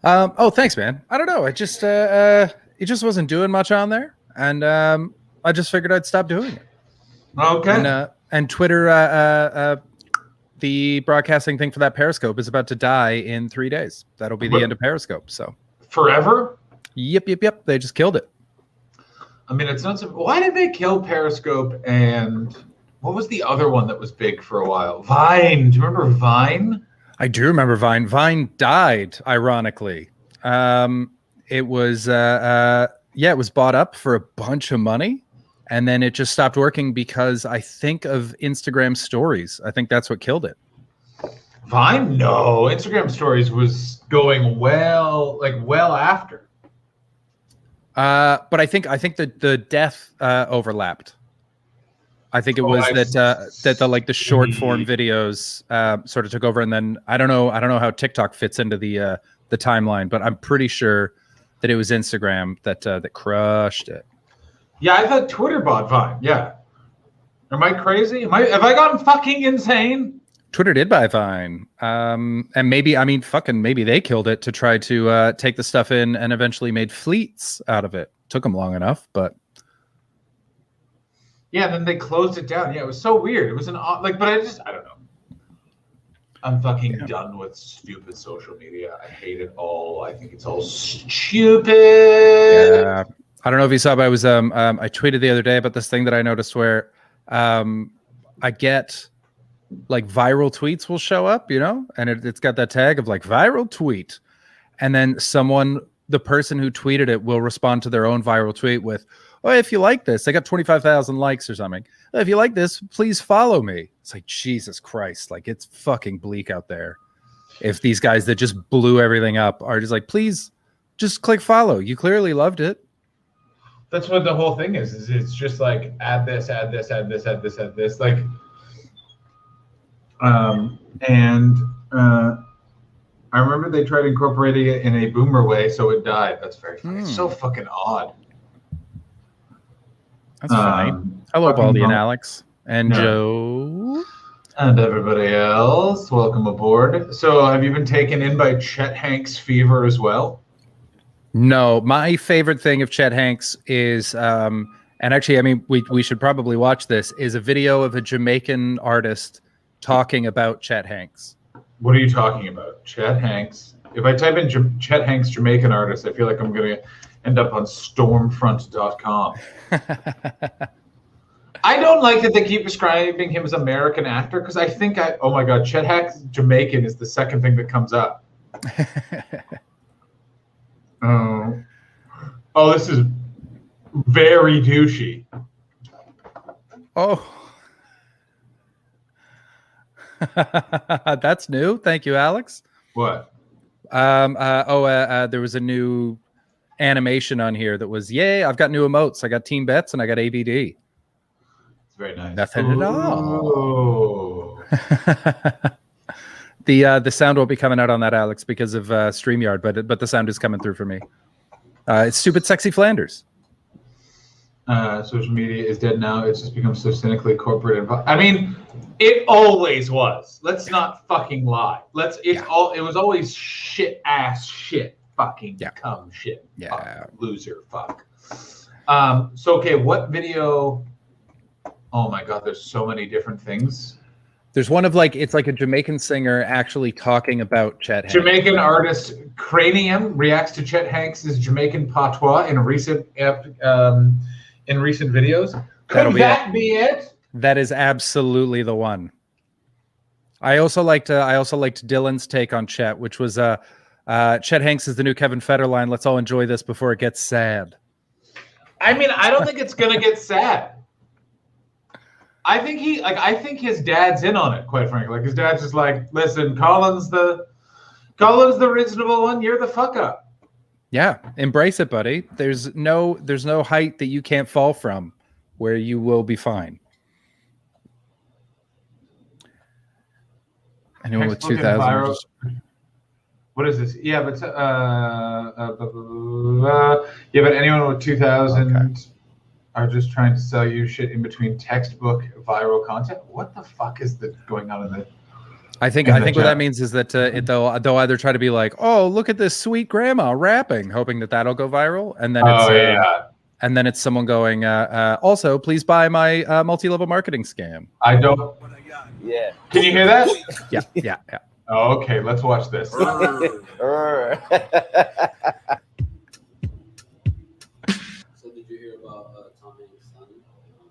Oh, thanks, man. I don't know. It just wasn't doing much on there, and I just figured I'd stop doing it. Okay. And Twitter, the broadcasting thing for that Periscope is about to die in 3 days. That'll be the end of Periscope. So forever. Yep. They just killed it. I mean, it's not. Why did they kill Periscope? And what was the other one that was big for a while? Vine. Do you remember Vine? I do remember Vine. Vine died, ironically. It was it was bought up for a bunch of money, and then it just stopped working because I think of Instagram stories. I think that's what killed it. Vine? No, Instagram stories was going well after. But I think that the death overlapped. I think it was that the short form videos sort of took over, and then I don't know how TikTok fits into the timeline, but I'm pretty sure that it was Instagram that crushed it. Yeah, I thought Twitter bought Vine. Yeah, am I crazy? Have I gotten fucking insane? Twitter did buy Vine, and maybe they killed it to try to take the stuff in, and eventually made fleets out of it. Took them long enough, but. Yeah, and then they closed it down. Yeah, it was so weird. It was but I don't know. I'm fucking done with stupid social media. I hate it all. I think it's all stupid. Yeah. I don't know if you saw, but I was I tweeted the other day about this thing that I noticed where I get like viral tweets will show up, and it's got that tag of like viral tweet, and then the person who tweeted it will respond to their own viral tweet with, "Oh, if you like this," they got 25,000 likes or something. "Oh, if you like this, please follow me." It's like, Jesus Christ, like it's fucking bleak out there. If these guys that just blew everything up are just like, please just click follow. You clearly loved it. That's what the whole thing is it's just like add this, add this, add this, add this, add this. Like I remember they tried incorporating it in a boomer way, so it died. That's very funny. It's so fucking odd. That's fine. Hello, Baldy and Alex and Joe. And everybody else. Welcome aboard. So have you been taken in by Chet Hanks fever as well? No. My favorite thing of Chet Hanks is, and actually, I mean, we should probably watch this, is a video of a Jamaican artist talking about Chet Hanks. What are you talking about? Chet Hanks. If I type in Chet Hanks Jamaican artist, I feel like I'm going to end up on stormfront.com. I don't like that they keep describing him as American actor because I think oh my God, Chet Hanks Jamaican is the second thing that comes up. Oh, this is very douchey. Oh. That's new. Thank you, Alex. What? There was a new animation on here that was, yay, I've got new emotes. I got Team Bets and I got ABD. It's very nice. Nothing at all. The sound won't be coming out on that, Alex, because of StreamYard, but the sound is coming through for me. It's Stupid Sexy Flanders. Social media is dead now. It's just become so cynically corporate. I mean, it always was. Let's not fucking lie. It was always shit fucking cum shit. Yeah. Fuck, loser fuck. So okay, what video? Oh my God, there's so many different things. There's one of it's like a Jamaican singer actually talking about Chet Hanks. Jamaican artist Cranium reacts to Chet Hanks' Jamaican patois in recent videos. Could that be it? That is absolutely the one. I also liked Dylan's take on Chet, which was Chet Hanks is the new Kevin Federline. Let's all enjoy this before it gets sad. I mean, I don't think it's gonna get sad. I think his dad's in on it, quite frankly. Like his dad's just like, listen, Colin's the reasonable one. You're the fuck up. Yeah, embrace it, buddy. There's no height that you can't fall from, where you will be fine. Anyone with 2,000. What is this? Yeah, but anyone with 2,000 are just trying to sell you shit in between textbook viral content. What the fuck is going on in this? I think what that means is that they'll either try to be like, oh, look at this sweet grandma rapping, hoping that that'll go viral, and then and then it's someone going, also, please buy my multi-level marketing scam. I don't. Yeah. Can you hear that? Yeah. Oh, okay, let's watch this.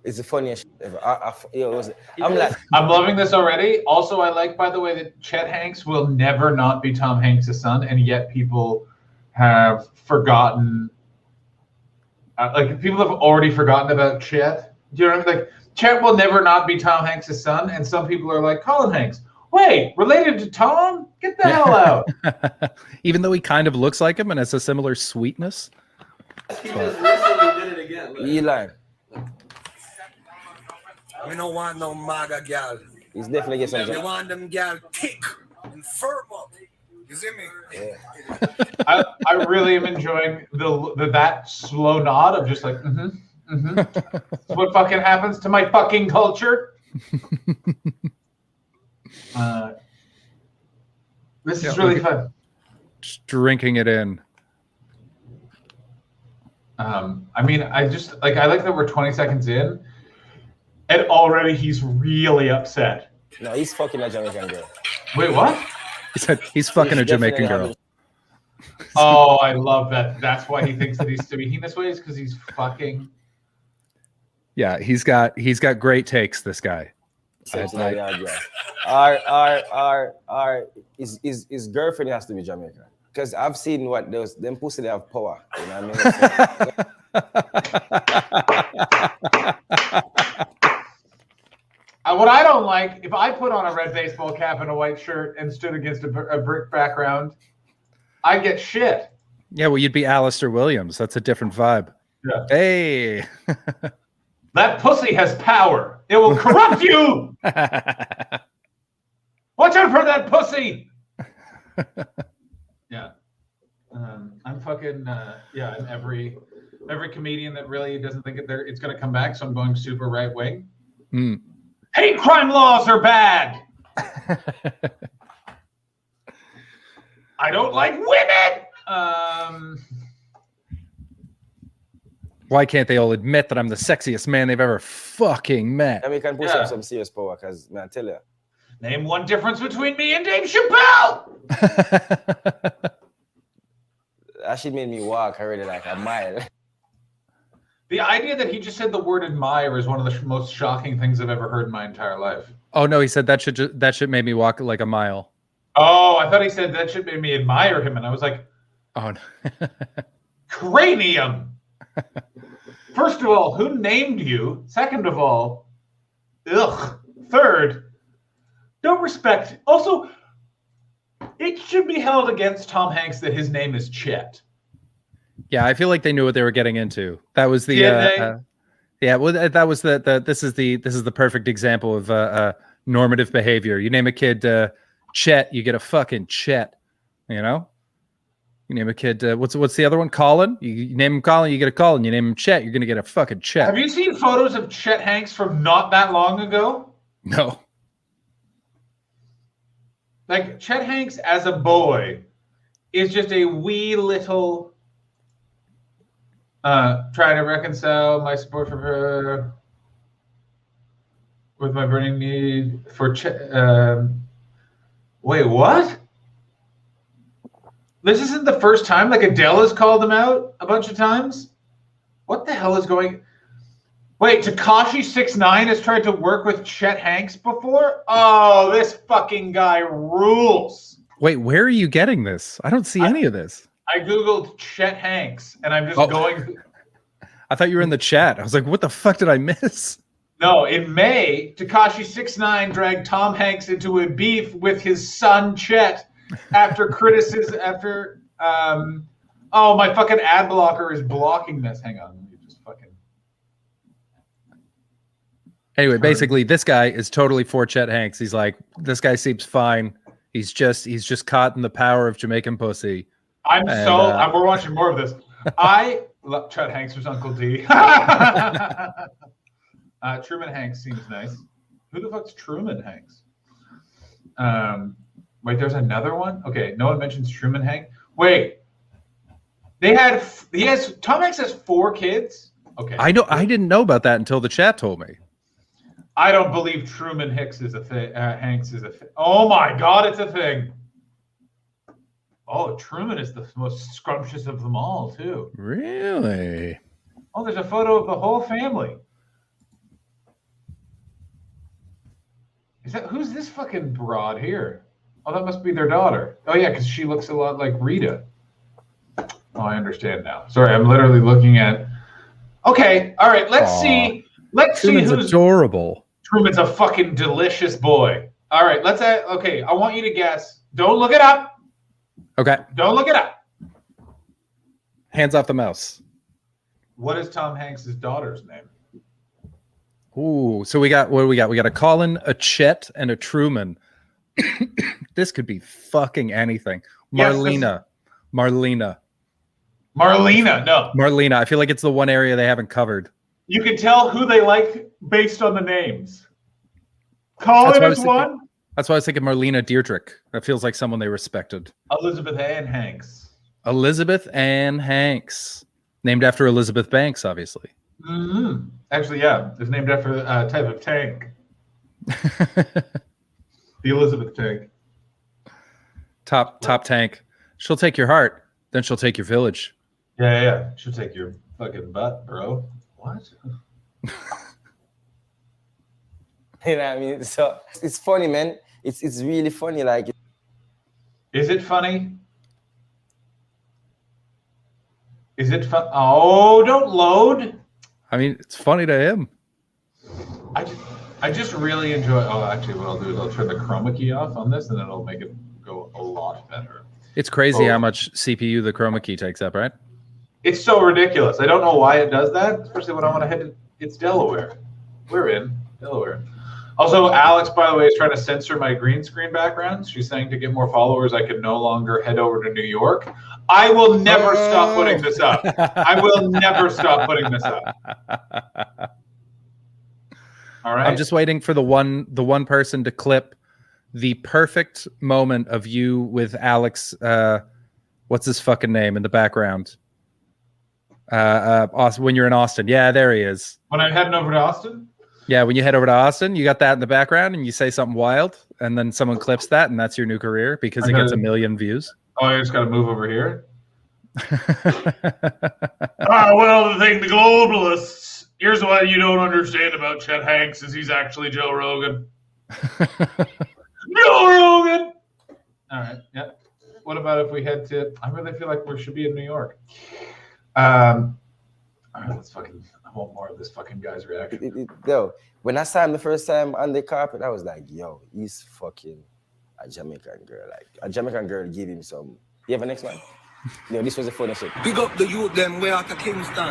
It's the funniest shit ever. I'm loving this already. Also, I like, by the way, that Chet Hanks will never not be Tom Hanks' son, and yet people have forgotten. Like, people have already forgotten about Chet. Do you know what I mean? Like, Chet will never not be Tom Hanks' son, and some people are like, Colin Hanks. Wait, related to Tom? Get the hell out. Even though he kind of looks like him and has a similar sweetness. He just recently did it again. Eli. We don't want no MAGA gal. He's definitely getting something. We want them gal thick and firm up. You see me? Yeah. I really am enjoying that slow nod of just like, That's what fucking happens to my fucking culture. This is really fun. Just drinking it in. I mean, I like that we're 20 seconds in, and already he's really upset. No, he's fucking a Jamaican girl. Wait, what? He said he's fucking a Jamaican girl. Oh, I love that. That's why he thinks that he's speaking this way, is because he's fucking. Yeah, he's got great takes, this guy. His girlfriend has to be Jamaican. Because I've seen what them pussy, they have power. You know what I mean? What I don't like, if I put on a red baseball cap and a white shirt and stood against a brick background, I get shit. Yeah, well, you'd be Alistair Williams. That's a different vibe. Yeah. Hey. That pussy has power. It will corrupt you. Watch out for that pussy. Yeah. I'm fucking, I'm every comedian that really doesn't think it's going to come back, so I'm going super right wing. Hate crime laws are bad. I don't like women. Why can't they all admit that I'm the sexiest man they've ever fucking met? And we can push up some serious power, because, man, I tell you. Name one difference between me and Dave Chappelle. That shit made me walk already like a mile. The idea that he just said the word admire is one of the most shocking things I've ever heard in my entire life. Oh no, he said that should make me walk like a mile. Oh, I thought he said that should make me admire him, and I was like, oh no. Cranium. First of all, who named you? Second of all, ugh. Third, don't respect. Also, it should be held against Tom Hanks that his name is Chet. Yeah, I feel like they knew what they were getting into. That was the that was this is the perfect example of normative behavior. You name a kid Chet, you get a fucking Chet, you know? You name a kid what's the other one? Colin? You name him Colin, you get a Colin. You name him Chet, you're going to get a fucking Chet. Have you seen photos of Chet Hanks from not that long ago? No. Like, Chet Hanks as a boy is just a wee little trying to reconcile my support for her with my burning need for wait, what? This isn't the first time? Like, Adele has called him out a bunch of times? What the hell is going... Wait, Tekashi 6ix9ine has tried to work with Chet Hanks before? Oh, this fucking guy rules. Wait, where are you getting this? I don't see any of this. I Googled Chet Hanks, and I'm just going... I thought you were in the chat. I was like, what the fuck did I miss? No, in May, Tekashi 6ix9ine dragged Tom Hanks into a beef with his son, Chet, after criticism, oh, my fucking ad blocker is blocking this. Hang on. Let me just fucking... Anyway, basically, this guy is totally for Chet Hanks. He's like, this guy seems fine. He's just caught in the power of Jamaican pussy. We're watching more of this. I love Chet Hanks was Uncle D. Truman Hanks seems nice. Who the fuck's Truman Hanks? Wait, there's another one. Okay, no one mentions Truman Hank. Wait, Tom Hanks has 4 kids. Okay, I didn't know about that until the chat told me. I don't believe Truman Hicks is a thing. Hanks is a thing. Oh my God, it's a thing. Oh, Truman is the most scrumptious of them all, too. Really? Oh, there's a photo of the whole family. Who's this fucking broad here? Oh, that must be their daughter. Oh yeah, because she looks a lot like Rita. Oh, I understand now. Sorry, I'm literally looking at. Okay, all right. Let's see. Let's Truman's see who's adorable. Truman's a fucking delicious boy. All right, let's. Okay, I want you to guess. Don't look it up. Okay. Don't look it up. Hands off the mouse. What is Tom Hanks' daughter's name? Ooh, so we got what do we got? We got a Colin, a Chet, and a Truman. This could be fucking anything. Marlena. Marlena. No. Marlena. I feel like it's the one area they haven't covered. You can tell who they like based on the names. Colin is one. That's why I was thinking Marlena Dietrich. That feels like someone they respected. Elizabeth Ann Hanks. Elizabeth Ann Hanks. Named after Elizabeth Banks, obviously. Mm-hmm. Actually, yeah. It's named after a type of tank. The Elizabeth tank. Top tank. She'll take your heart, then she'll take your village. Yeah. She'll take your fucking butt, bro. What? You know what I mean? So it's funny, man. It's really funny. Like, is it funny? Is it fun? Oh, don't load. I mean, it's funny to him. I just really enjoy. Oh, actually, what I'll do is I'll turn the chroma key off on this, and then it'll make it go a lot better. It's crazy how much CPU the chroma key takes up, right? It's so ridiculous. I don't know why it does that, especially when I want to head to. It's Delaware. We're in Delaware. Also, Alex, by the way, is trying to censor my green screen backgrounds. She's saying to get more followers, I can no longer head over to New York. I will never stop putting this up. I will never stop putting this up. All right. I'm just waiting for the one person to clip the perfect moment of you with Alex. What's his fucking name in the background? Austin, when you're in Austin. Yeah, there he is. When I'm heading over to Austin? Yeah, when you head over to Austin, you got that in the background and you say something wild and then someone clips that and that's your new career because it gets 1 million views. Oh, I just got to move over here? Well, the thing, the globalists. Here's what you don't understand about Chet Hanks is he's actually Joe Rogan. Joe Rogan! All right, yeah. What about if we head to, I really feel like we should be in New York. All right, let's fucking, I want more of this fucking guy's reaction. Yo, when I saw him the first time on the carpet, I was like, yo, he's fucking a Jamaican girl. Like, a Jamaican girl give him some. You have a next one? Yo, this was the funny shit. Big up the youth, them way out of Kingston.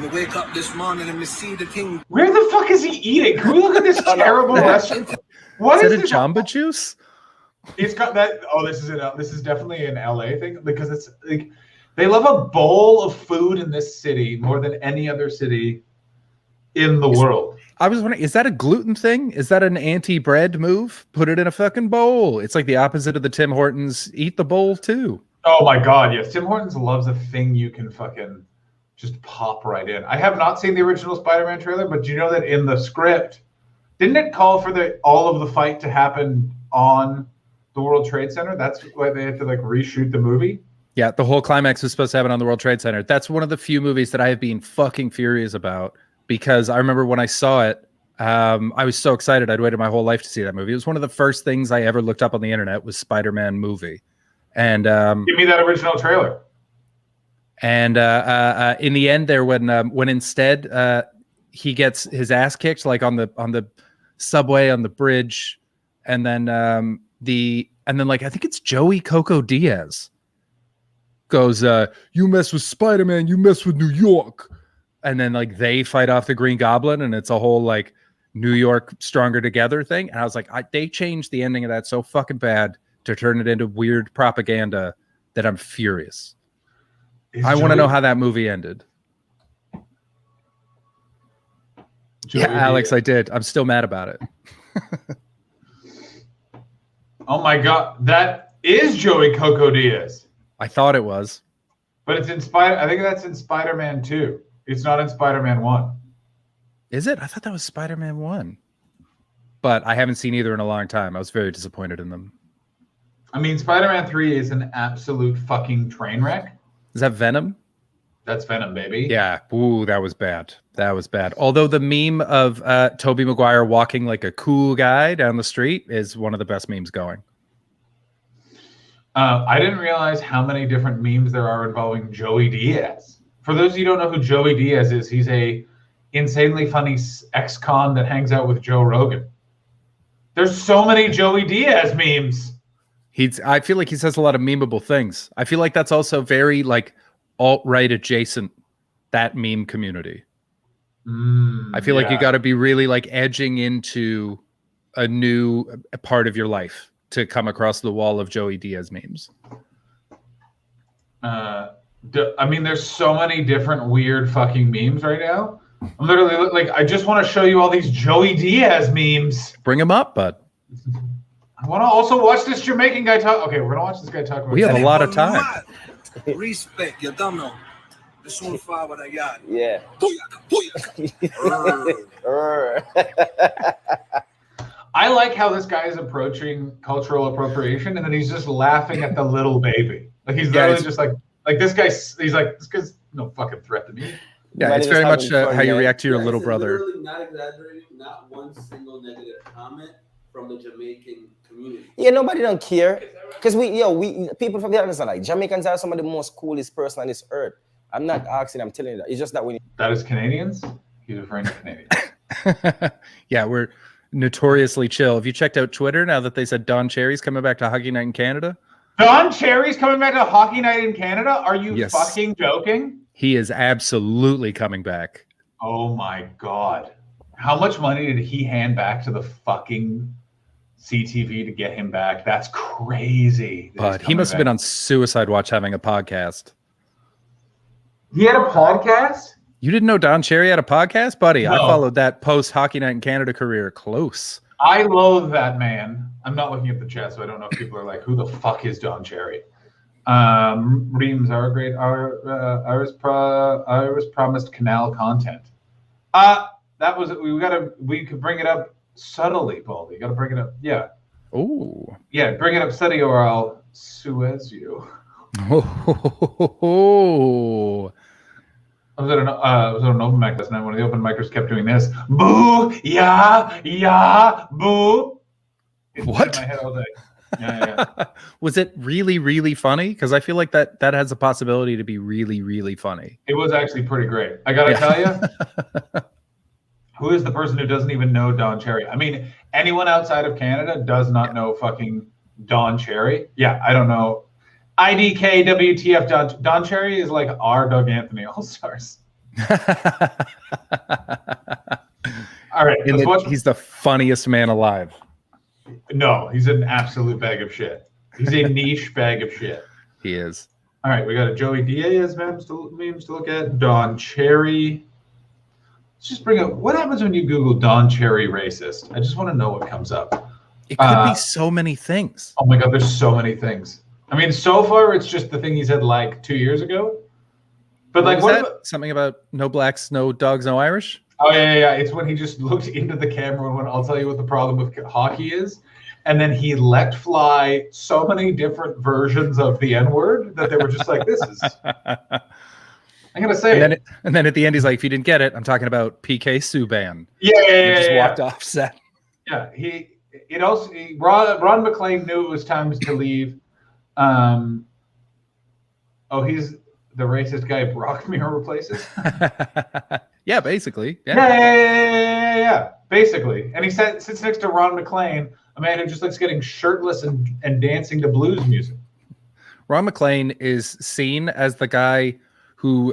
Me wake up this morning and me see the thing. Where the fuck is he eating? Can we look at this terrible restaurant? What is is that a Jamba Juice? It's got that. Oh, this is definitely an LA thing because it's like they love a bowl of food in this city more than any other city in the world. I was wondering, is that a gluten thing? Is that an anti-bread move? Put it in a fucking bowl. It's like the opposite of the Tim Hortons eat the bowl too. Oh my God, yes. Tim Hortons loves a thing you can fucking just pop right in. I have not seen the original Spider-Man trailer, but do you know that in the script, didn't it call for all of the fight to happen on the World Trade Center? That's why they had to like reshoot the movie. Yeah, the whole climax was supposed to happen on the World Trade Center. That's one of the few movies that I have been fucking furious about because I remember when I saw it, I was so excited. I'd waited my whole life to see that movie. It was one of the first things I ever looked up on the internet was Spider-Man movie. And give me that original trailer. And in the end, there when instead he gets his ass kicked like on the subway on the bridge, and then like I think it's Joey Coco Diaz goes, "You mess with Spider-Man, you mess with New York," and then like they fight off the Green Goblin, and it's a whole like New York stronger together thing. And I was like, they changed the ending of that so fucking bad to turn it into weird propaganda that I'm furious. I want to know how that movie ended. Yeah, Alex, I did. I'm still mad about it. Oh my god, that is Joey Coco Diaz. I thought it was. But it's in Spider. I think that's in Spider-Man 2. It's not in Spider-Man 1. Is it? I thought that was Spider-Man 1. But I haven't seen either in a long time. I was very disappointed in them. I mean, Spider-Man 3 is an absolute fucking train wreck. Is that Venom? That's Venom, baby. Yeah. Ooh, that was bad. That was bad. Although the meme of Tobey Maguire walking like a cool guy down the street is one of the best memes going. I didn't realize how many different memes there are involving Joey Diaz. For those of you who don't know who Joey Diaz is, he's a insanely funny ex-con that hangs out with Joe Rogan. There's so many Joey Diaz memes. I feel like he says a lot of memeable things. I feel like that's also very like alt-right adjacent, that meme community. I feel like you got to be really like edging into a new part of your life to come across the wall of Joey Diaz memes. I mean, there's so many different weird fucking memes right now. I'm literally like, I just want to show you all these Joey Diaz memes. Bring them up, bud. I want to also watch this Jamaican guy talk. Okay, we're gonna watch this guy talk about. We have a lot of time. Respect, you don't know. This one fire with a yacht. Yeah. I like how this guy is approaching cultural appropriation, and then he's just laughing at the little baby. Like he's literally just like this guy. He's like, this guy's no fucking threat to me. Yeah, it's very much how you react to your little brother. Literally not exaggerating, not one single negative comment from the Jamaican community. Yeah, nobody don't care. Because we people from the other side, like Jamaicans are some of the most coolest person on this earth. I'm not asking, I'm telling you that. It's just that when that is Canadians, he's referring to Canadians. Yeah, we're notoriously chill. Have you checked out Twitter now that they said Don Cherry's coming back to Hockey Night in Canada? Don Cherry's coming back to Hockey Night in Canada? Are you fucking joking? He is absolutely coming back. Oh my god. How much money did he hand back to the fucking CTV to get him back? That's crazy. But he must have been on suicide watch having a podcast. He had a podcast? You didn't know Don Cherry had a podcast? Buddy, No. I followed that post Hockey Night in Canada career close. I loathe that man. I'm not looking at the chat, so I don't know if people are like, who the fuck is Don Cherry? Reams are great. Iris promised canal content. That was we could bring it up subtly, Paul. You gotta bring it up. Yeah. Oh. Yeah, bring it up subtly or I'll Suez you. Oh. I was at an open mic last night. One of the open micers kept doing this. Boo! Yeah, boo! It's What? in my head all day. Yeah. Was it really, really funny? Because I feel like that has a possibility to be really, really funny. It was actually pretty great. I gotta tell you, who is the person who doesn't even know Don Cherry? I mean, anyone outside of Canada does not know fucking Don Cherry. Yeah, I don't know. IDK WTF Don Cherry is like our Doug Anthony All-Stars. All right, let's watch. He's the funniest man alive. No, he's an absolute bag of shit. He's a niche bag of shit. He is. All right, we got a Joey Diaz memes to look at. Don Cherry. Let's just bring up, what happens when you Google Don Cherry racist? I just want to know what comes up. It could be so many things. Oh my God, there's so many things. I mean, so far it's just the thing he said like 2 years ago. But like, what about something about no blacks, no dogs, no Irish? Oh yeah. It's when he just looked into the camera and went, "I'll tell you what the problem with hockey is," and then he let fly so many different versions of the N-word that they were just like, "This is." I'm gonna say and then at the end he's like, "If you didn't get it, I'm talking about PK Subban." Yeah. Just walked off set. Yeah, Ron McLean knew it was time to leave. He's the racist guy Brockmere replaces. Yeah, basically. Yeah. Basically, and he sits next to Ron McLean, a man who just likes getting shirtless and dancing to blues music. Ron McLean is seen as the guy who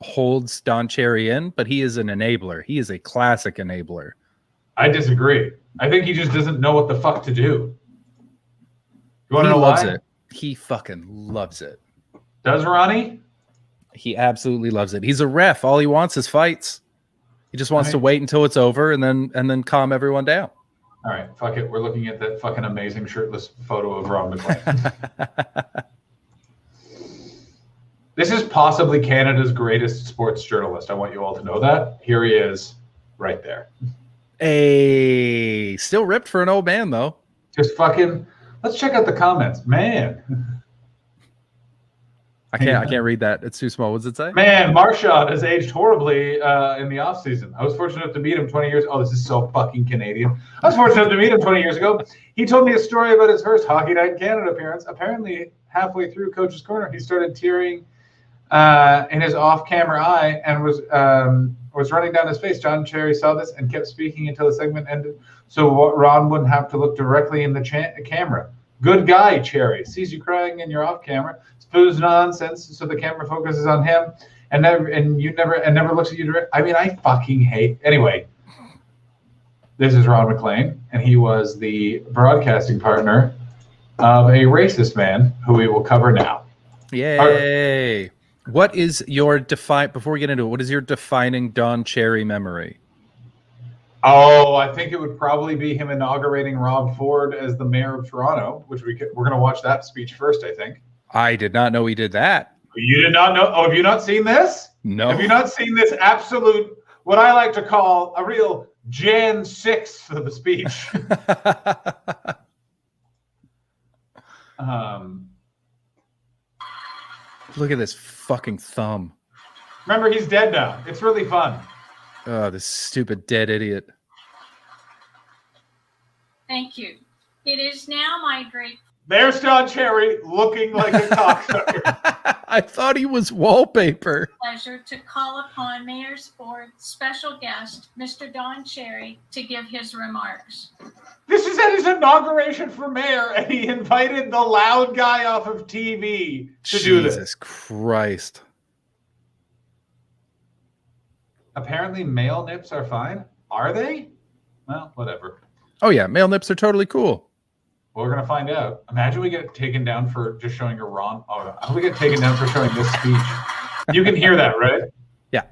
holds Don Cherry in, but he is an enabler. He is a classic enabler. I disagree. I think he just doesn't know what the fuck to do. You want to know loves why? it. He fucking loves it. Does Ronnie? He absolutely loves it. He's a ref. All he wants is fights. He just wants to wait until it's over and then calm everyone down. All right, fuck it. We're looking at that fucking amazing shirtless photo of Ron McLean. This is possibly Canada's greatest sports journalist. I want you all to know that. Here he is, right there. Hey, still ripped for an old man though. Just fucking. Let's check out the comments, man. I can't read that. It's too small. What does it say? Man, Marchand has aged horribly in the offseason. I was fortunate enough to meet him 20 years. Oh, this is so fucking Canadian. I was fortunate enough to meet him 20 years ago. He told me a story about his first Hockey Night in Canada appearance. Apparently, halfway through Coach's Corner, he started tearing in his off-camera eye and was running down his face. John Cherry saw this and kept speaking until the segment ended, so Ron wouldn't have to look directly in the camera. Good guy, Cherry. Sees you crying in your off-camera, spews nonsense, so the camera focuses on him, and never looks at you direct. I mean, I fucking hate. Anyway, this is Ron McLean, and he was the broadcasting partner of a racist man who we will cover now. Yay! What is your before we get into it, what is your defining Don Cherry memory? Oh, I think it would probably be him inaugurating Rob Ford as the mayor of Toronto, which we're going to watch that speech first, I think. I did not know he did that. You did not know? Oh, have you not seen this? No. Have you not seen this absolute, what I like to call a real Jan 6th of the speech? Look at this fucking thumb. Remember, he's dead now. It's really fun. Oh, this stupid dead idiot. Thank you. It is now my great There's Don Cherry looking like a cocksucker. I thought he was wallpaper. pleasure to call upon Mayor's Board special guest, Mr. Don Cherry, to give his remarks. This is at his inauguration for mayor, and he invited the loud guy off of TV to do this. Jesus Christ. Apparently, male nips are fine. Are they? Well, whatever. Oh yeah, male nips are totally cool. Well, we're gonna find out. Imagine we get taken down for just showing a Ron. Oh, how do we get taken down for showing this speech? You can hear that, right? Yeah.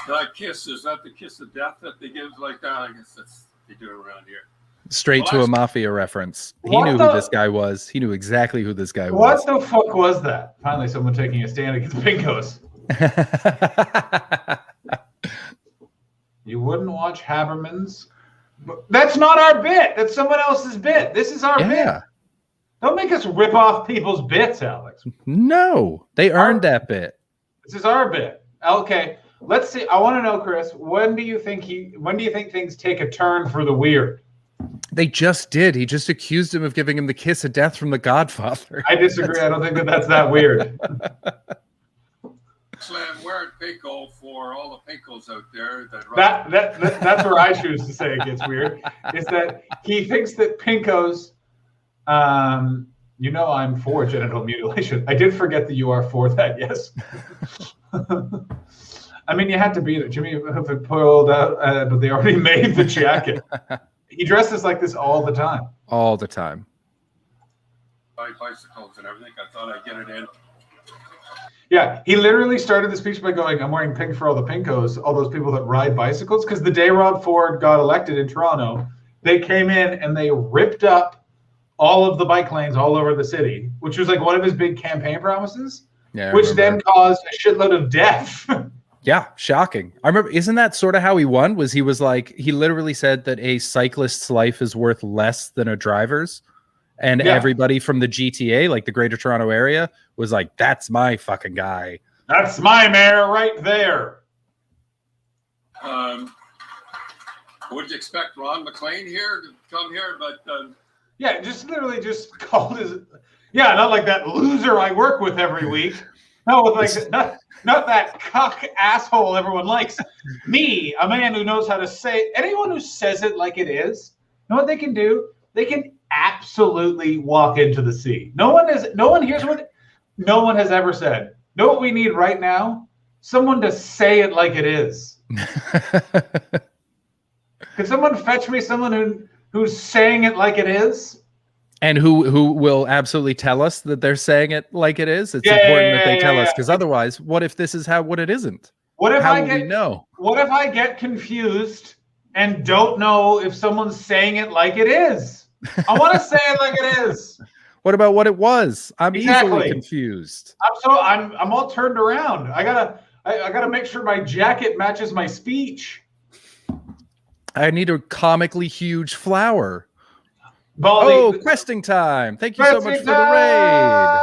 That kiss, is that the kiss of death that they give like that? I guess that's what they do around here. Straight to a mafia reference. He knew who this guy was. He knew exactly who this guy was. What the fuck was that? Finally, someone taking a stand against Pinkos. You wouldn't watch Haberman's? That's not our bit. That's someone else's bit. This is our bit. Don't make us rip off people's bits, Alex. No, they earned that bit. This is our bit. Okay, let's see. I want to know, Chris. When do you think things take a turn for the weird? They just did. He just accused him of giving him the kiss of death from The Godfather. I disagree. I don't think that's that weird. Slam, wear it Pinko for all the Pinkos out there. That's where I choose to say it gets weird. Is that he thinks that Pinkos, I'm for genital mutilation. I did forget that you are for that. Yes. I mean, you had to be there. Jimmy Hoof pulled out, but they already made the jacket. He dresses like this all the time. All the time. Buy bicycles and everything. I thought I'd get it in. Yeah, he literally started the speech by going, I'm wearing pink for all the Pinkos, all those people that ride bicycles. Because the day Rob Ford got elected in Toronto, they came in and they ripped up all of the bike lanes all over the city, which was like one of his big campaign promises, which then caused a shitload of death. Yeah, shocking. I remember, isn't that sort of how he won? He literally said that a cyclist's life is worth less than a driver's. And everybody from the GTA, like the Greater Toronto Area, was like, that's my fucking guy. That's my mayor right there. Would you expect Ron McLean here to come here? But yeah, literally called his. Yeah, not like that loser I work with every week. No, with like not that cuck asshole everyone likes. Me, a man who knows how to say. Anyone who says it like it is, you know what they can do? They can absolutely walk into the sea. No one has ever said. Know what we need right now? Someone to say it like it is. Can someone fetch me someone who's saying it like it is? And who will absolutely tell us that they're saying it like it is? It's important that they tell us, because otherwise, what if this is what it isn't? What if we know? What if I get confused and don't know if someone's saying it like it is. I want to say it like it is. What about what it was? I'm Exactly. easily confused. I'm all turned around. I gotta make sure my jacket matches my speech. I need a comically huge flower. Baldy, Oh, questing time. Thank you so much for the raid.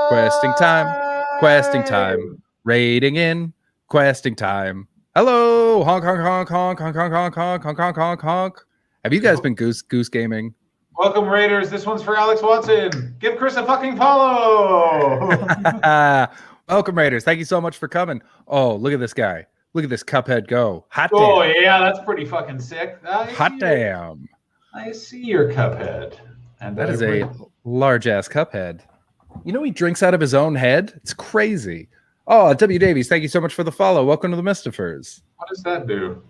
Questing time. Questing time. Raiding in. Questing time. Hello. Honk, honk, honk, honk, honk, honk, honk, honk, honk, honk, honk, honk. Have you guys been goose gaming? Welcome, Raiders. This one's for Alex Watson. Give Chris a fucking follow. Welcome, Raiders. Thank you so much for coming. Oh, look at this guy. Look at this Cuphead go. Hot damn. Oh, yeah, that's pretty fucking sick. Hot damn. I see your Cuphead. And That is a large-ass Cuphead. You know he drinks out of his own head? It's crazy. Oh, W. Davies, thank you so much for the follow. Welcome to the Mystifers. What does that do?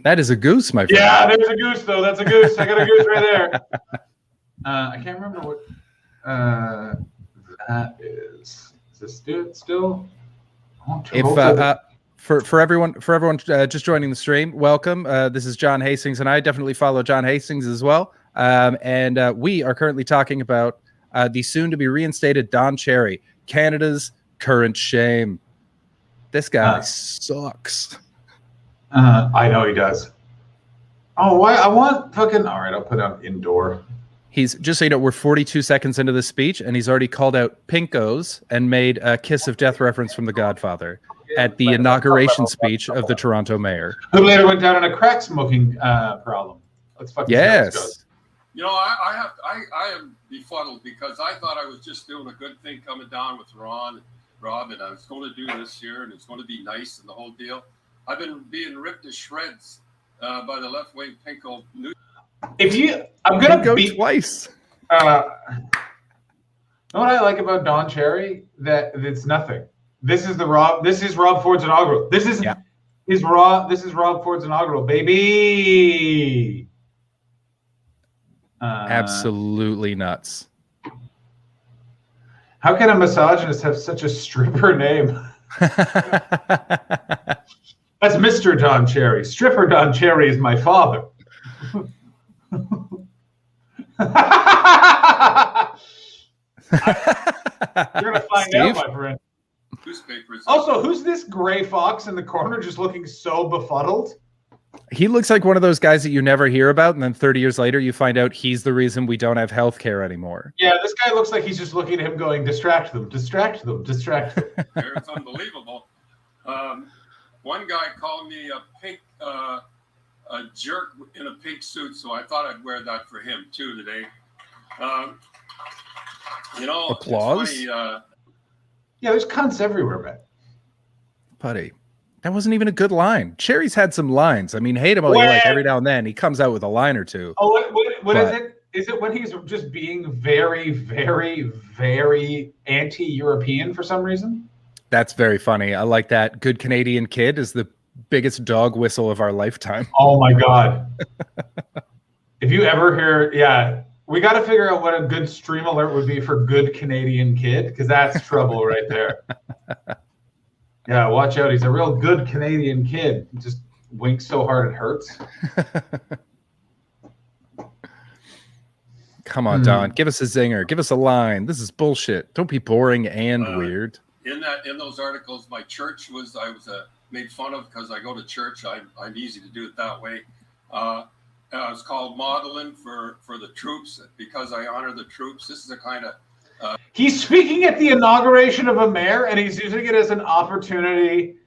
That is a goose, my friend. Yeah, there's a goose, though. That's a goose. I got a goose right there. I can't remember what that is. Is this dude still? If for everyone just joining the stream, welcome. This is John Hastings, and I definitely follow John Hastings as well. And we are currently talking about the soon-to-be reinstated Don Cherry, Canada's current shame. This guy sucks. I know he does. Oh, why? I want fucking. All right, I'll put on indoor. He's just so you know, we're 42 seconds into the speech, and he's already called out Pinkos and made a kiss of death reference from The Godfather at the inauguration speech of the Toronto mayor. Who later went down on a crack smoking problem. Let's fucking see how this goes. You know, I am befuddled because I thought I was just doing a good thing coming down with Rob, and I was going to do this year, and it's going to be nice and the whole deal. I've been being ripped to shreds by the left-wing Pinko. I'm gonna go beat twice. You know what I like about Don Cherry? That it's nothing. This is Rob Ford's inaugural. This is Rob Ford's inaugural, baby. Absolutely nuts. How can a misogynist have such a stripper name? That's Mr. Don Cherry. Stripper Don Cherry is my father. You're gonna find out, my friend. Also, who's this gray fox in the corner just looking so befuddled? He looks like one of those guys that you never hear about, and then 30 years later you find out he's the reason we don't have health care anymore. Yeah, this guy looks like he's just looking at him going, distract them, distract them, distract them. It's unbelievable. One guy called me a jerk in a pink suit, so I thought I'd wear that for him too today. You know, applause. It's funny, yeah, there's cunts everywhere, man. Buddy, that wasn't even a good line. Cherry's had some lines. I mean, hate him all you like. Every now and then he comes out with a line or two. Oh, what is it? Is it when he's just being very, very, very anti-European for some reason? That's very funny. I like that. Good Canadian Kid is the biggest dog whistle of our lifetime. Oh my God. If you ever hear, yeah, we got to figure out what a good stream alert would be for Good Canadian Kid, because that's trouble right there. Yeah, watch out. He's a real good Canadian kid. He just winks so hard it hurts. Come on, Don. Give us a zinger. Give us a line. This is bullshit. Don't be boring and weird. In those articles, my church I was made fun of because I go to church. I'm easy to do it that way. It's called modeling for the troops because I honor the troops. This is a kind of he's speaking at the inauguration of a mayor, and he's using it as an opportunity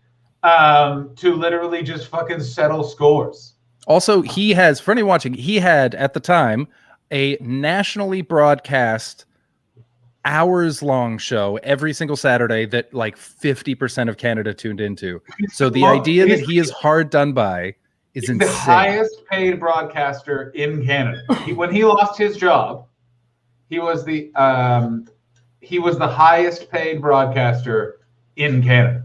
to literally just fucking settle scores. Also, he has, for anyone watching, he had at the time a nationally broadcast hours-long show every single Saturday that like 50% of Canada tuned into. So the idea that he is hard done by is insane. The highest paid broadcaster in Canada. When he lost his job, he was the highest paid broadcaster in Canada.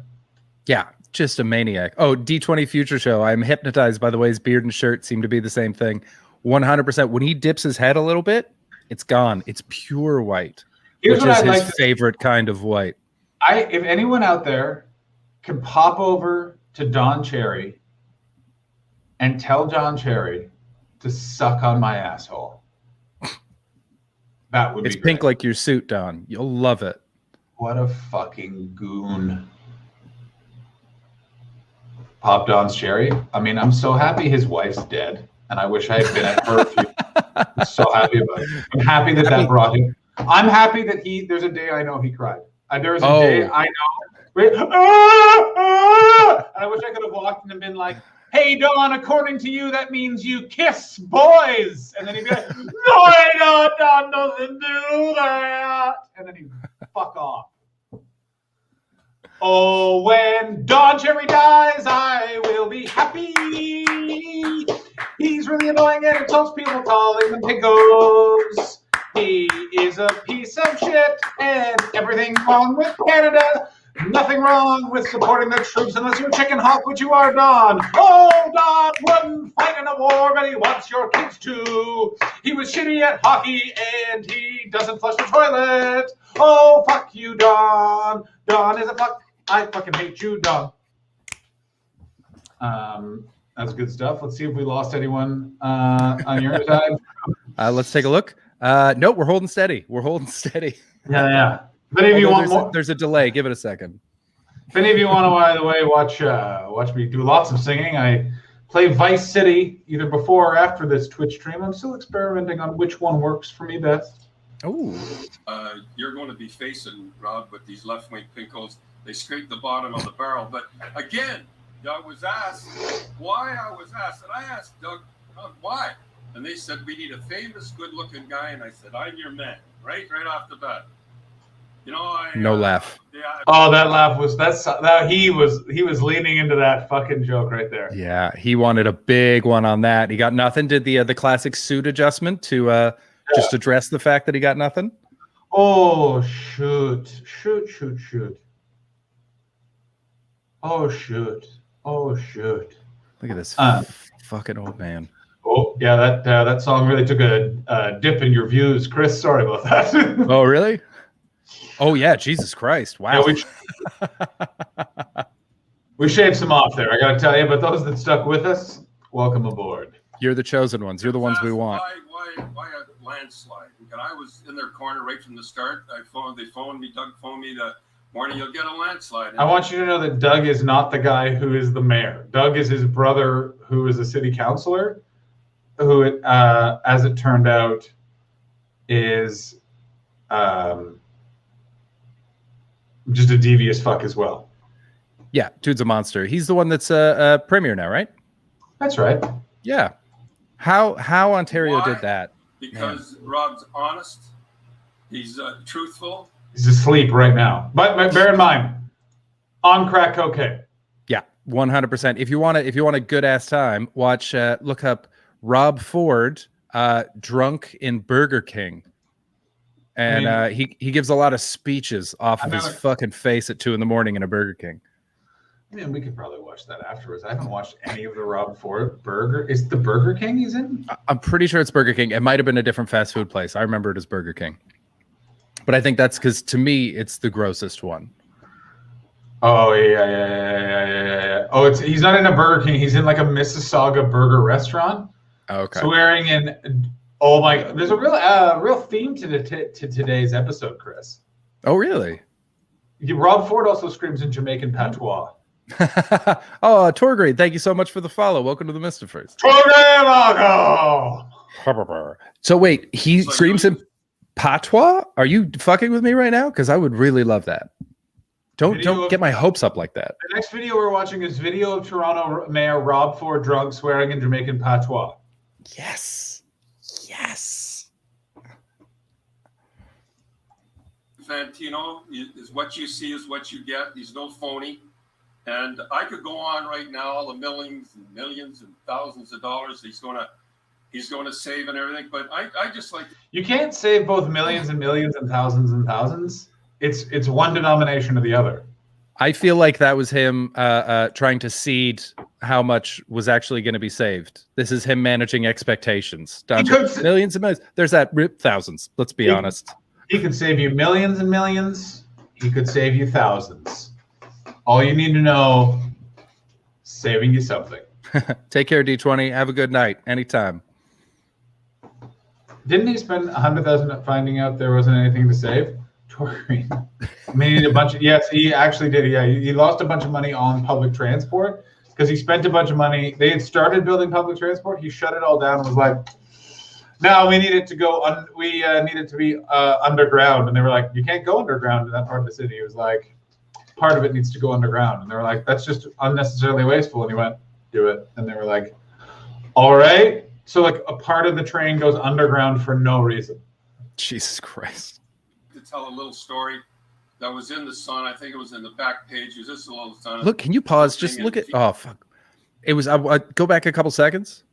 Yeah, just a maniac. Oh, D20 Future Show. I'm hypnotized by the way his beard and shirt seem to be the same thing. 100%. When he dips his head a little bit, it's gone. It's pure white. Here's which is his favorite kind of white. If anyone out there can pop over to Don Cherry and tell John Cherry to suck on my asshole. That would be It's pink like your suit, Don. You'll love it. What a fucking goon. Pop Don's Cherry. I mean, I'm so happy his wife's dead, and I wish I had been at her funeral. I'm so happy about it. I'm happy that brought him. I'm happy that there's a day I know he cried. There's a day I know. And I wish I could have walked in and been like, hey, Don, according to you, that means you kiss boys. And then he'd be like, no, I don't, Don doesn't do that. And then he'd fuck off. Oh, when Don Cherry dies, I will be happy. He's really annoying and insults people, calling them piggos. He is a piece of shit and everything wrong with Canada. Nothing wrong with supporting the troops unless you're chicken hawk, which you are, Don. Oh, Don wouldn't fight in a war, but he wants your kids to. He was shitty at hockey and he doesn't flush the toilet. Oh, fuck you, Don. Don is a fuck. I fucking hate you, Don. That's good stuff. Let's see if we lost anyone on your side. Let's take a look. No, we're holding steady. We're holding steady. Yeah. If any of you want more, there's a delay. Give it a second. If any of you want to, by the way, watch me do lots of singing. I play Vice City either before or after this Twitch stream. I'm still experimenting on which one works for me best. Oh. You're going to be facing, Rob, with these left-wing pinkos. They scrape the bottom of the barrel. But again, I was asked why I was asked. And I asked Doug, why? And they said, we need a famous, good-looking guy. And I said, I'm your man, right off the bat. You know, no laugh. Yeah. Oh, that laugh was he was leaning into that fucking joke right there. Yeah, he wanted a big one on that. He got nothing. Did the classic suit adjustment to just address the fact that he got nothing? Oh, shoot. Oh, shoot. Look at this fucking old man. Oh, yeah, that song really took a dip in your views, Chris. Sorry about that. Oh, really? Oh, yeah. Jesus Christ. Wow. Yeah, we shaved some off there, I got to tell you. But those that stuck with us, welcome aboard. You're the chosen ones. You're the ones we want. Why a landslide? And I was in their corner right from the start. They phoned me. Doug phoned me the morning. You'll get a landslide. I want you to know that Doug is not the guy who is the mayor. Doug is his brother, who is a city councilor, who, as it turned out, is just a devious fuck as well. Yeah, dude's a monster. He's the one that's a premier now, right? That's right. Yeah. How Ontario did that? Because Rob's honest. He's truthful. He's asleep right now. But bear in mind, on crack cocaine. Yeah, 100%. If you want a good ass time, watch. Look up Rob Ford drunk in Burger King. And he gives a lot of speeches off of his fucking face at 2 a.m. in a Burger King. I mean, we could probably watch that afterwards. I haven't watched any of the Rob Ford Burger. Is the Burger King he's in? I'm pretty sure it's Burger King. It might have been a different fast food place. I remember it as Burger King. But I think that's because, to me, it's the grossest one. Oh, yeah. Oh, he's not in a Burger King. He's in like a Mississauga burger restaurant. Okay. Swearing in... Oh my! There's a real theme to today's episode, Chris. Oh really? Rob Ford also screams in Jamaican patois. Oh, Torgrade, thank you so much for the follow. Welcome to the Mystiverse. So wait, he screams in patois? Are you fucking with me right now? Because I would really love that. Don't get my hopes up like that. The next video we're watching is video of Toronto Mayor Rob Ford drunk swearing in Jamaican patois. Yes. Fantino is what you see is what you get. He's no phony. And I could go on right now, all the millions and millions and thousands of dollars he's going to save and everything. But I just like... You can't save both millions and millions and thousands and thousands. It's one denomination or the other. I feel like that was him trying to seed how much was actually going to be saved. This is him managing expectations. Millions and millions. There's that thousands. Let's be honest. He could save you millions and millions. He could save you thousands. All you need to know, saving you something. Take care, D20. Have a good night. Anytime. Didn't he spend 100,000 finding out there wasn't anything to save? Tori. I mean, a bunch of, yes, he actually did. Yeah, he lost a bunch of money on public transport because he spent a bunch of money. They had started building public transport. He shut it all down and was like, no, we need it to go. We need it to be underground. And they were like, you can't go underground in that part of the city. He was like, part of it needs to go underground. And they were like, that's just unnecessarily wasteful. And he went, do it. And they were like, all right. So like a part of the train goes underground for no reason. Jesus Christ. To tell a little story that was in the Sun. I think it was in the back page. It was just a little Sun. Look, can you pause? Just look at, oh, fuck. It was, I go back a couple seconds.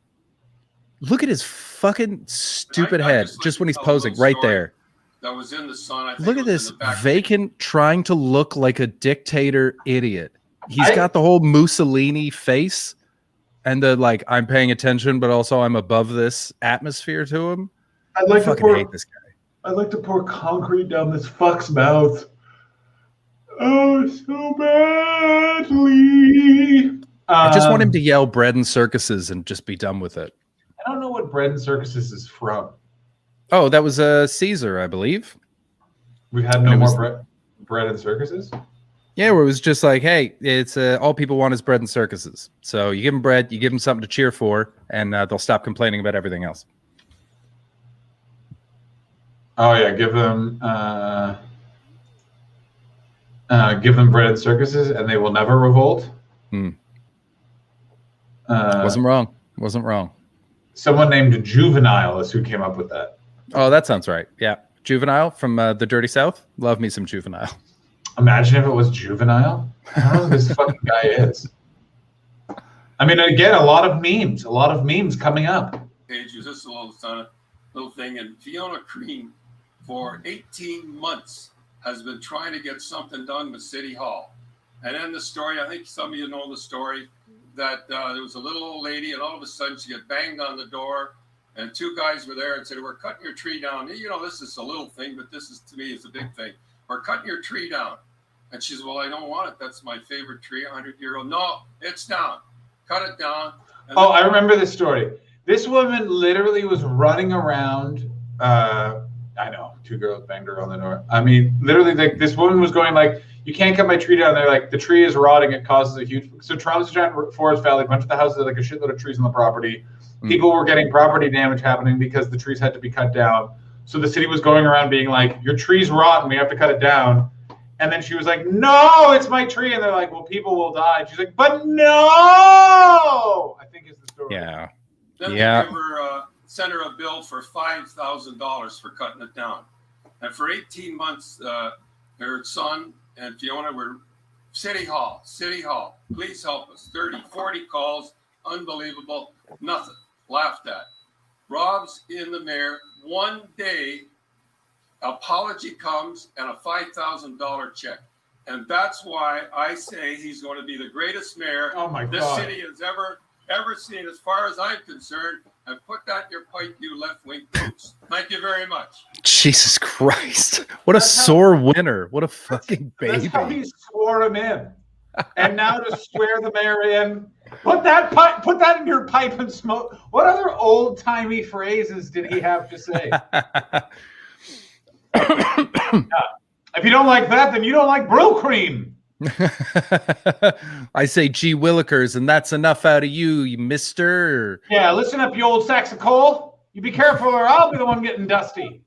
Look at his fucking stupid head just when he's posing right there. That was in the Sun. I think look at this vacant trying to look like a dictator idiot. He's got the whole Mussolini face and the like, I'm paying attention, but also I'm above this atmosphere to him. I'd like I fucking hate this guy. I'd like to pour concrete down this fuck's mouth. Oh, so badly. I just want him to yell bread and circuses and just be done with it. I don't know what bread and circuses is from. Oh, that was Caesar, I believe. We had no more bread and circuses? Yeah, where it was just like, hey, it's all people want is bread and circuses. So you give them bread, you give them something to cheer for, and they'll stop complaining about everything else. Oh yeah, give them bread and circuses, and they will never revolt. Wasn't wrong. Wasn't wrong. Someone named Juvenile is who came up with that. Oh, that sounds right. Yeah, Juvenile from the Dirty South. Love me some Juvenile. Imagine if it was Juvenile. I don't know who this fucking guy is. I mean, again, a lot of memes coming up. Page was just a little thing, and Fiona Crean for 18 months has been trying to get something done with City Hall. And then the story, I think some of you know the story, that there was a little old lady, and all of a sudden she got banged on the door, and two guys were there and said, we're cutting your tree down. You know, this is a little thing, but this is, to me, is a big thing. We're cutting your tree down. And she said, well, I don't want it. That's my favorite tree, 100-year-old. No, it's down. Cut it down. And I remember this story. This woman literally was running around. I know, two girls banged her on the door. I mean, literally, like, this woman was going like, you can't cut my tree down. They're like, the tree is rotting. It causes a huge. So Toronto's a giant forest valley. A bunch of the houses had like a shitload of trees on the property. People were getting property damage happening because the trees had to be cut down. So the city was going around being like, your tree's rotten. We have to cut it down. And then she was like, no, it's my tree. And they're like, well, people will die. And she's like, but no, I think is the story. Yeah. Then they gave her, sent her a bill for $5,000 for cutting it down. And for 18 months, her son and Fiona were, City Hall, please help us. 30, 40 calls, unbelievable, nothing, laughed at. Rob's in the mayor, one day, apology comes and a $5,000 check. And that's why I say he's going to be the greatest mayor this city has ever seen, as far as I'm concerned. And put that in your pipe, you left-wing boots. Thank you very much. Jesus Christ. What a sore winner. What a fucking baby. That's how he swore him in. And now to swear the mayor in, put that in your pipe and smoke. What other old-timey phrases did he have to say? If you don't like that, then you don't like Brill Cream. I say gee willikers, and that's enough out of you, you mister. Yeah, listen up, you old sacks of coal. You be careful or I'll be the one getting dusty.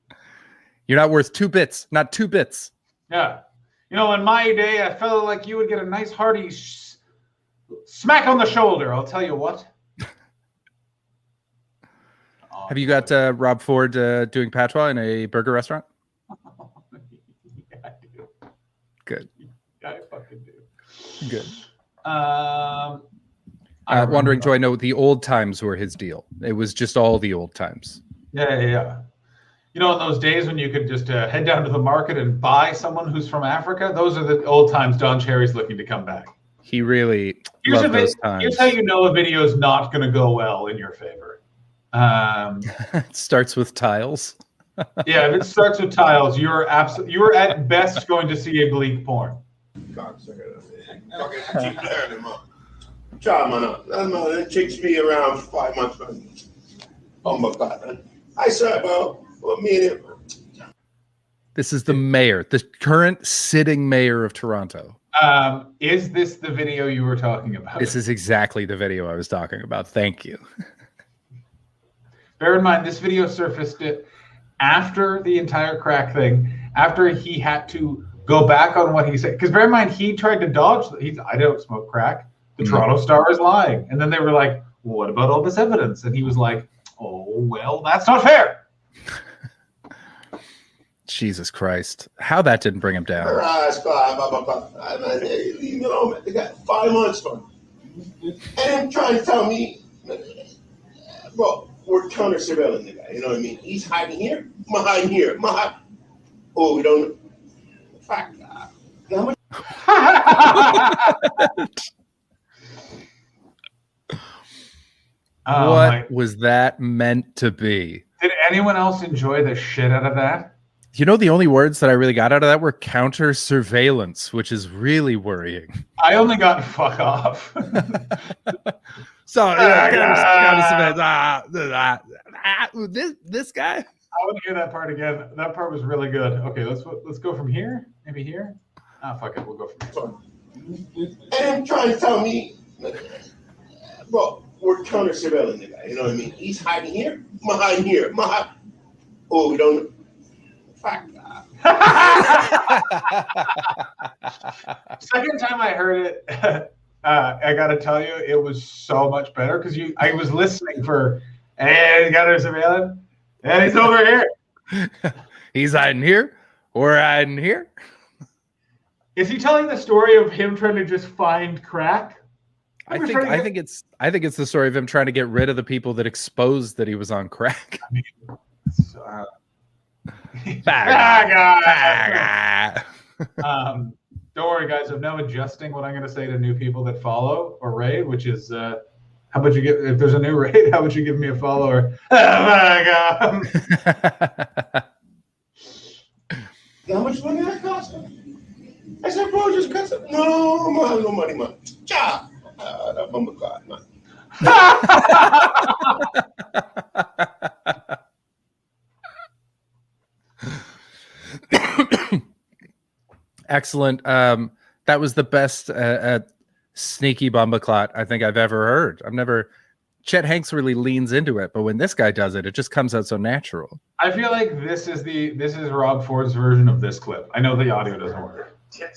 You're not worth 2 bits, not 2 bits. Yeah. You know, in my day, a fellow like you would get a nice hearty smack on the shoulder, I'll tell you what. Have you got Rob Ford doing patois in a burger restaurant? Yeah, I do. Good. I fucking do. Good. Wondering, do I know the old times were his deal? It was just all the old times. Yeah. You know, in those days when you could just head down to the market and buy someone who's from Africa, those are the old times Don Cherry's looking to come back. He really loved those times. Here's how you know a video is not going to go well in your favor. It starts with tiles. Yeah, if it starts with tiles, you're at best going to see a bleak porn. Child, man. That takes me around 5 months, man. Oh my God, man. I saw about a minute. This is the mayor, the current sitting mayor of Toronto. Is this the video you were talking about? This is exactly the video I was talking about. Thank you. Bear in mind, this video surfaced it after the entire crack thing, after he had to go back on what he said. Because bear in mind, he tried to dodge. I don't smoke crack. The Toronto Star is lying. And then they were like, well, what about all this evidence? And he was like, oh, well, that's not fair. Jesus Christ. How that didn't bring him down. Leave me alone, man. They got 5 months, man. And I'm trying to tell me, bro, we're counter surveilling the guy. You know what I mean? He's hiding here. I'm hiding here. Oh, we don't. Fuck. How much? What was that meant to be? Did anyone else enjoy the shit out of that? You know, the only words that I really got out of that were counter surveillance, which is really worrying. I only got fuck off. So counter surveillance. This guy. I want to hear that part again. That part was really good. Okay, let's go from here. Maybe here. Fuck it. We'll go from here. And I'm trying to tell me, bro, we're counter surveilling the guy. You know what I mean? He's hiding here. I'm hiding here. Oh, we don't. Fuck. Second time I heard it, I gotta tell you, it was so much better because I was listening for, hey, you got our surveillance, and he's over here. He's hiding here. We're hiding here. Is he telling the story of him trying to just find crack? I think it's the story of him trying to get rid of the people that exposed that he was on crack. I mean, don't worry, guys. I'm now adjusting what I'm going to say to new people that follow or raid, which is, how about you if there's a new raid, how about you give me a follower? Oh my God. How much money that cost? I said, bro, just cut some. No, man, no money, man. Cha. That bumper card, man. Excellent. That was the best sneaky bumbleclot I think I've ever heard. Chet Hanks really leans into it, but when this guy does it, it just comes out so natural. I feel like this is Rob Ford's version of this clip. I know the audio doesn't work. Anyway,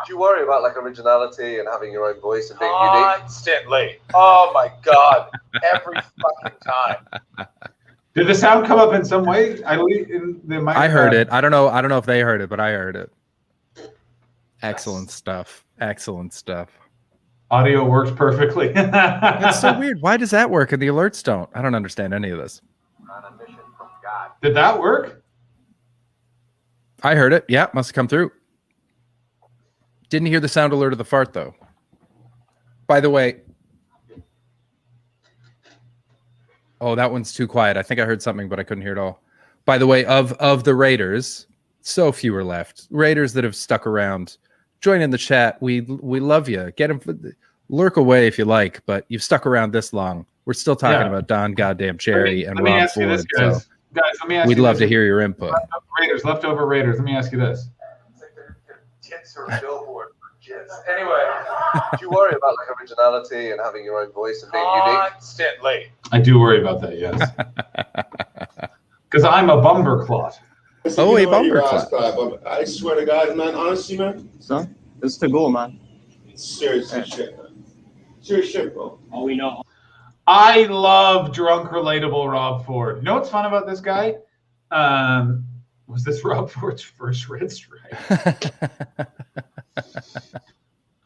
do you worry about like originality and having your own voice and being unique? Constantly. Oh my God. Every fucking time. Did the sound come up in some way? I heard it. I don't know if they heard it, but I heard it. Excellent stuff. Excellent stuff. Audio works perfectly. That's so weird. Why does that work and the alerts don't? I don't understand any of this. Did that work? I heard it. Yeah, must have come through. Didn't hear the sound alert of the fart, though. By the way. Oh, that one's too quiet. I think I heard something, but I couldn't hear it all. By the way, of the Raiders, so few are left. Raiders that have stuck around. Join in the chat. We love you. Get them. Lurk away if you like, but you've stuck around this long. We're still talking about Don Goddamn Cherry and Rob Ford. So guys, let me ask we'd you love this. to hear your input. Leftover Raiders. Let me ask you this. It's like their tits are a billboard for kids. Anyway, do you worry about like originality and having your own voice and being unique? Constantly. I do worry about that, yes. Because I'm a bumper clot. Oh, a bumper clot. I swear to God, man, honestly, man. So, this is the goal, man. Serious shit, man. Serious shit, bro. All we know. I love drunk, relatable Rob Ford. You know what's fun about this guy? Was this Rob Ford's first red stripe?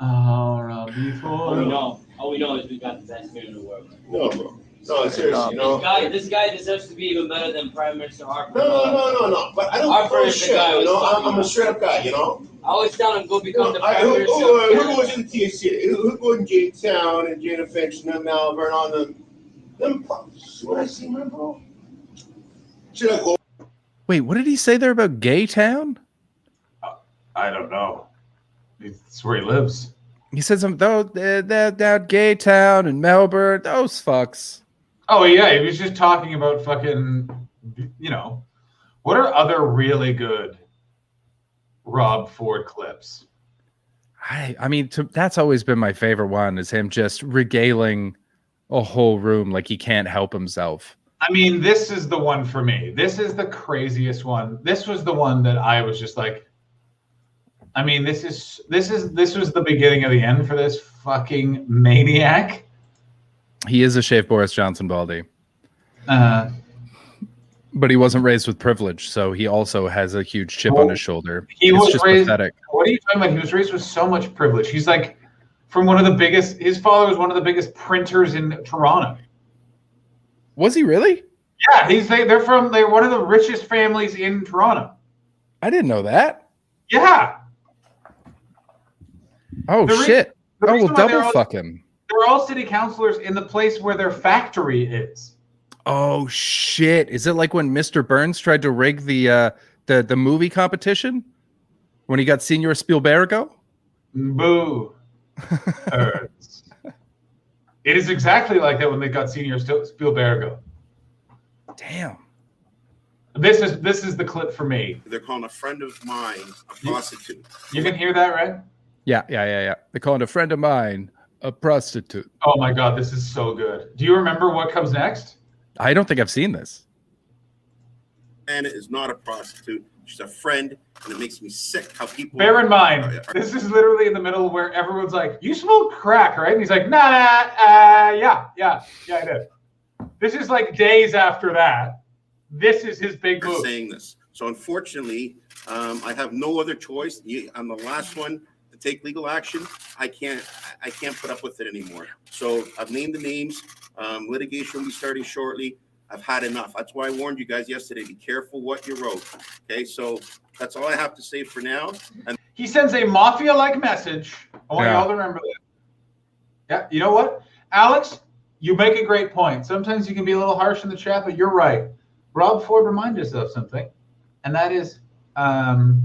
Robbie Ford. All we know is we got the best man in the world. No, bro. No, seriously, no. This guy deserves to be even better than Prime Minister Harper. No. But I don't bullshit, you know. I'm a straight up guy, you know. I always tell him go become the Prime Minister. Who goes in TSC? Who goes in J-Town and Jada Finch and them Malvern on them pups? What I see, man, bro? Should I go? Wait, what did he say there about Gay Town? I don't know. It's where he lives. He said something, though, that gay town in Melbourne, those fucks. Oh, yeah, he was just talking about fucking, you know, what are other really good Rob Ford clips? I mean, that's always been my favorite one, is him just regaling a whole room like he can't help himself. I mean, this is the one for me. This is the craziest one. This was the one that I was just like, I mean, this was the beginning of the end for this fucking maniac. He is a shaved Boris Johnson baldy. But he wasn't raised with privilege, so he also has a huge chip on his shoulder. He was just raised, pathetic. What are you talking about? He was raised with so much privilege. He's like from one of the biggest, his father was one of the biggest printers in Toronto. Was he really? Yeah, they're one of the richest families in Toronto. I didn't know that. Yeah. Oh, shit. Oh, well, double fuck him. They're all city councilors in the place where their factory is. Oh, shit. Is it like when Mr. Burns tried to rig the movie competition? When he got Senior Spielbergo? Boo. It is exactly like that when they got Senior Spielbergo. Damn. This is the clip for me. They're calling a friend of mine a prostitute. You can hear that, right? Yeah. They're calling a friend of mine a prostitute. Oh my God, this is so good. Do you remember what comes next? I don't think I've seen this. Anna is not a prostitute. She's a friend, and it makes me sick how people... Bear in mind, this is literally in the middle where everyone's like, you smoke crack, right? And he's like, yeah, I did. This is like days after that. This is his big move. Saying this. So unfortunately, I have no other choice. I'm the last one to take legal action. I can't put up with it anymore. So I've named the names. Litigation will be starting shortly. I've had enough. That's why I warned you guys yesterday. Be careful what you wrote. Okay, so that's all I have to say for now. And he sends a mafia-like message. I want you all to remember that. Yeah, you know what, Alex? You make a great point. Sometimes you can be a little harsh in the chat, but you're right. Rob Ford reminded us of something, and that is not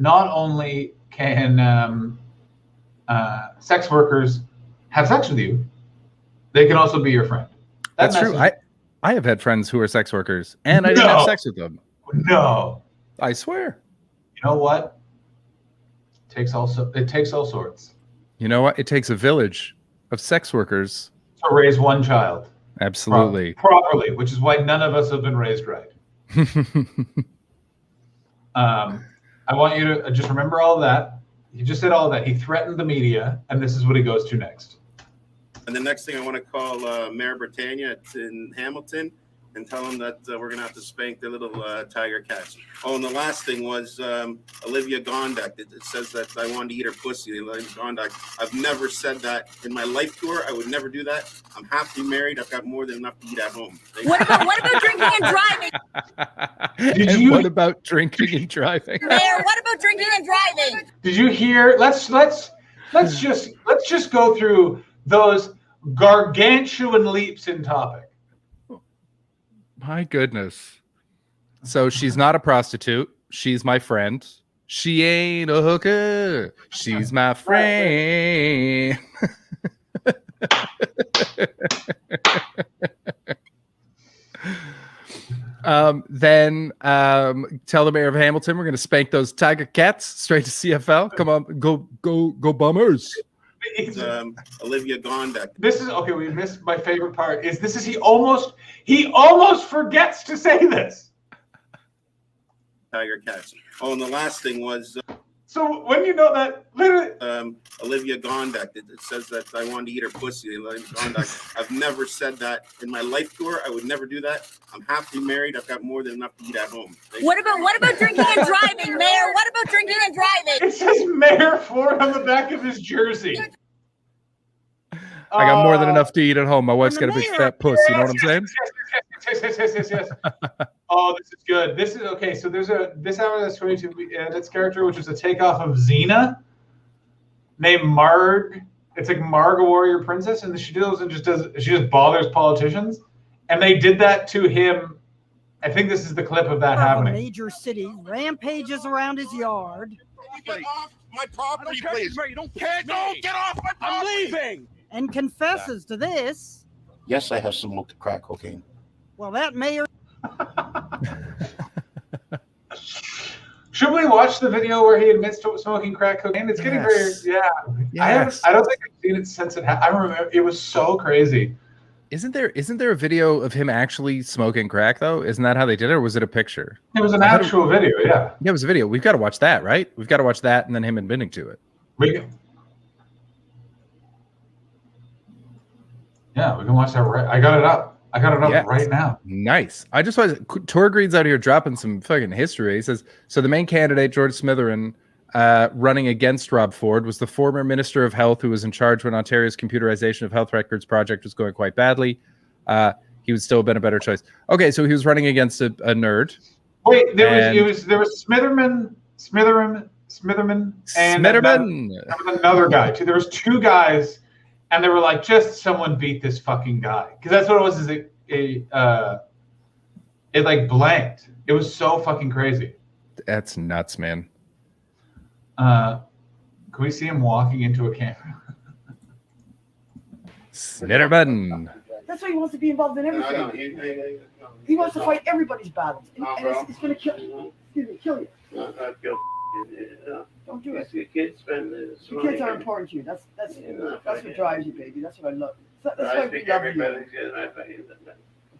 only can sex workers have sex with you, they can also be your friend. That's true. I have had friends who are sex workers, and I didn't have sex with them. No. I swear. You know what? It takes all sorts. You know what? It takes a village of sex workers to raise one child. Absolutely. Properly, which is why none of us have been raised right. I want you to just remember all of that. He just said all of that. He threatened the media, and this is what he goes to next. And the next thing I want to call Mayor Britannia in Hamilton and tell them that we're going to have to spank their little tiger cats. Oh, and the last thing was Olivia Gondak. It says that I wanted to eat her pussy. Olivia Gondak. I've never said that in my life to her. I would never do that. I'm happily married. I've got more than enough to eat at home. What about drinking and driving? What about drinking and driving? Mayor, what about drinking and driving? Did you hear? Let's just go through those gargantuan leaps in topic. My goodness. So she's not a prostitute. She's my friend. She ain't a hooker. She's my friend. Then tell the mayor of Hamilton we're going to spank those tiger cats straight to CFL. Come on, go Bombers. Olivia Gondak. This is okay. We missed my favorite part. He almost forgets to say this. Tiger cats. Oh, and the last thing was. So when you know that, literally. Olivia Gondak. It says that I wanted to eat her pussy. Olivia Gondak. I've never said that in my life to her. I would never do that. I'm happily married. I've got more than enough to eat at home. What about drinking and driving, Mayor? What about drinking and driving? It says Mayor Ford on the back of his jersey. I got more than enough to eat at home. My wife's got a big fat puss. You know what I'm saying? Yes. Oh, this is good. This is okay. So there's this hour that's 22. This character, which is a takeoff of Xena, named Marg. It's like Marg, a warrior princess, and she just bothers politicians, and they did that to him. I think this is the clip of that happening. Major city rampages around his yard. my property, please. You don't Don't get off my property. I'm leaving. And confesses to this. Yes, I have smoked crack cocaine. Well, that mayor. Should we watch the video where he admits to smoking crack cocaine? It's getting very, yeah. Yes. I don't think I've seen it since it happened. I remember it was so crazy. Isn't there a video of him actually smoking crack though? Isn't that how they did it, or was it a picture? It was an actual video, yeah. Yeah, it was a video. We've got to watch that, right? We've got to watch that and then him admitting to it. We can watch that right. I got it up. I got it up right now. Nice. I just was Tour Green's out here dropping some fucking history. He says, so the main candidate, George Smitherin, running against Rob Ford, was the former Minister of Health who was in charge when Ontario's computerization of health records project was going quite badly. He would still have been a better choice. Okay, so he was running against a nerd. Wait, there was Smitherman, and another guy too. There was two guys, and they were like, just someone beat this fucking guy, because that's what it was. It like blanked. It was so fucking crazy. That's nuts, man. Can we see him walking into a camera? Snitterman. That's why he wants to be involved in everything. He wants to fight everybody's battles. And it's going to kill you. Excuse me, kill you. Don't do it. The kids are important to you. That's what drives you, baby. That's what I love. That's why we love you.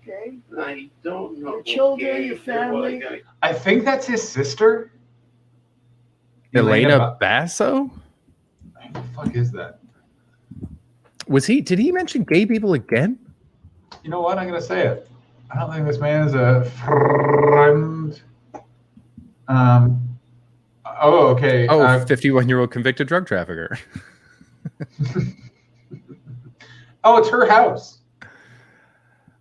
Okay? I don't know. Your children, your family. I think that's his sister. Elena Basso? What the fuck is that? Did he mention gay people again? You know what? I'm going to say it. I don't think this man is a friend. Oh, okay. Oh, 51-year-old convicted drug trafficker. Oh, it's her house.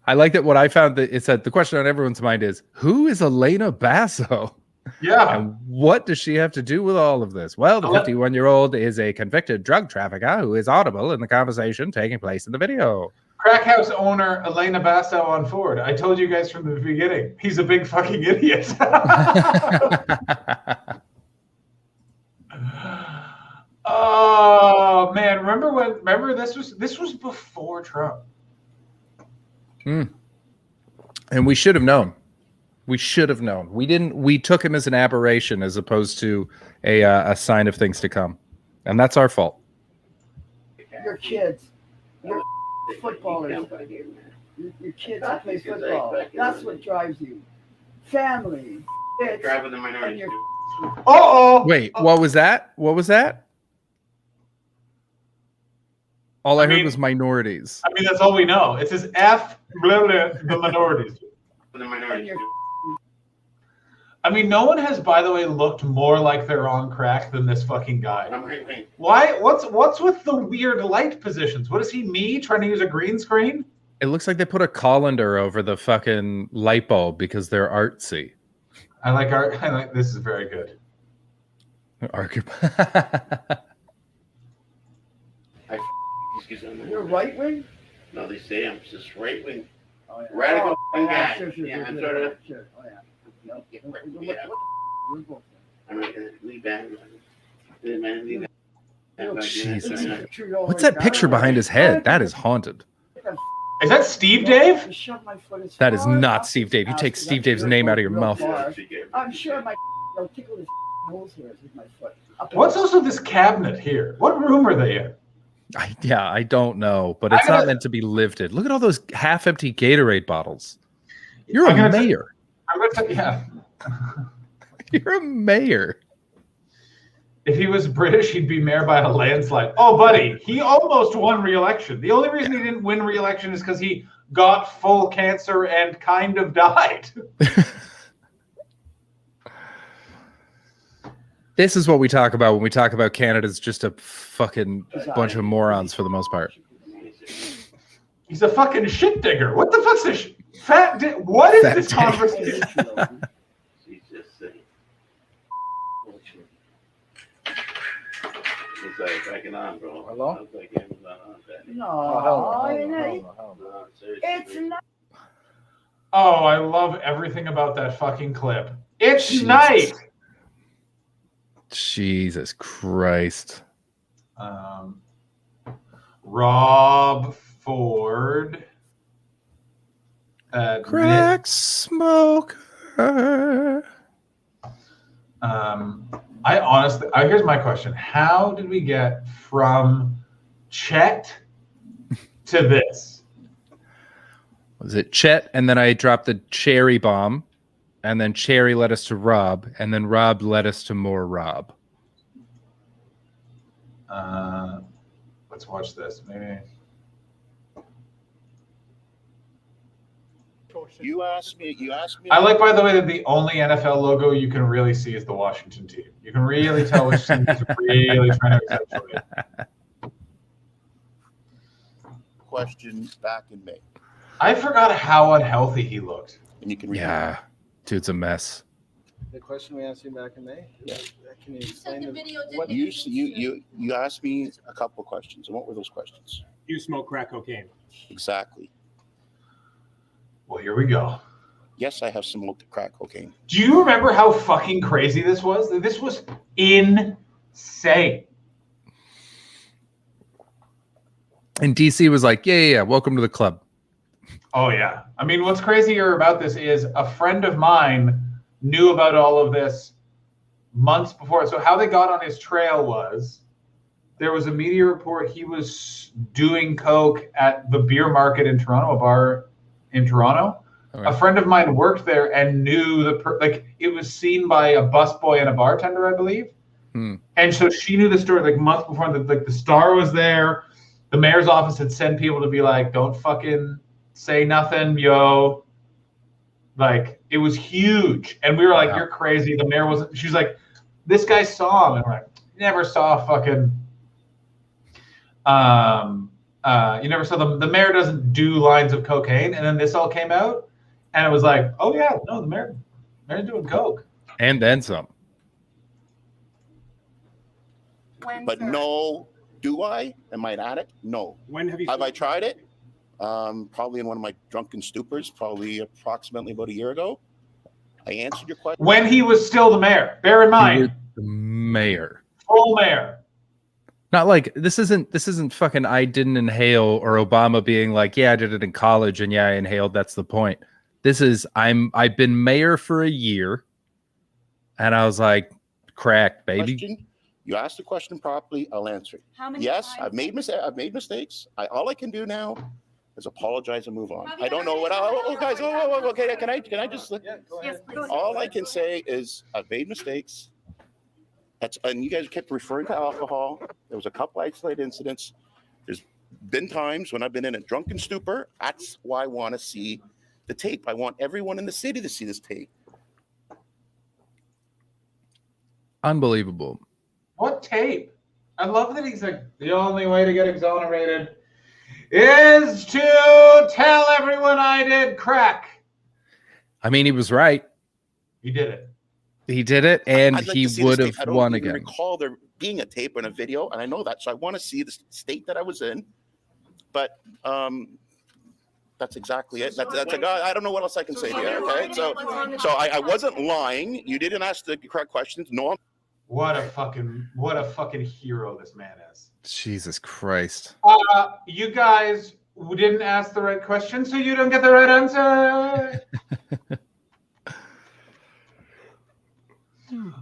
I like that. What I found that it said the question on everyone's mind is, who is Elena Basso? Yeah. And what does she have to do with all of this? Well, the 51-year-old is a convicted drug trafficker who is audible in the conversation taking place in the video. Crack house owner Elena Basso on Ford. I told you guys from the beginning. He's a big fucking idiot. Oh man, remember this was before Trump. And we should have known. We should have known. We took him as an aberration as opposed to a sign of things to come. And that's our fault. Your kids. Your footballers. Your kids that play football. That's what drives you. Family. Driving the minority. Wait, what was that? What was that? All I heard was minorities. I mean, that's all we know. It says F, blah, blah, the minorities. The minority. I mean, no one has, by the way, looked more like they're on crack than this fucking guy. Why? What's with the weird light positions? What is he, me, trying to use a green screen? It looks like they put a colander over the fucking light bulb because they're artsy. I like art. I like this is very good. You're right wing? No, they say I'm just right wing. Oh, yeah. Radical guy. Sure. I'm sort of. Sure. Oh, yeah. No, I'm not gonna leave back. Jesus. What's that picture behind his head? That is haunted. Is that Steve Dave? That is not Steve Dave. You take Steve Dave's name out of your mouth. I'm sure my tickle his nose hairs with my foot. What's also this cabinet here? What room are they in? I don't know, but it's not meant to be lifted. Look at all those half-empty Gatorade bottles. You're a mayor. Yeah. You're a mayor. If he was British, he'd be mayor by a landslide. Oh, buddy, he almost won re-election. The only reason he didn't win re-election is because he got full cancer and kind of died. This is what we talk about when we talk about Canada's just a fucking bunch of morons for the most part. He's a fucking shit digger. What the fuck's this? What is this conversation? It's like backing on, bro. Hello? No, it's not. Oh, I love everything about that fucking clip. It's night. Jesus Christ. Rob Ford. Crack smoker. I honestly, here's my question. How did we get from Chet to this? Was it Chet? And then I dropped the cherry bomb. And then Cherry led us to Rob. And then Rob led us to more Rob. Let's watch this. Maybe. You asked me. I like, by the way, that the only NFL logo you can really see is the Washington team. You can really tell which team is really trying to accentuate. Question back in May. I forgot how unhealthy he looked. And you can read Yeah, dude's a mess. The question we asked you back in May. Yeah. Can you explain what you asked me a couple of questions, and what were those questions? You smoke crack cocaine. Exactly. Well, here we go. Yes, I have smoked crack cocaine. Do you remember how fucking crazy this was? This was insane. And DC was like, yeah, welcome to the club. Oh, yeah. I mean, what's crazier about this is a friend of mine knew about all of this months before. So how they got on his trail was there was a media report. He was doing coke at the beer market in Toronto, a bar in Toronto. Okay. A friend of mine worked there and knew it was seen by a busboy and a bartender, I believe. And so she knew the story like months before. The star was there. The mayor's office had sent people to be like, don't fucking say nothing, yo. Like, it was huge. And we were like, you're crazy. The mayor wasn't. She's like, this guy saw him. And we're like, never saw fucking. You never saw the mayor doesn't do lines of cocaine. And then this all came out. And it was like, oh, yeah, no, the mayor's doing coke. And then some. But no, do I? Am I an addict? No. When have you? Have I tried it? Probably in one of my drunken stupors, probably approximately about a year ago. I answered your question. When he was still the mayor. Bear in mind. The mayor. Full mayor. Not like this isn't fucking I didn't inhale or Obama being like, yeah, I did it in college and yeah, I inhaled. That's the point. This is I've been mayor for a year and I was like, crack, baby. Question? You asked the question properly, I'll answer it. How many yes, times? I've made mistakes. All I can do now is apologize and move on. I don't know what. Guys, okay. Can I just? Yes, please. All I can say is I've made mistakes. And you guys kept referring to alcohol. There was a couple isolated incidents. There's been times when I've been in a drunken stupor. That's why I want to see the tape. I want everyone in the city to see this tape. Unbelievable. What tape? I love that he's like, the only way to get exonerated is to tell everyone I did crack. I mean, he was right. He did it. He did it, and I'd like he to see would this have tape. I don't won even again. recall there being a tape and a video, and I know that, so I want to see the state that I was in. But that's exactly it. That's a guy. I don't know what else I can say to you. Okay, so I wasn't lying. You didn't ask the correct questions. No, What a fucking hero this man is. Jesus Christ. You guys didn't ask the right question, so you don't get the right answer.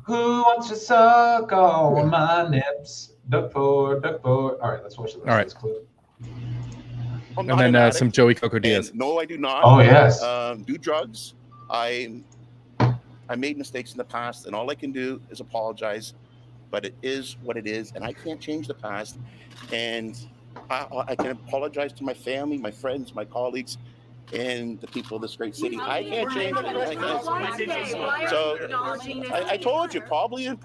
Who wants to suck on my nips? Duck for. All right, let's watch the rest of this clip. I'm And not an then addict. some Joey Coco Diaz. And no, I do not. Oh, yes. Do drugs. I made mistakes in the past, and all I can do is apologize. But it is what it is, and I can't change the past. And I can apologize to my family, my friends, my colleagues, and the people of this great city. I can't change it. So I told you, probably in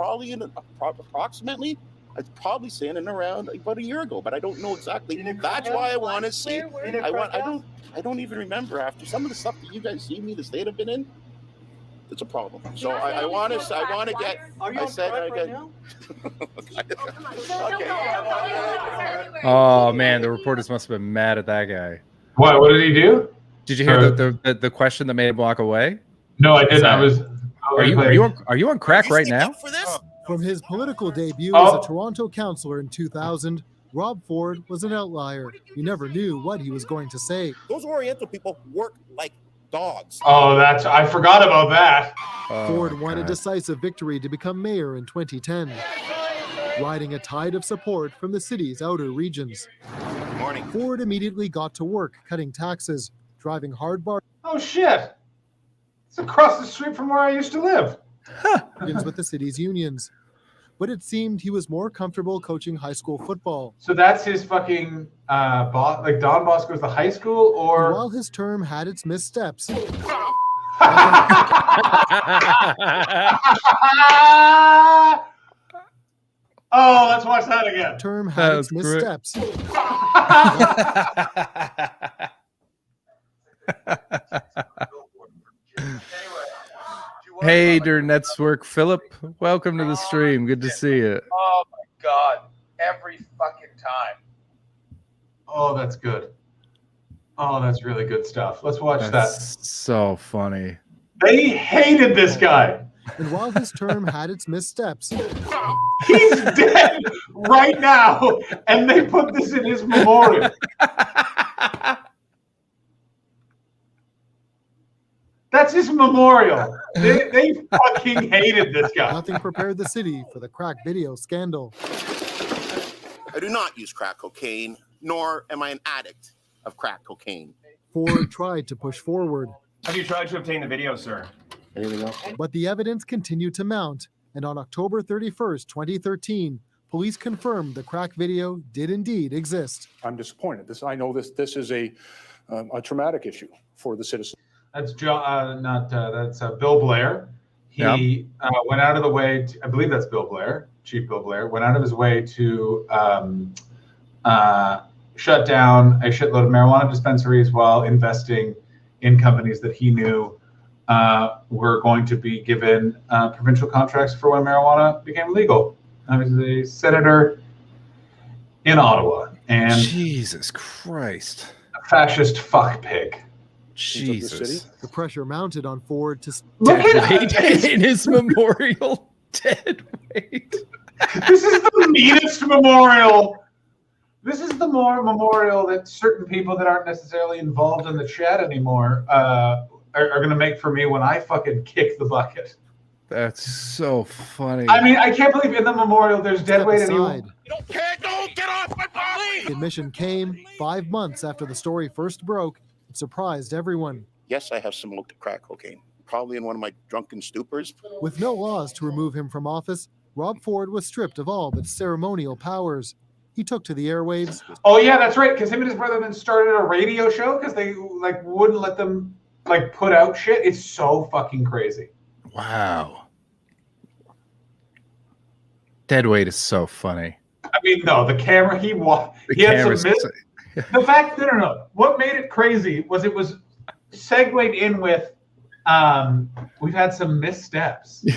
approximately, I'd probably saying it around about a year ago, but I don't know exactly. That's why I want to see. I don't even remember after some of the stuff that you guys see me, the state I've been in. It's a problem. So I want to get. I said I got. Oh man, the reporters must have been mad at that guy. What did he do? Did you hear the question that made him walk away? No, I didn't. Are you on crack right now? From his political debut Oh. as a Toronto councillor in 2000, Rob Ford was an outlier. You never knew what he was going to say. Those Oriental people work like dogs. Oh, I forgot about that. Ford won a decisive victory to become mayor in 2010, riding a tide of support from the city's outer regions. Morning. Ford immediately got to work cutting taxes, driving hard Oh shit! It's across the street from where I used to live. bargains with the city's unions. But it seemed he was more comfortable coaching high school football. So that's his fucking boss. Like Don Bosco's the high school, or And while his term had its missteps, Oh, let's watch that again. term had its was great. missteps. Hey, Der Network Philip, welcome to the stream. Good to see you. Oh my god. Every fucking time. Oh, that's good. Oh, that's really good stuff. Let's watch That's so funny. that. They hated this guy. And while his term had its missteps, He's dead right now, and they put this in his memorial. That's his memorial. They fucking hated this guy. nothing prepared the city for the crack video scandal. I do not use crack cocaine, nor am I an addict of crack cocaine. Ford tried to push forward, Have you tried to obtain the video, sir? Anything else? but the evidence continued to mount, and on October 31st, 2013, police confirmed the crack video did indeed exist. I'm disappointed. I know this is a traumatic issue for the citizens. That's that's Bill Blair. He went out of the way. I believe that's Bill Blair, Chief Bill Blair, went out of his way to shut down a shitload of marijuana dispensaries while investing in companies that he knew were going to be given provincial contracts for when marijuana became legal. I was a senator in Ottawa and Jesus Christ, a fascist fuck pig. Jesus. The pressure mounted on Ford to Look at Weight in his memorial. Dead weight. This is the meanest memorial. This is the more memorial that certain people that aren't necessarily involved in the chat anymore are going to make for me when I fucking kick the bucket. That's so funny. I mean, I can't believe in the memorial there's dead weight aside. and Don't get off my body! The admission came 5 months after the story first broke. It surprised everyone. Yes, I have smoked crack cocaine, probably in one of my drunken stupors. With no laws to remove him from office, Rob Ford was stripped of all but ceremonial powers. He took to the airwaves. Oh yeah, that's right. Because him and his brother then started a radio show because they wouldn't let them put out shit. It's so fucking crazy. Wow. Dead weight is so funny. I mean, no, the camera he had some the fact no. What made it crazy was it was segued in with we've had some missteps. Do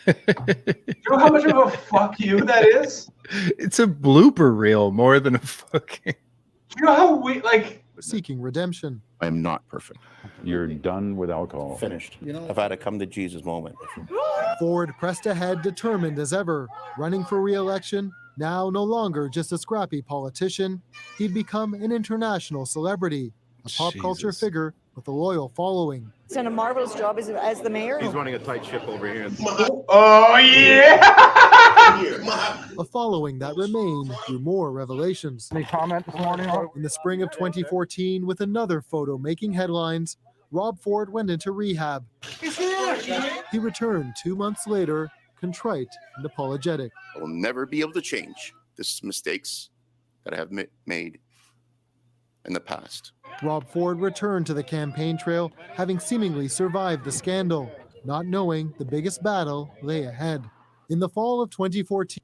you know how much of a fuck you that is? It's a blooper reel more than a fucking. Do you know how we seeking redemption? I am not perfect. You're done with alcohol. Finished. I've had a come to Jesus moment. Ford pressed ahead, determined as ever, running for re-election. Now no longer just a scrappy politician, he'd become an international celebrity, a pop culture figure with a loyal following. He's done a marvelous job as the mayor. He's running a tight ship over here. Oh yeah! A following that remained through more revelations. Any comment this morning? In the spring of 2014, with another photo making headlines, Rob Ford went into rehab. He returned 2 months later, contrite and apologetic. I will never be able to change the mistakes that I have made in the past. Rob Ford returned to the campaign trail, having seemingly survived the scandal, not knowing the biggest battle lay ahead. In the fall of 2014,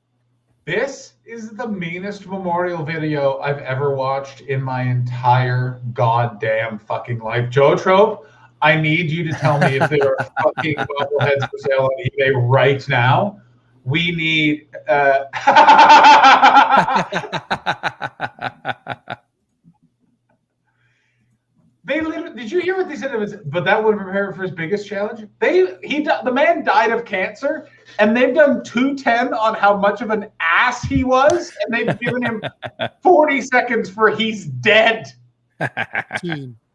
This is the meanest memorial video I've ever watched in my entire goddamn fucking life. Joe Trope, I need you to tell me if there are fucking bobbleheads for sale on eBay right now. We need They literally, did you hear what they said? It was, but that would prepare him for his biggest challenge. The man died of cancer, and they've done 210 on how much of an ass he was, and they've given him 40 seconds for he's dead.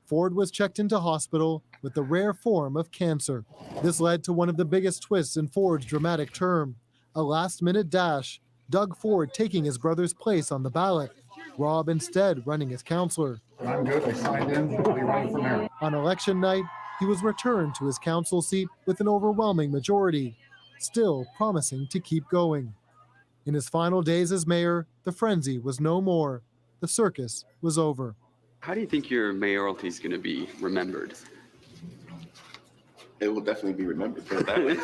Ford was checked into hospital with the rare form of cancer. This led to one of the biggest twists in Ford's dramatic term, a last-minute dash, Doug Ford taking his brother's place on the ballot, Rob instead running as counselor. I'm good. I signed in. I'll be running for mayor. On election night, he was returned to his council seat with an overwhelming majority, still promising to keep going. In his final days as mayor, the frenzy was no more. The circus was over. How do you think your mayoralty is going to be remembered? It will definitely be remembered for that way.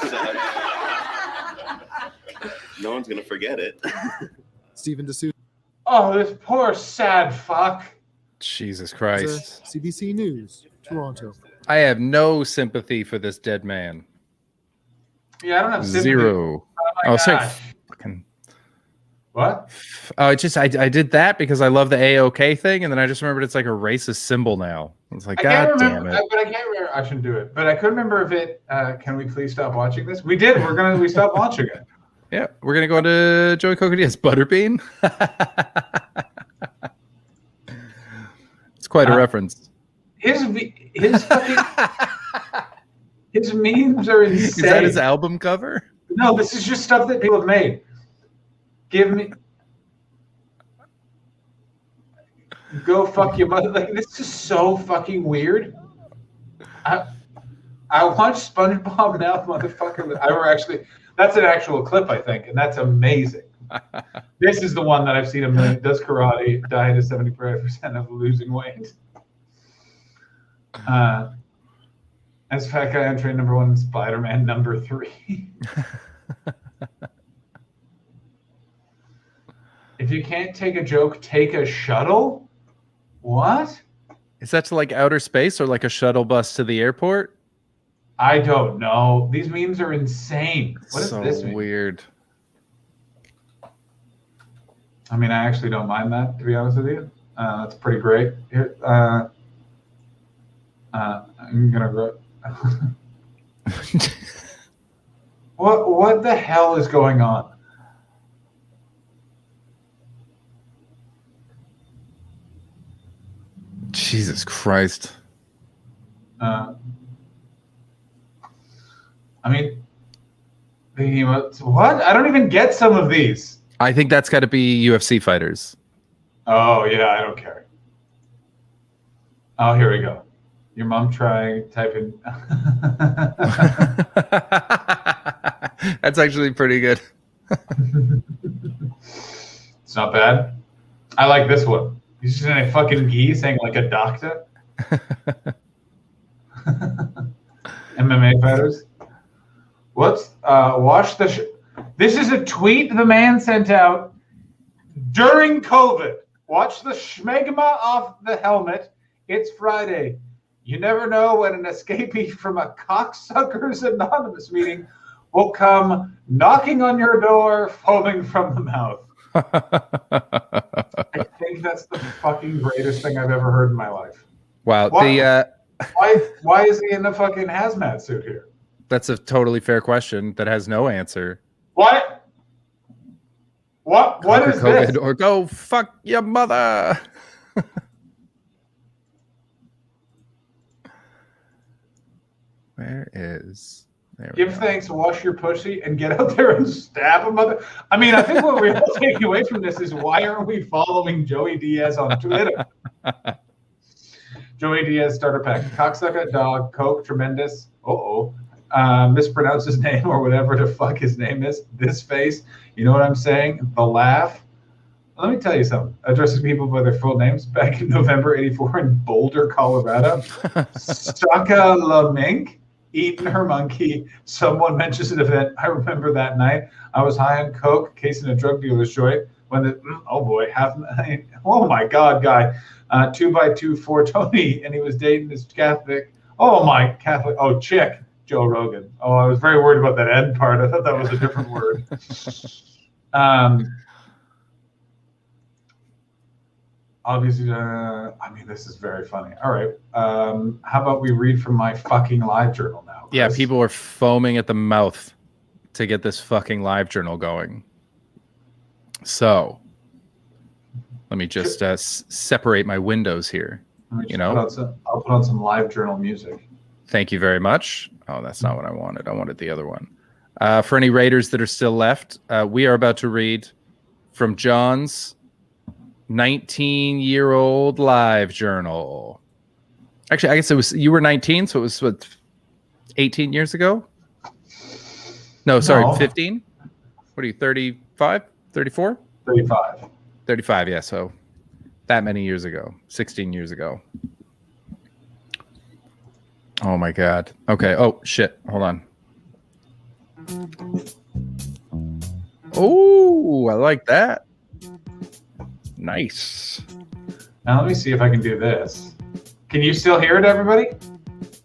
No one's going to forget it. Stephen D'Souza. Oh, this poor sad fuck. Jesus Christ. CBC News, Toronto. I have no sympathy for this dead man. Yeah, I don't have sympathy. Zero. Oh, sorry. Fucking. What? Oh, it just I did that because I love the AOK thing, and then I just remembered it's like a racist symbol now. It's like, God damn it. But I can't remember. I shouldn't do it. But I couldn't remember if it. Can we please stop watching this? We did. We stopped watching it. Yeah, we're gonna go into Joey Cocodilla's Butterbean. It's quite a reference. His fucking his memes are insane. Is that his album cover? No, this is just stuff that people have made. Give me. Go fuck your mother. Like, this is so fucking weird. I watched SpongeBob now, motherfucker. That's an actual clip, I think, and that's amazing. This is the one that I've seen a million. Does karate, diet is 75% of losing weight. As fat guy entry #1, Spider-Man #3. If you can't take a joke, take a shuttle? What? Is that to like outer space or like a shuttle bus to the airport? I don't know. These memes are insane. What does this mean? Weird. I mean, I actually don't mind that, to be honest with you. That's pretty great. Here, I'm gonna go. What the hell is going on? Jesus Christ. I mean, what? I don't even get some of these. I think that's got to be UFC fighters. Oh, yeah, I don't care. Oh, here we go. Your mom typing. That's actually pretty good. It's not bad. I like this one. He's just in a fucking gi saying like a doctor. MMA fighters. Watch the this is a tweet the man sent out during COVID. Watch the schmegma off the helmet. It's Friday. You never know when an escapee from a cocksuckers anonymous meeting will come knocking on your door, foaming from the mouth. I think that's the fucking greatest thing I've ever heard in my life. Wow. Why is he in the fucking hazmat suit here? That's a totally fair question that has no answer. What Conquer is COVID this? or go fuck your mother. There we Give thanks, wash your pussy, and get out there and stab a mother. I mean, I think what we're taking away from this is why aren't we following Joey Diaz on Twitter? Joey Diaz starter pack. Cocksucker, dog, coke, tremendous. Mispronounce his name or whatever the fuck his name is. This face. You know what I'm saying? The laugh. Let me tell you something. Addressing people by their full names. Back in November '84 in Boulder, Colorado. Saka La Mink. Eating her monkey. Someone mentions an event. I remember that night. I was high on coke, casing a drug dealer's joint. When oh my God, guy. 2x2 for Tony, and he was dating this Catholic. Oh my Catholic. Oh, chick. Joe Rogan. Oh, I was very worried about that end part. I thought that was a different word. Obviously, I mean, this is very funny. All right. How about we read from my fucking live journal now? Yeah, Chris? people are foaming at the mouth to get this fucking live journal going. So let me just separate my windows here. I'll put on some live journal music. Thank you very much. Oh, that's not what I wanted. I wanted the other one. For any Raiders that are still left, we are about to read from John's 19-year-old live journal. Actually, I guess you were 19, so it was what, 18 years ago? No, sorry, 15? What are you, 35? 34? 35. 35, yeah, so that many years ago. 16 years ago. Oh my God. Okay. Oh shit. Hold on. Oh, I like that. Nice. Now let me see if I can do this. Can you still hear it, everybody?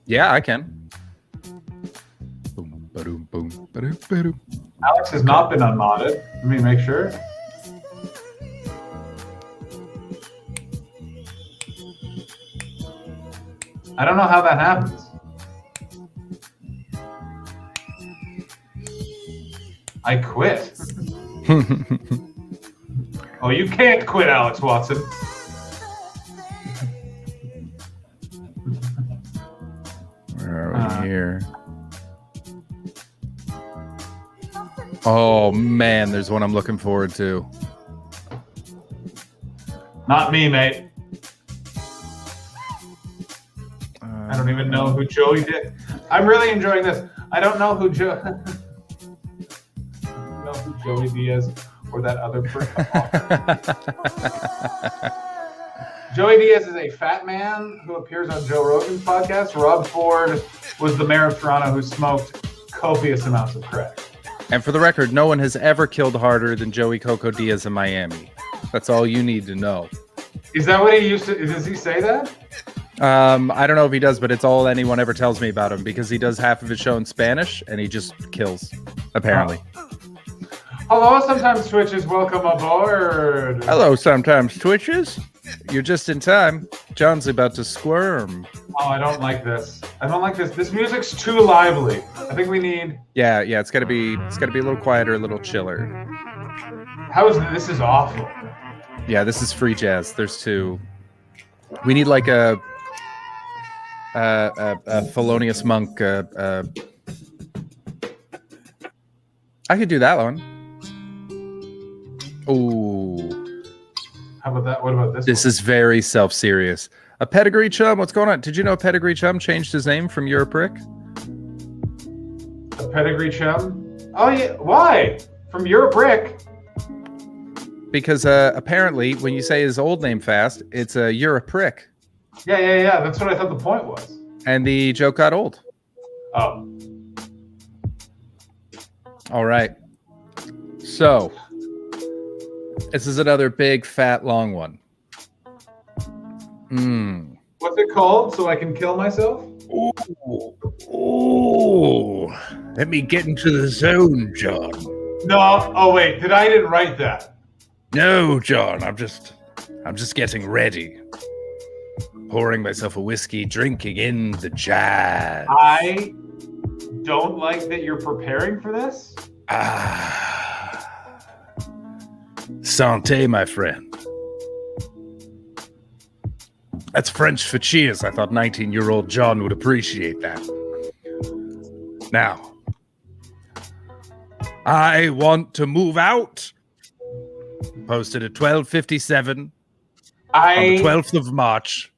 Yeah, I can. Boom, ba-doom, boom, ba-doom, ba-doom. Alex has not been unmodded. Let me make sure. I don't know how that happens. I quit. Oh, you can't quit, Alex Watson. Where are we here? Oh man, there's one I'm looking forward to. Not me, mate. I don't even know who Joey did. I'm really enjoying this. I don't know who Joey Diaz or that other prick. Joey Diaz is a fat man who appears on Joe Rogan's podcast. Rob Ford was the mayor of Toronto who smoked copious amounts of crack. And for the record, no one has ever killed harder than Joey Coco Diaz in Miami. That's all you need to know. Is that what he used to? Does he say that? I don't know if he does, but it's all anyone ever tells me about him because he does half of his show in Spanish and he just kills, apparently. Hello, sometimes Twitches. Welcome aboard. Hello, sometimes Twitches. You're just in time. John's about to squirm. Oh, I don't like this. I don't like this. This music's too lively. I think we need. Yeah, it's gotta be a little quieter, a little chiller. How is this? Is awful. Yeah, this is free jazz. There's two. We need like a Felonious Monk. I could do that one. Ooh. How about that? What about this? This is very self-serious. A Pedigree Chum, what's going on? Did you know Pedigree Chum changed his name from You're a Prick? A Pedigree Chum? Oh yeah. Why? From You're a Prick? Because apparently, when you say his old name fast, it's You're a Prick. Yeah. That's what I thought the point was. And the joke got old. Oh. All right. So, this is another big, fat, long one. What's it called so I can kill myself? Ooh. Let me get into the zone, John. No. Oh, wait. I didn't write that. No, John. I'm just getting ready. Pouring myself a whiskey, drinking in the jazz. I don't like that you're preparing for this. Santé, my friend. That's French for cheers. I thought 19-year-old John would appreciate that. Now, I want to move out. Posted at 12:57 on the 12th of March,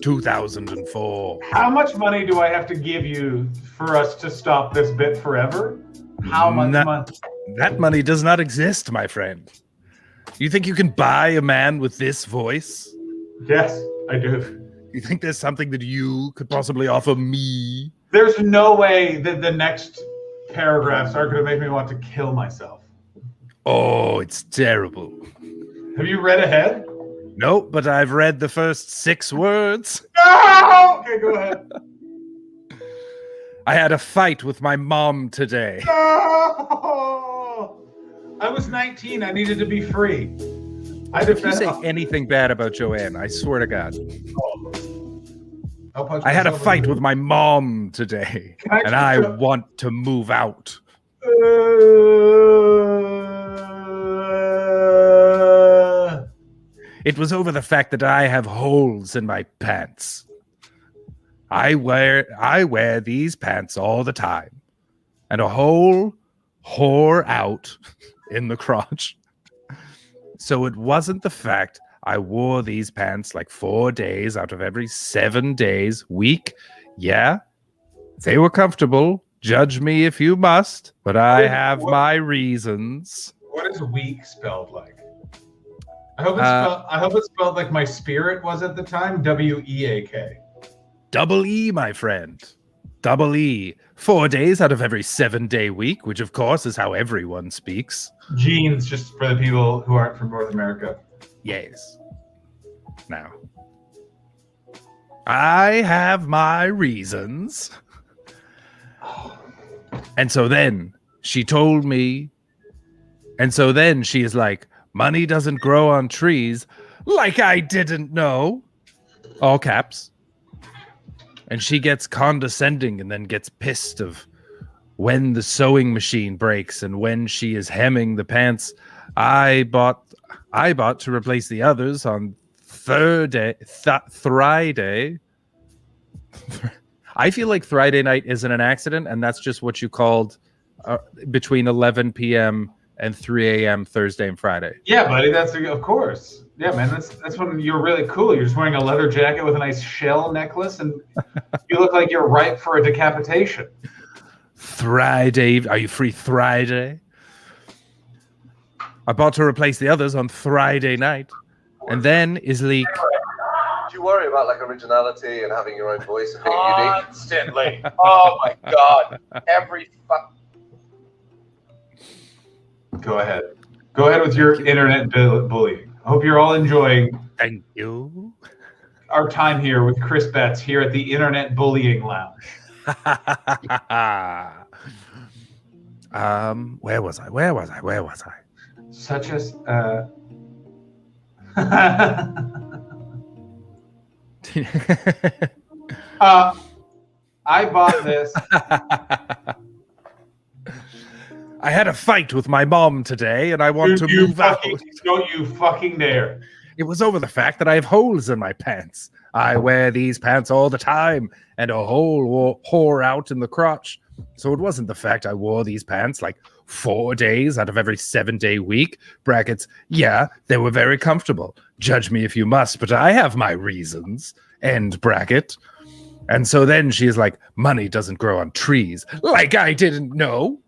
2004. How much money do I have to give you for us to stop this bit forever? How much money? That money does not exist, my friend. You think you can buy a man with this voice? Yes, I do. You think there's something that you could possibly offer me? There's no way that the next paragraphs are going to make me want to kill myself. Oh, it's terrible. Have you read ahead? Nope, but I've read the first 6 words. No! Okay, go ahead. I had a fight with my mom today. No! I was 19. I needed to be free. If you say anything bad about Joanne, I swear to God. I had a fight with my mom today, and I want to move out. It was over the fact that I have holes in my pants. I wear these pants all the time, and a hole whore out in the crotch. So it wasn't the fact I wore these pants like 4 days out of every 7 days, week. Yeah, they were comfortable. Judge me if you must, but I have my reasons. What is weak spelled like? I hope it's spelled like my spirit was at the time. W-E-A-K. Double E, my friend. Double E. 4 days out of every 7 day week, which of course is how everyone speaks. Jeans, just for the people who aren't from North America. Yes. Now, I have my reasons. And so then she told me, and so then she is like, money doesn't grow on trees, like I didn't know. All caps. And she gets condescending and then gets pissed of when the sewing machine breaks and when she is hemming the pants. I bought to replace the others on Friday. I feel like Friday night isn't an accident, and that's just what you called between 11 p.m. and 3 a.m. Thursday and Friday. Yeah, buddy, that's of course. Yeah, man, that's when you're really cool. You're just wearing a leather jacket with a nice shell necklace, and you look like you're ripe for a decapitation. Friday, are you free Friday? I bought to replace the others on Friday night, and then is leak. Do you worry about like originality and having your own voice and being unique? Constantly. Oh my God. Every Go ahead. Go ahead with your internet bullying. I hope you're all enjoying. Thank you. Our time here with Chris Betts here at the Internet Bullying Lounge. Where was I? Such as I bought this. I had a fight with my mom today, and I want to move out. Don't you fucking dare. It was over the fact that I have holes in my pants. I wear these pants all the time, and a hole whore out in the crotch. So it wasn't the fact I wore these pants like 4 days out of every 7 day week. Brackets, yeah, they were very comfortable. Judge me if you must, but I have my reasons. End bracket. And so then she is like, money doesn't grow on trees. Like I didn't know.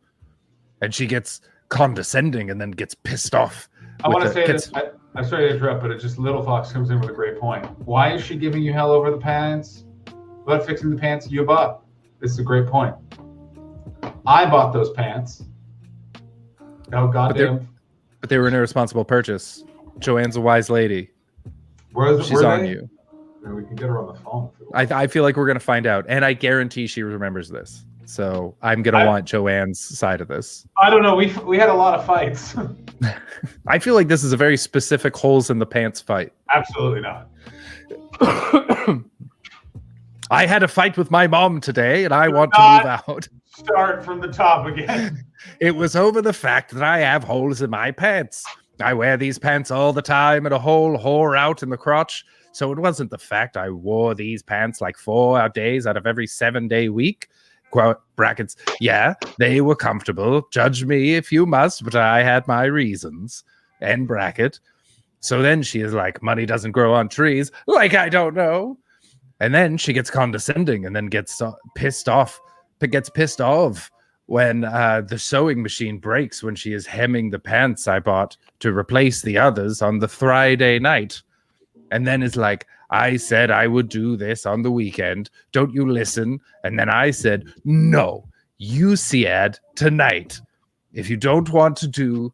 And she gets condescending and then gets pissed off. I want to say this. I'm sorry to interrupt, but it's just Little Fox comes in with a great point. Why is she giving you hell over the pants? About fixing the pants you bought. This is a great point. I bought those pants. Oh, goddamn. But they were an irresponsible purchase. Joanne's a wise lady. She's on you. We can get her on the phone. I feel like we're going to find out. And I guarantee she remembers this. So I'm going to want Joanne's side of this. I don't know. We had a lot of fights. I feel like this is a very specific holes in the pants fight. Absolutely not. I had a fight with my mom today, and I want to move out. Start from the top again. It was over the fact that I have holes in my pants. I wear these pants all the time, and a hole whore out in the crotch. So it wasn't the fact I wore these pants like 4 days out of every 7 day week. Brackets, yeah, they were comfortable. Judge me if you must, but I had my reasons. End bracket. So then she is like, money doesn't grow on trees. Like I don't know. And then she gets condescending and then gets pissed off. Gets pissed off when the sewing machine breaks when she is hemming the pants I bought to replace the others on the Friday night. And then is like, I said I would do this on the weekend. Don't you listen? And then I said, no, you said tonight. If you don't want to do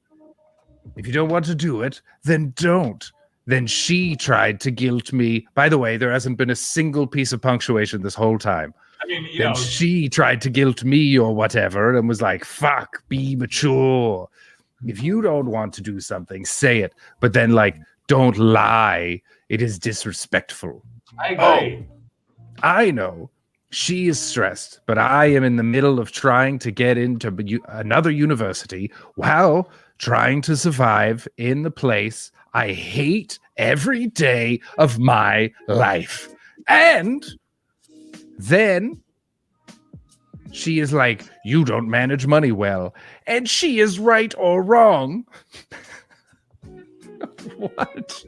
it, then don't. Then she tried to guilt me. By the way, there hasn't been a single piece of punctuation this whole time. I mean, then she tried to guilt me or whatever and was like, fuck, be mature. If you don't want to do something, say it. But then like, Don't lie. It is disrespectful. I agree. I know she is stressed, but I am in the middle of trying to get into another university while trying to survive in the place I hate every day of my life. And then she is like, you don't manage money well. And she is right or wrong. What?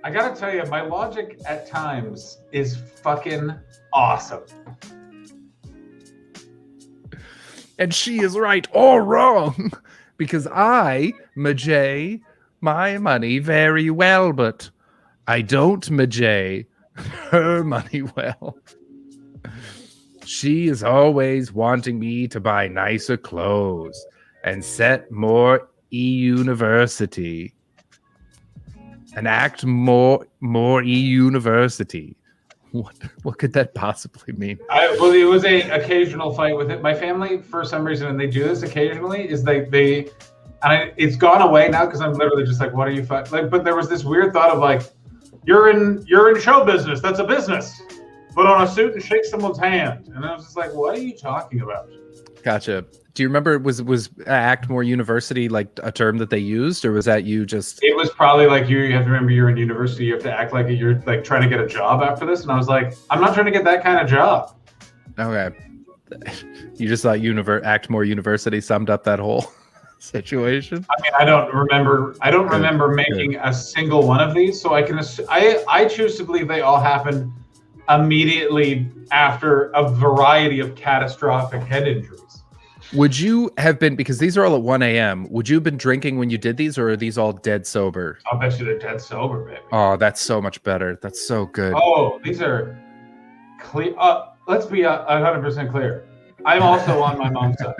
I gotta tell you, my logic at times is fucking awesome. And she is right or wrong. Because I majay my money very well, but I don't majay her money well. She is always wanting me to buy nicer clothes and set more e-university and act more e-university. What could that possibly mean? Well, it was a occasional fight with it. My family, for some reason, and they do this occasionally, is it's gone away now because I'm literally just like, what are you like? But there was this weird thought of like, you're in show business. That's a business. Put on a suit and shake someone's hand. And I was just like, what are you talking about? Gotcha. Do you remember was act more university like a term that they used, or was that you just? It was probably like you have to remember you're in university. You have to act like you're like trying to get a job after this. And I was like, I'm not trying to get that kind of job. Okay. You just thought act more university summed up that whole situation. I mean, I don't remember making a single one of these. So I choose to believe they all happened immediately after a variety of catastrophic head injuries. Would you have been, because these are all at 1 a.m., would you have been drinking when you did these, or are these all dead sober? I'll bet you they're dead sober, baby. Oh, that's so much better. That's so good. Oh, these are clear. Let's be 100% clear. I'm also on my mom's side.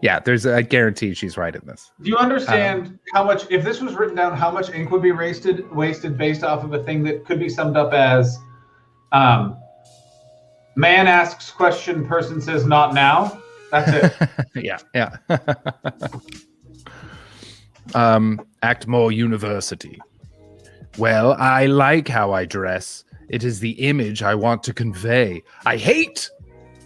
Yeah, I guarantee she's right in this. Do you understand how much, if this was written down, how much ink would be wasted based off of a thing that could be summed up as man asks question, person says not now? That's it. Yeah. Act more university. Well, I like how I dress. It is the image I want to convey. I hate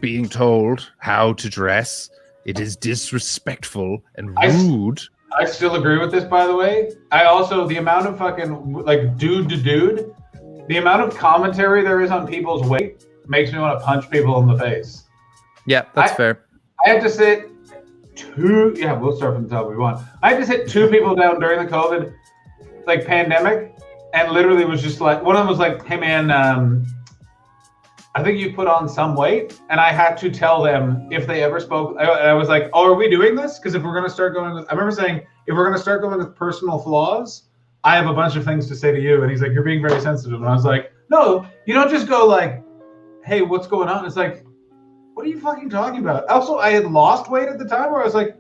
being told how to dress. It is disrespectful and rude. I still agree with this, by the way. I also, the amount of fucking, like, dude to dude, the amount of commentary there is on people's weight makes me want to punch people in the face. Yeah, that's fair. I had to sit we'll start from the top if we want. I had to sit 2 people down during the COVID, like, pandemic, and literally was just like, one of them was like, hey man, I think you put on some weight, and I had to tell them if they ever spoke. I was like, oh, are we doing this? Because if we're going to start going with, I remember saying, if we're going to start going with personal flaws, I have a bunch of things to say to you. And he's like, you're being very sensitive. And I was like, no, you don't just go like, hey, what's going on? It's like, what are you fucking talking about? Also, I had lost weight at the time where I was like,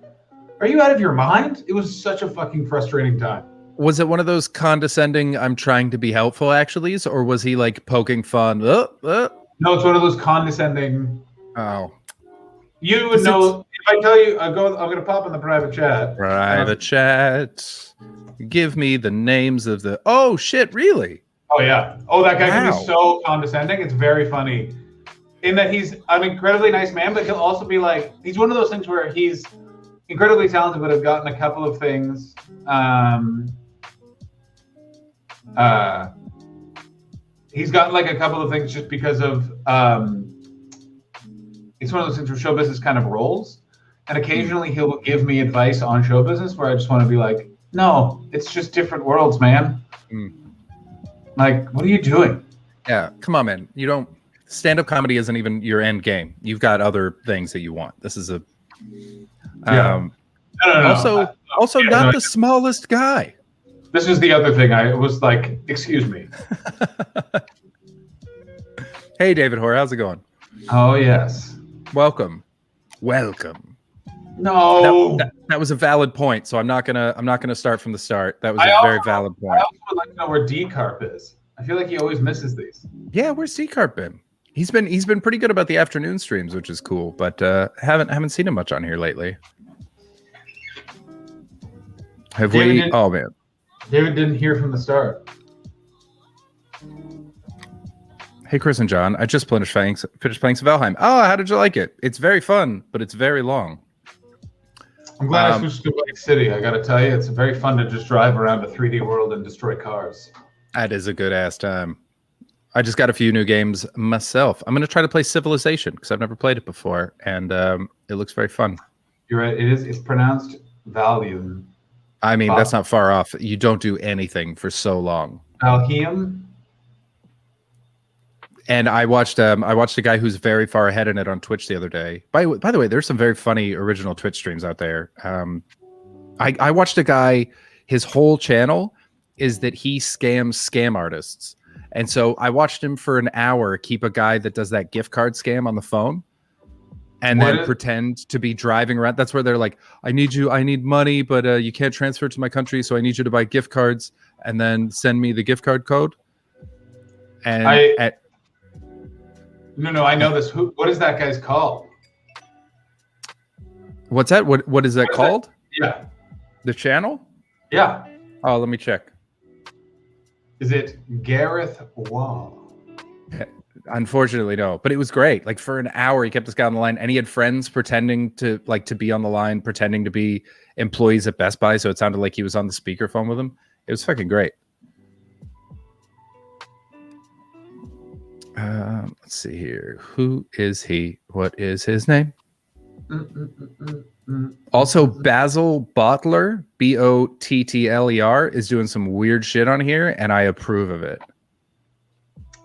are you out of your mind? It was such a fucking frustrating time. Was it one of those condescending, I'm trying to be helpful actuallys, or was he like poking fun? No, it's one of those condescending. Oh. You would know if I tell you. I'm going to pop in the private chat. Private chat. Give me the names of the. Oh shit! Really? Oh yeah. Oh, that guy can be so condescending. It's very funny. In that he's an incredibly nice man, but he'll also be like, he's one of those things where he's incredibly talented, but have gotten a couple of things. He's gotten like a couple of things just because of it's one of those things where show business kind of rolls, and occasionally he'll give me advice on show business where I just want to be like, no, it's just different worlds, man. Like, what are you doing? Yeah, come on, man. You don't. Stand-up comedy isn't even your end game. You've got other things that you want. This is a No. Also not the smallest guy. This is the other thing. I was like, excuse me. Hey, David Hoare, how's it going? Oh yes. Welcome. No. That was a valid point. So I'm not gonna start from the start. That was a very valid point. I also would like to know where D-Carp is. I feel like he always misses these. Yeah, where's D-Carp been? He's been pretty good about the afternoon streams, which is cool, but haven't seen him much on here lately. Have we? Oh man. David didn't hear from the start. Hey, Chris and John, I just finished playing some Valheim. Oh, how did you like it? It's very fun, but it's very long. I'm glad I switched to Lake City. I got to tell you, it's very fun to just drive around a 3D world and destroy cars. That is a good ass time. I just got a few new games myself. I'm going to try to play Civilization because I've never played it before, and it looks very fun. You're right. It's pronounced Valium. I mean, that's not far off. You don't do anything for so long. Valheim. And I watched a guy who's very far ahead in it on Twitch the other day. By the way, there's some very funny original Twitch streams out there. I watched a guy. His whole channel is that he scams scam artists. And so I watched him for an hour keep a guy that does that gift card scam on the phone and then pretend to be driving around. That's where they're like, I need money, but you can't transfer it to my country, so I need you to buy gift cards and then send me the gift card code. And No, I know this. What is that guy's called? What's that? What is that called? Yeah. The channel? Yeah. Oh, let me check. Is it Gareth Wall? Unfortunately, no. But it was great. Like for an hour, he kept this guy on the line, and he had friends pretending to be on the line, pretending to be employees at Best Buy, so it sounded like he was on the speakerphone with them. It was fucking great. Let's see here. Who is he? What is his name? Also, Basil Bottler, Bottler, is doing some weird shit on here, and I approve of it.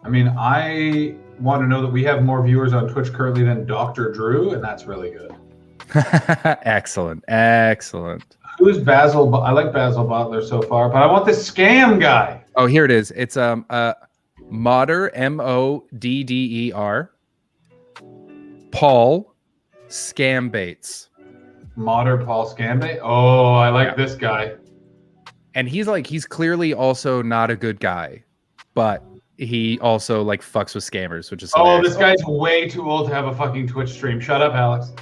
I mean, I want to know that we have more viewers on Twitch currently than Dr. Drew, and that's really good. Excellent. Who's Basil? I like Basil Bottler so far, but I want the scam guy. Oh, here it is. It's Modder, Modder, Paul Scambaits. Modder Paul Scambait. Oh, I like this guy. And he's clearly also not a good guy, but he also like fucks with scammers, which is hilarious. This guy's way too old to have a fucking Twitch stream. Shut up, Alex.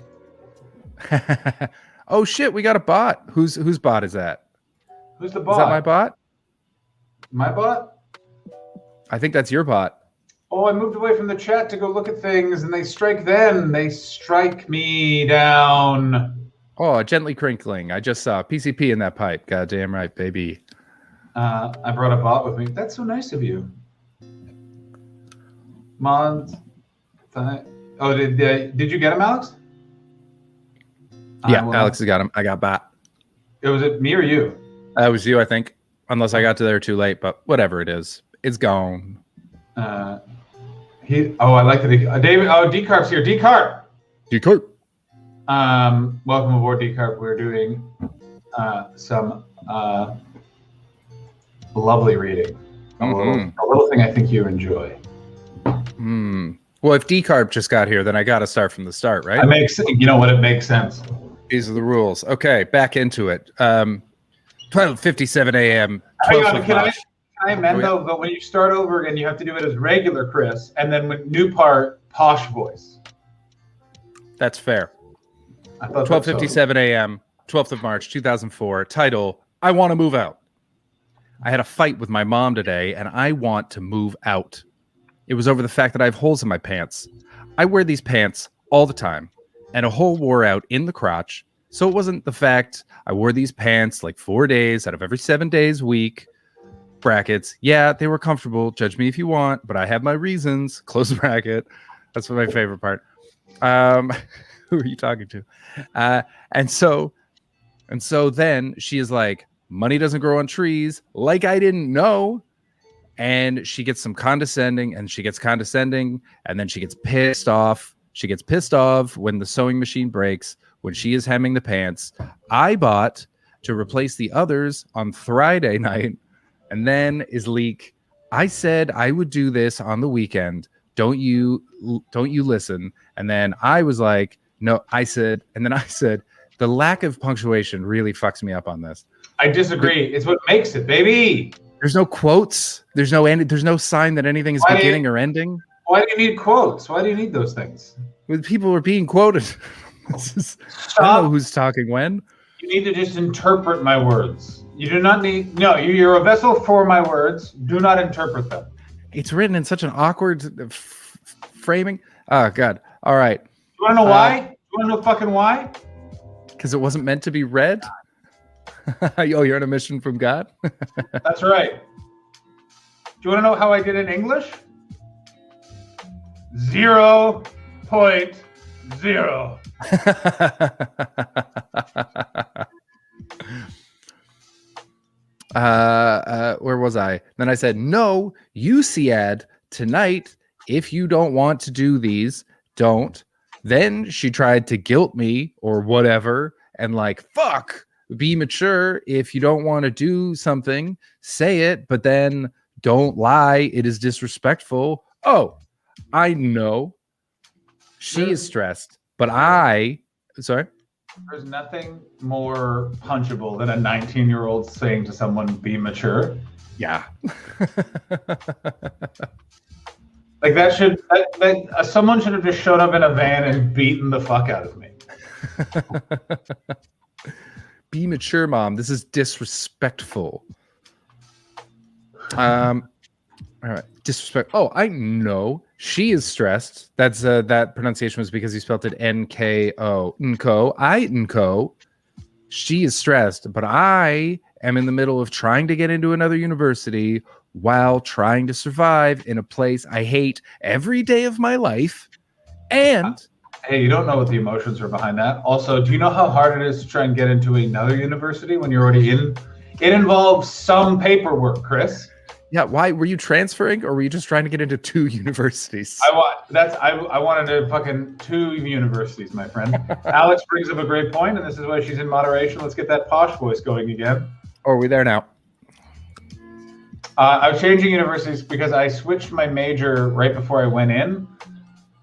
Oh shit, we got a bot. Whose bot is that? Who's the bot? Is that my bot? My bot? I think that's your bot. Oh, I moved away from the chat to go look at things, and they strike me down. Oh, gently crinkling. I just saw PCP in that pipe. Goddamn right, baby. I brought a bot with me. That's so nice of you. Mods. Oh, did you get him, Alex? Yeah, Alex has got him. I got bot. Was it me or you? That was you, I think. Unless I got to there too late, but whatever it is. It's gone. I like the David. Oh, D-Carp's here. D-Carp. Welcome aboard, D-Carp. We're doing some lovely reading. A little thing I think you enjoy. Well, if D-Carp just got here, then I got to start from the start, right? It makes sense. These are the rules. Okay, back into it. 12:57 a.m. Can I amend though? But when you start over again, you have to do it as regular Chris, and then with new part, posh voice. That's fair. 12:57 a.m. 12th of March 2004. Title: I want to move out. I had a fight with my mom today, and I want to move out. It was over the fact that I have holes in my pants. I wear these pants all the time, and a hole wore out in the crotch. So it wasn't the fact I wore these pants like 4 days out of every 7 days a week. Brackets. Yeah, they were comfortable. Judge me if you want, but I have my reasons. Close bracket. That's my favorite part. Who are you talking to? And so then she is like, money doesn't grow on trees. Like I didn't know. And she gets some condescending, and she gets condescending, and then she gets pissed off. She gets pissed off when the sewing machine breaks, when she is hemming the pants. I bought to replace the others on Friday night, and then is leak. I said I would do this on the weekend. Don't you listen? And then I was like, no, I said, the lack of punctuation really fucks me up on this. I disagree. It's what makes it, baby. There's no quotes. There's no end. There's no sign that anything is beginning or ending. Why do you need quotes? Why do you need those things? When people are being quoted. I don't know who's talking when. You need to just interpret my words. You do not need. No, you're a vessel for my words. Do not interpret them. It's written in such an awkward framing. Oh God! All right. You want to know why? You want to know fucking why? Because it wasn't meant to be read. Oh, you're on a mission from God. That's right. Do you want to know how I did in English? 0.0. Where was I? Then I said, no, you Siad, tonight, if you don't want to do these, don't. Then she tried to guilt me or whatever, and like, fuck, be mature. If you don't want to do something, say it, but then don't lie. It is disrespectful. Oh, I know. She is stressed, but sorry? There's nothing more punchable than a 19-year-old saying to someone, be mature. Yeah. Like someone should have just showed up in a van and beaten the fuck out of me. Be mature, Mom. This is disrespectful. All right. Disrespect. Oh, I know. She is stressed. That's that pronunciation was because you spelled it N-K-O. Nko. She is stressed, but I am in the middle of trying to get into another university while trying to survive in a place I hate every day of my life. And hey, you don't know what the emotions are behind that. Also, do you know how hard it is to try and get into another university when you're already in? It involves some paperwork, Chris. Yeah, why were you transferring, or were you just trying to get into 2 universities? I wanted to fucking 2 universities, my friend. Alex brings up a great point, and this is why she's in moderation. Let's get that posh voice going again. Oh, are we there now? I was changing universities because I switched my major right before I went in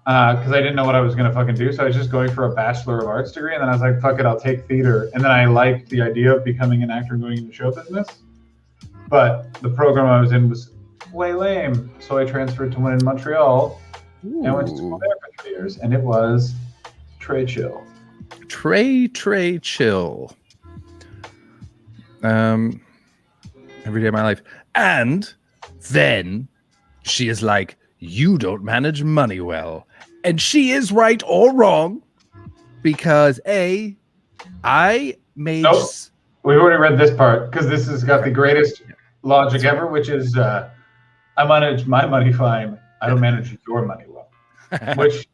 because I didn't know what I was going to fucking do. So I was just going for a Bachelor of Arts degree, and then I was like, fuck it, I'll take theater. And then I liked the idea of becoming an actor and going into show business. But the program I was in was way lame, so I transferred to one in Montreal and went to school there for 3 years, and it was Trey chill. Trey chill. Every day of my life. And then she is like, you don't manage money well. And she is right or wrong because I made... Nope. We've already read this part because this has got the greatest logic ever, which is I manage my money fine. I don't manage your money well, which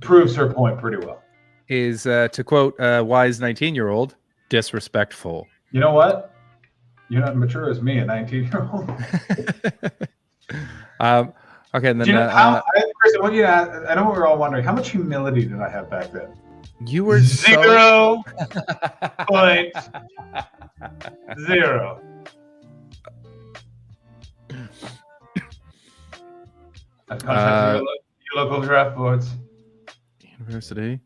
proves her point pretty well. Is to quote a wise 19-year-old, disrespectful. You know what? You're not mature as me, a 19-year-old. Okay, and then Chris, I want you to ask, I know we're all wondering, how much humility did I have back then? You were 0.0. I've contacted your local draft boards. University.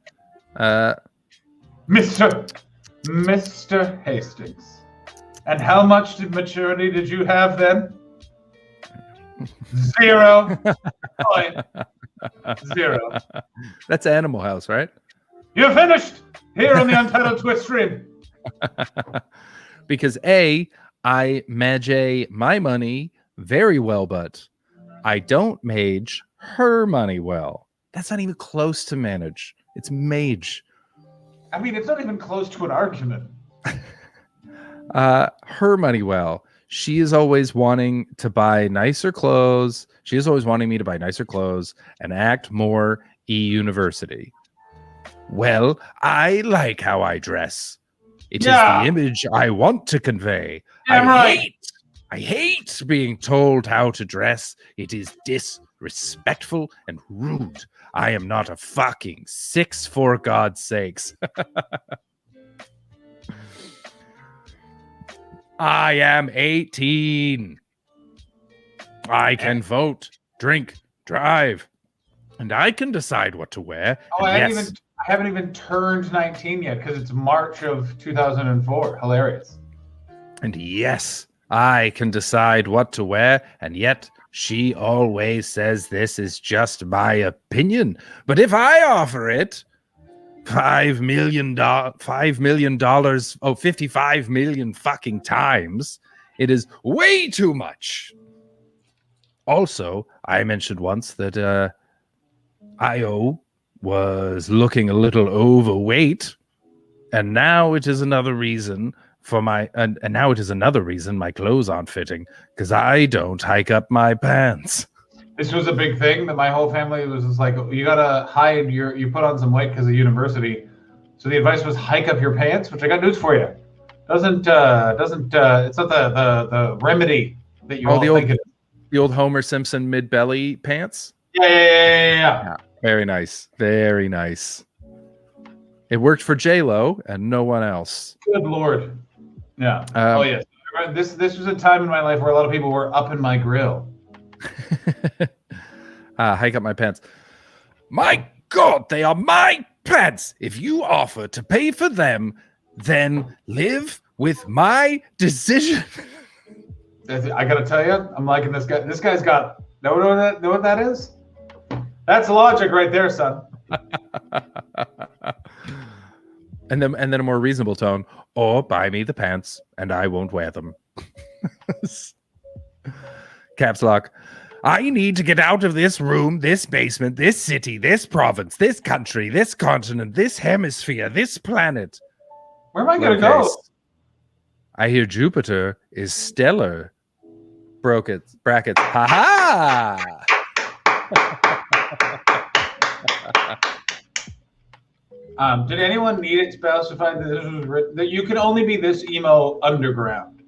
Mr. Hastings. And how much maturity did you have then? 0.0. That's Animal House, right? You're finished here on the Untitled Twist stream. Because I manage my money very well, but I don't mage her money well. That's not even close to manage. It's mage. I mean, it's not even close to an argument. Her money well. She is always wanting to buy nicer clothes. She is always wanting me to buy nicer clothes and act more university. Well, I like how I dress. It is the image I want to convey. I hate being told how to dress. It is disrespectful and rude. I am not a fucking 6 for God's sakes. I am 18. I can vote, drink, drive, and I can decide what to wear. Oh, I haven't even turned 19 yet because it's March of 2004. Hilarious. And yes, I can decide what to wear, and yet she always says this is just my opinion. But if I offer it, $5 million, $5 million, oh, 55 million fucking times. It is way too much. Also, I mentioned once that Io was looking a little overweight, and now it is another reason for my and now it is another reason my clothes aren't fitting because I don't hike up my pants. This was a big thing that my whole family was just like, you gotta hide you put on some weight because of university. So the advice was hike up your pants, which I got news for you. It's not the remedy that you all think it is. The old Homer Simpson mid-belly pants. Yeah. Very nice. Very nice. It worked for J-Lo and no one else. Good Lord. Yeah. Oh yes. This was a time in my life where a lot of people were up in my grill. Hike up my pants. My God, they are my pants. If you offer to pay for them, then live with my decision. I gotta tell you, I'm liking this guy. This guy's got know what that is? That's logic right there, son. And then a more reasonable tone, or buy me the pants and I won't wear them. Caps lock. I need to get out of this room, this basement, this city, this province, this country, this continent, this hemisphere, this planet. Where am I gonna go? I hear Jupiter is stellar. Brackets. Ha ha! Did anyone need it specified that this was written? That you can only be this emo underground.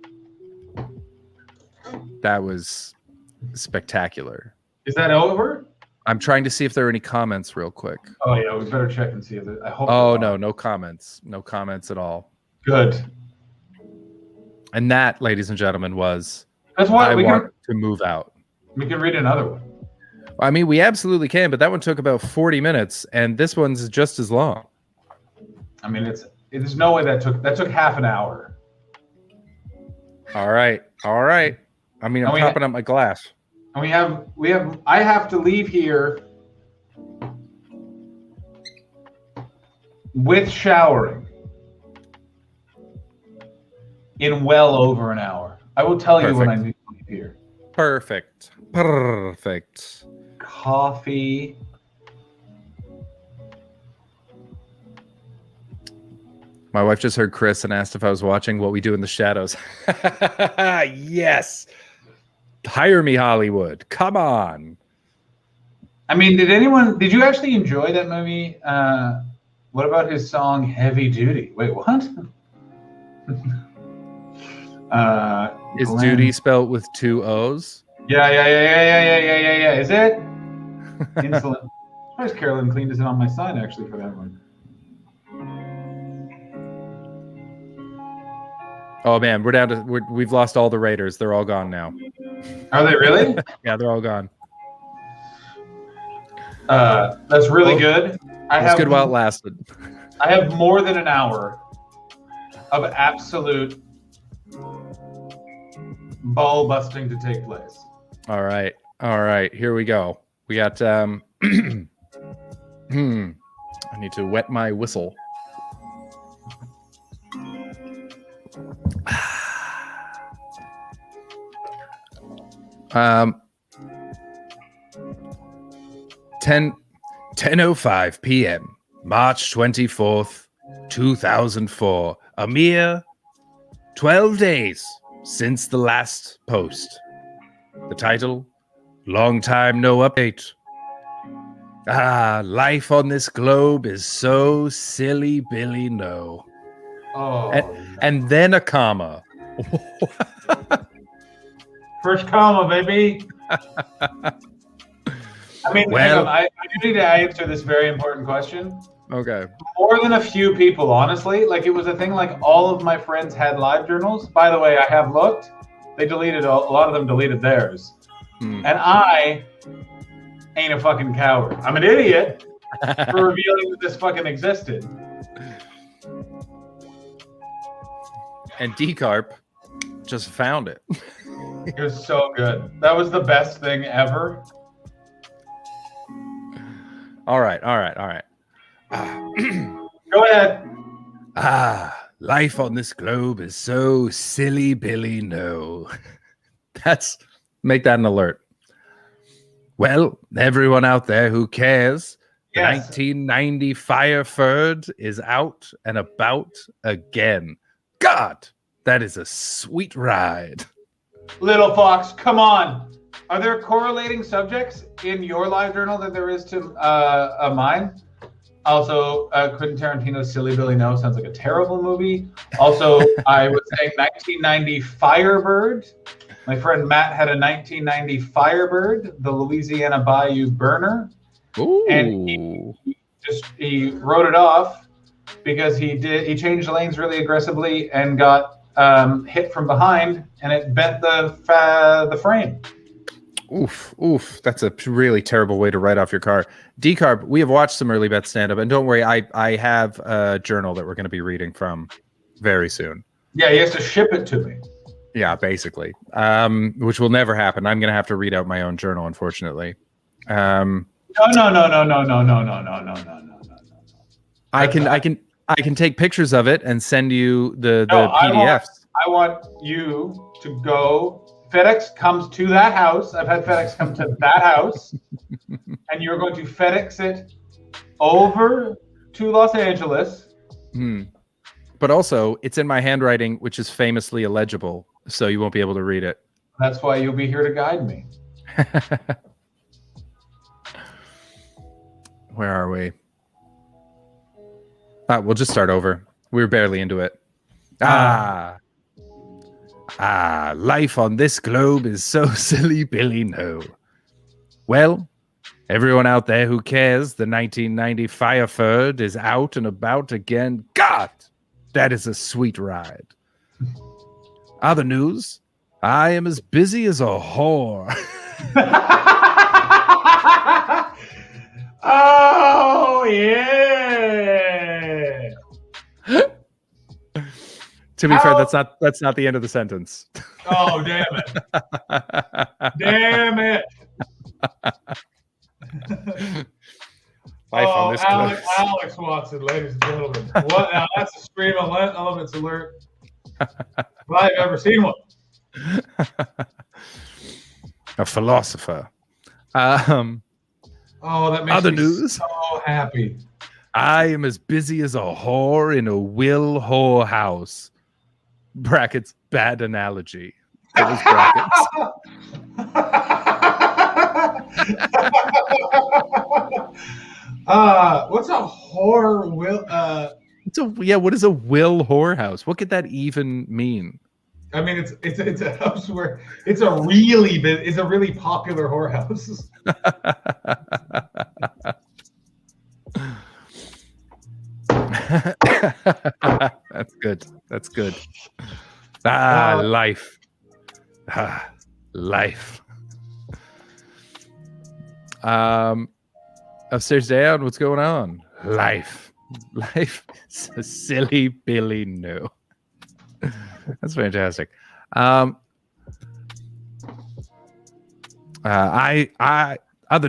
That was spectacular. Is that over? I'm trying to see if there are any comments real quick. Oh yeah, we better check and see if I hope. Oh no comments. No comments at all. Good. And that, ladies and gentlemen, was that's why I want to move out. We can read another one. I mean, we absolutely can, but that one took about 40 minutes, and this one's just as long. I mean, there's no way that took half an hour. All right. I mean, I'm topping up my glass. And I have to leave here with showering in well over an hour. I will tell you when I leave here. Perfect. Coffee. My wife just heard Chris and asked if I was watching What We Do in the Shadows. Yes. Hire me, Hollywood. Come on. I mean, did you actually enjoy that movie? What about his song Heavy Duty? Wait, what? Is duty spelled with 2 O's? Yeah. Is it? Insolent. As far as Carolyn cleaned it on my sign actually for that one. Oh man, we've lost all the Raiders. They're all gone now. Are they really? Yeah, they're all gone. That's really good. It's good while it lasted. I have more than an hour of absolute ball busting to take place. All right. Here we go. We got I need to wet my whistle. 10:05 p.m. March 24th, 2004. A mere 12 days since the last post. The title, Long Time No Update. Life on this globe is so silly Billy no. Oh. And then a comma. First comma, baby. I mean, I do need to answer this very important question. Okay. More than a few people, honestly. Like, it was a thing like all of my friends had live journals. By the way, I have looked. They deleted, a lot of them deleted theirs. And I ain't a fucking coward. I'm an idiot for revealing that this fucking existed. And Decarp just found it. It was so good. That was the best thing ever. All right. ahead. Life on this globe is so silly Billy no. Make that an alert. Well, everyone out there who cares, the 1990 Fireford is out and about again. God, that is a sweet ride. Little Fox, come on. Are there correlating subjects in your live journal that there is to mine? Also, Quentin Tarantino's Silly Billy No sounds like a terrible movie. Also, I was saying 1990 Firebird. My friend Matt had a 1990 Firebird, the Louisiana Bayou Burner. Ooh. And he wrote it off because he changed lanes really aggressively and got hit from behind, and it bent the frame. Oof. That's a really terrible way to write off your car. Decarb, we have watched some early bet stand-up, and don't worry, I have a journal that we're going to be reading from very soon. Yeah, he has to ship it to me. Yeah, basically, which will never happen. I'm going to have to read out my own journal, unfortunately. No. I can take pictures of it and send you the PDFs. I want you to go. FedEx comes to that house. I've had FedEx come to that house, and you're going to FedEx it over to Los Angeles. But also, it's in my handwriting, which is famously illegible, so you won't be able to read it. That's why you'll be here to guide me. Where are we? We'll just start over. We were barely into it. Life on this globe is so silly Billy no. Well, everyone out there who cares, the 1990 Fireford is out and about again. God, that is a sweet ride. Other news, I am as busy as a whore. Oh, yeah. To be fair, that's not the end of the sentence. Oh, damn it. Damn it. Life on this Alex Watson, ladies and gentlemen. What? Now, that's a stream elements alert. If I've ever seen one. A philosopher. Oh, that makes other me news. so happy. I am as busy as a whore in a Will whorehouse. Brackets, bad analogy. Those brackets. What's a whore will? What is a Will whorehouse? What could that even mean? I mean, it's a house where it's a really popular whorehouse. That's good. Life. Life. Upstairs down, what's going on? Life is a silly Billy no. That's fantastic. Other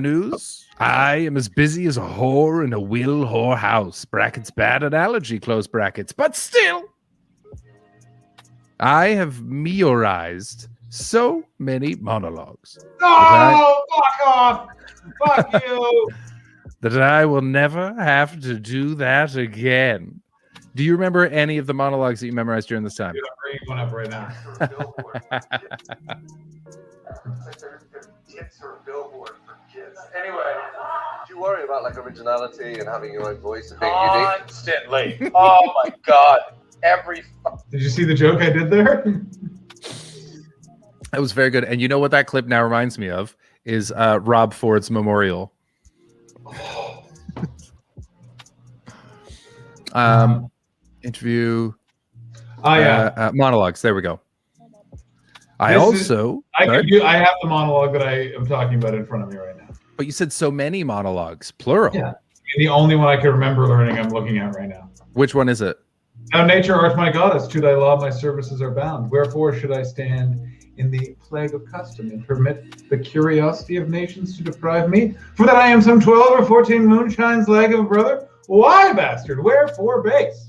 news. I am as busy as a whore in a Will whorehouse. Brackets, bad analogy, close brackets. But still, I have memorized so many monologues. Oh, fuck off! Fuck you! That I will never have to do that again. Do you remember any of the monologues that you memorized during this time? Dude, I'm bringing one up right now. Anyway, do you worry about like originality and having your own voice and being unique? Constantly. Oh my god. Did you see the joke I did there? That was very good. And you know what that clip now reminds me of is Rob Ford's memorial. Interview. Monologues. There we go. I have the monologue that I am talking about in front of me right now. But you said so many monologues, plural. Yeah. The only one I can remember learning I'm looking at right now. Which one is it? Now nature art my goddess, to thy law my services are bound. Wherefore should I stand in the plague of custom and permit the curiosity of nations to deprive me? For that I am some 12 or 14 moonshines lag of a brother, Why, bastard? Wherefore base?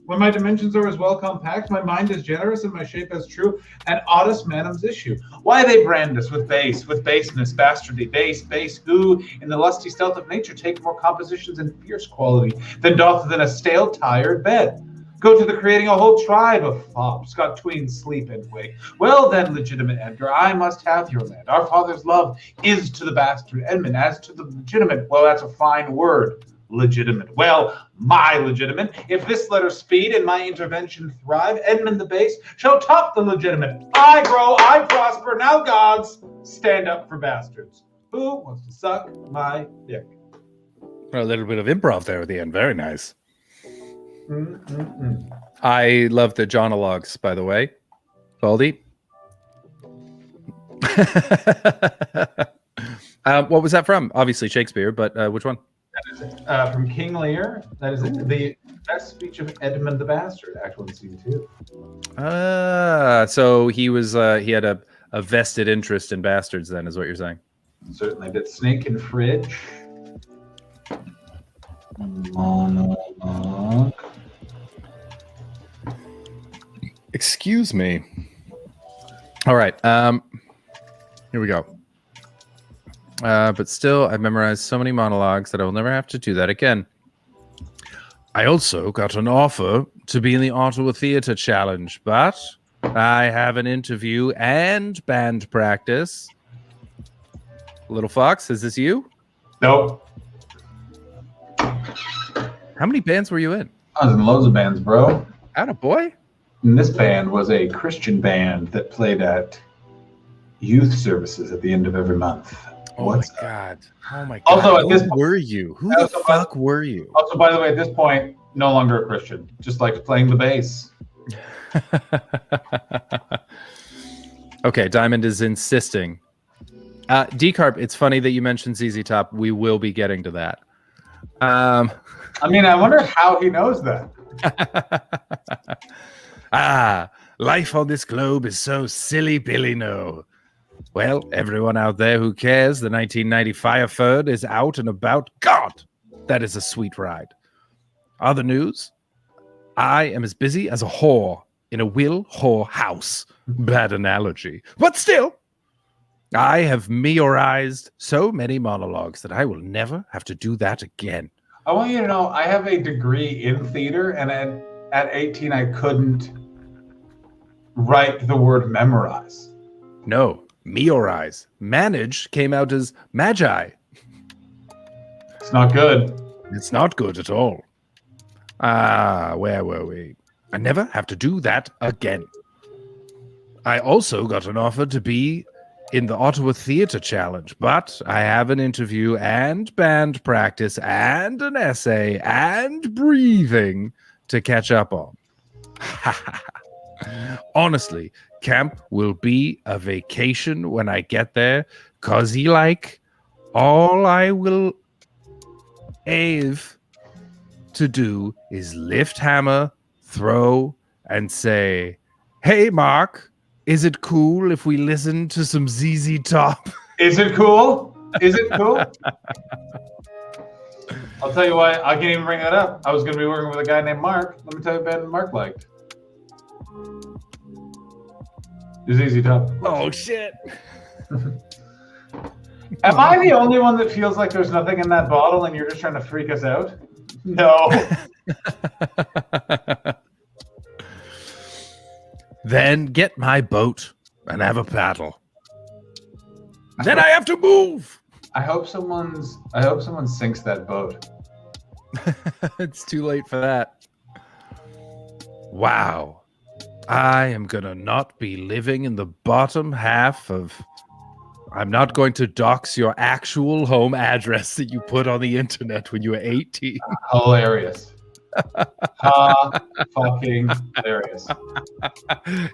When my dimensions are as well compact, my mind is generous, and my shape as true, and oddest manum's issue. Why they brand us with baseness, bastardy, base, who, in the lusty stealth of nature, take more compositions and fierce quality than doth than a stale, tired bed. Go to the creating a whole tribe of fops, got tween sleep and wake. Well then, legitimate Edgar, I must have your land. Our father's love is to the bastard Edmund, as to the legitimate, well, that's a fine word, legitimate. Well, my legitimate, if this letter speed and my intervention thrive, Edmund the base shall top the legitimate. I grow, I prosper, now gods, stand up for bastards. Who wants to suck my dick? A little bit of improv there at the end. Very nice. I love the Johnalogues, by the way. Baldy. What was that from? Obviously Shakespeare, but which one? That is from King Lear. That is the best speech of Edmund the Bastard, Act 1, Scene 2. So he was he had a vested interest in bastards then, is what you're saying. Certainly. But Snake and Fridge. Monologue. Excuse me. All right. Here we go. But still, I've memorized so many monologues that I will never have to do that again. I also got an offer to be in the Ottawa Theatre Challenge, but I have an interview and band practice. Little Fox, is this you? Nope. How many bands were you in? I was in loads of bands, bro. Attaboy. And this band was a Christian band that played at youth services at the end of every month. Oh my god! Oh my god! Also, at this Who were you? Who the fuck were you? Also, by the way, at this point, no longer a Christian. Just like playing the bass. Okay, Diamond is insisting. Decarp, it's funny that you mentioned ZZ Top. We will be getting to that. I mean, I wonder how he knows that. Life on this globe is so silly, Billy. No. Well, everyone out there who cares, the 1990 Fireford is out and about. God, that is a sweet ride. Other news, I am as busy as a whore in a Will whore house. Bad analogy. But still, I have memorized so many monologues that I will never have to do that again. I want you to know, I have a degree in theater, and at 18, I couldn't write the word memorize. No, meorize. Manage came out as magi. It's not good. It's not good at all. Where were we? I never have to do that again. I also got an offer to be in the Ottawa Theatre Challenge, but I have an interview and band practice and an essay and breathing to catch up on. Honestly, camp will be a vacation when I get there, cause all I will have to do is lift hammer, throw, and say, "Hey, Mark, is it cool if we listen to some ZZ Top?" Is it cool? Is it cool? I'll tell you why. I can't even bring that up. I was going to be working with a guy named Mark. Let me tell you, Ben, Mark liked. ZZ Top. Oh, shit. Am I the only one that feels like there's nothing in that bottle and you're just trying to freak us out? No. Then get my boat and have a paddle. Then I have to move. I hope someone sinks that boat. It's too late for that. Wow. I am gonna not be living in the bottom half of... I'm not going to dox your actual home address that you put on the internet when you were 18. Hilarious. Fucking hilarious.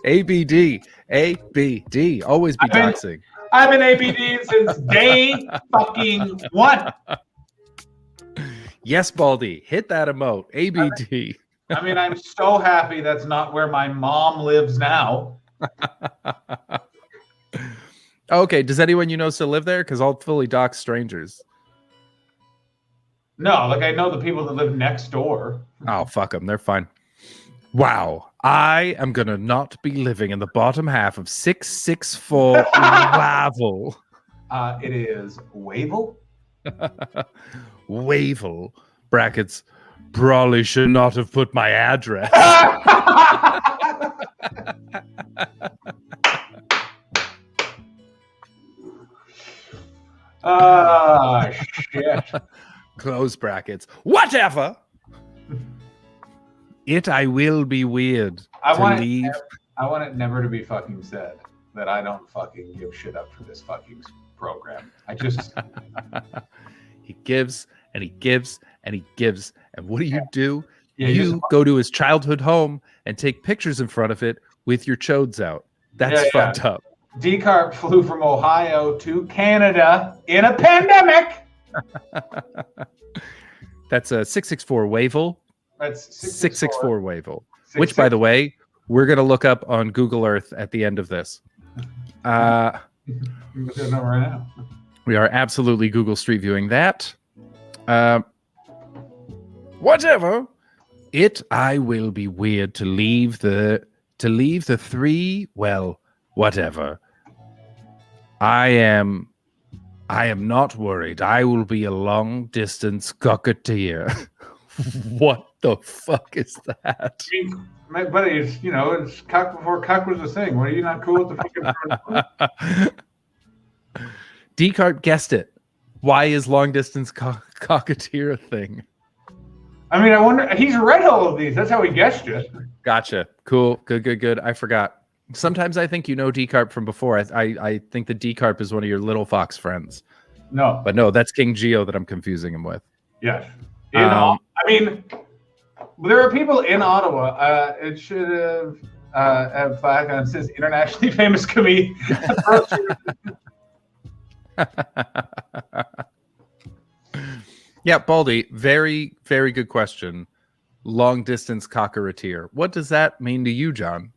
ABD. ABD. Always be doxing. I've been ABD since day fucking one. Yes, Baldy. Hit that emote. ABD. I mean, I'm so happy that's not where my mom lives now. Okay, does anyone you know still live there? Because I'll fully dox strangers. No, like I know the people that live next door. Oh, fuck them. They're fine. Wow. I am going to not be living in the bottom half of 664 Wavel. It is Wavel. Wavel. Brackets. Probably should not have put my address. Shit. Close brackets. Whatever. I will be weird I to want leave. I want it never to be fucking said that I don't fucking give shit up for this fucking program. I just He gives and he gives and he gives. And what do? Yeah, you go to his childhood home and take pictures in front of it with your chodes out. That's fucked up. Decarp flew from Ohio to Canada in a pandemic. That's a 664 Wavel. That's 664 Wavel. Which, by the way, we're going to look up on Google Earth at the end of this. Right now. We are absolutely Google Street Viewing that. Whatever. I will be weird to leave the three. Well, whatever. I am not worried. I will be a long distance cocketeer. What the fuck is that? I mean, my buddy, it's cock before cock was a thing. What, are you not cool with the fucking Decarp guessed it. Why is long distance cocketeer a thing? I mean, I wonder. He's read all of these. That's how he guessed it. Gotcha. Cool. Good. I forgot. Sometimes I think you know Decarp from before. I think the Decarp is one of your little fox friends. No. But no, that's King Geo that I'm confusing him with. Yes. I mean, there are people in Ottawa. It should have flag on. It says internationally famous comedian. Yeah, Baldy, very, very good question. Long distance cocketeer. What does that mean to you, John?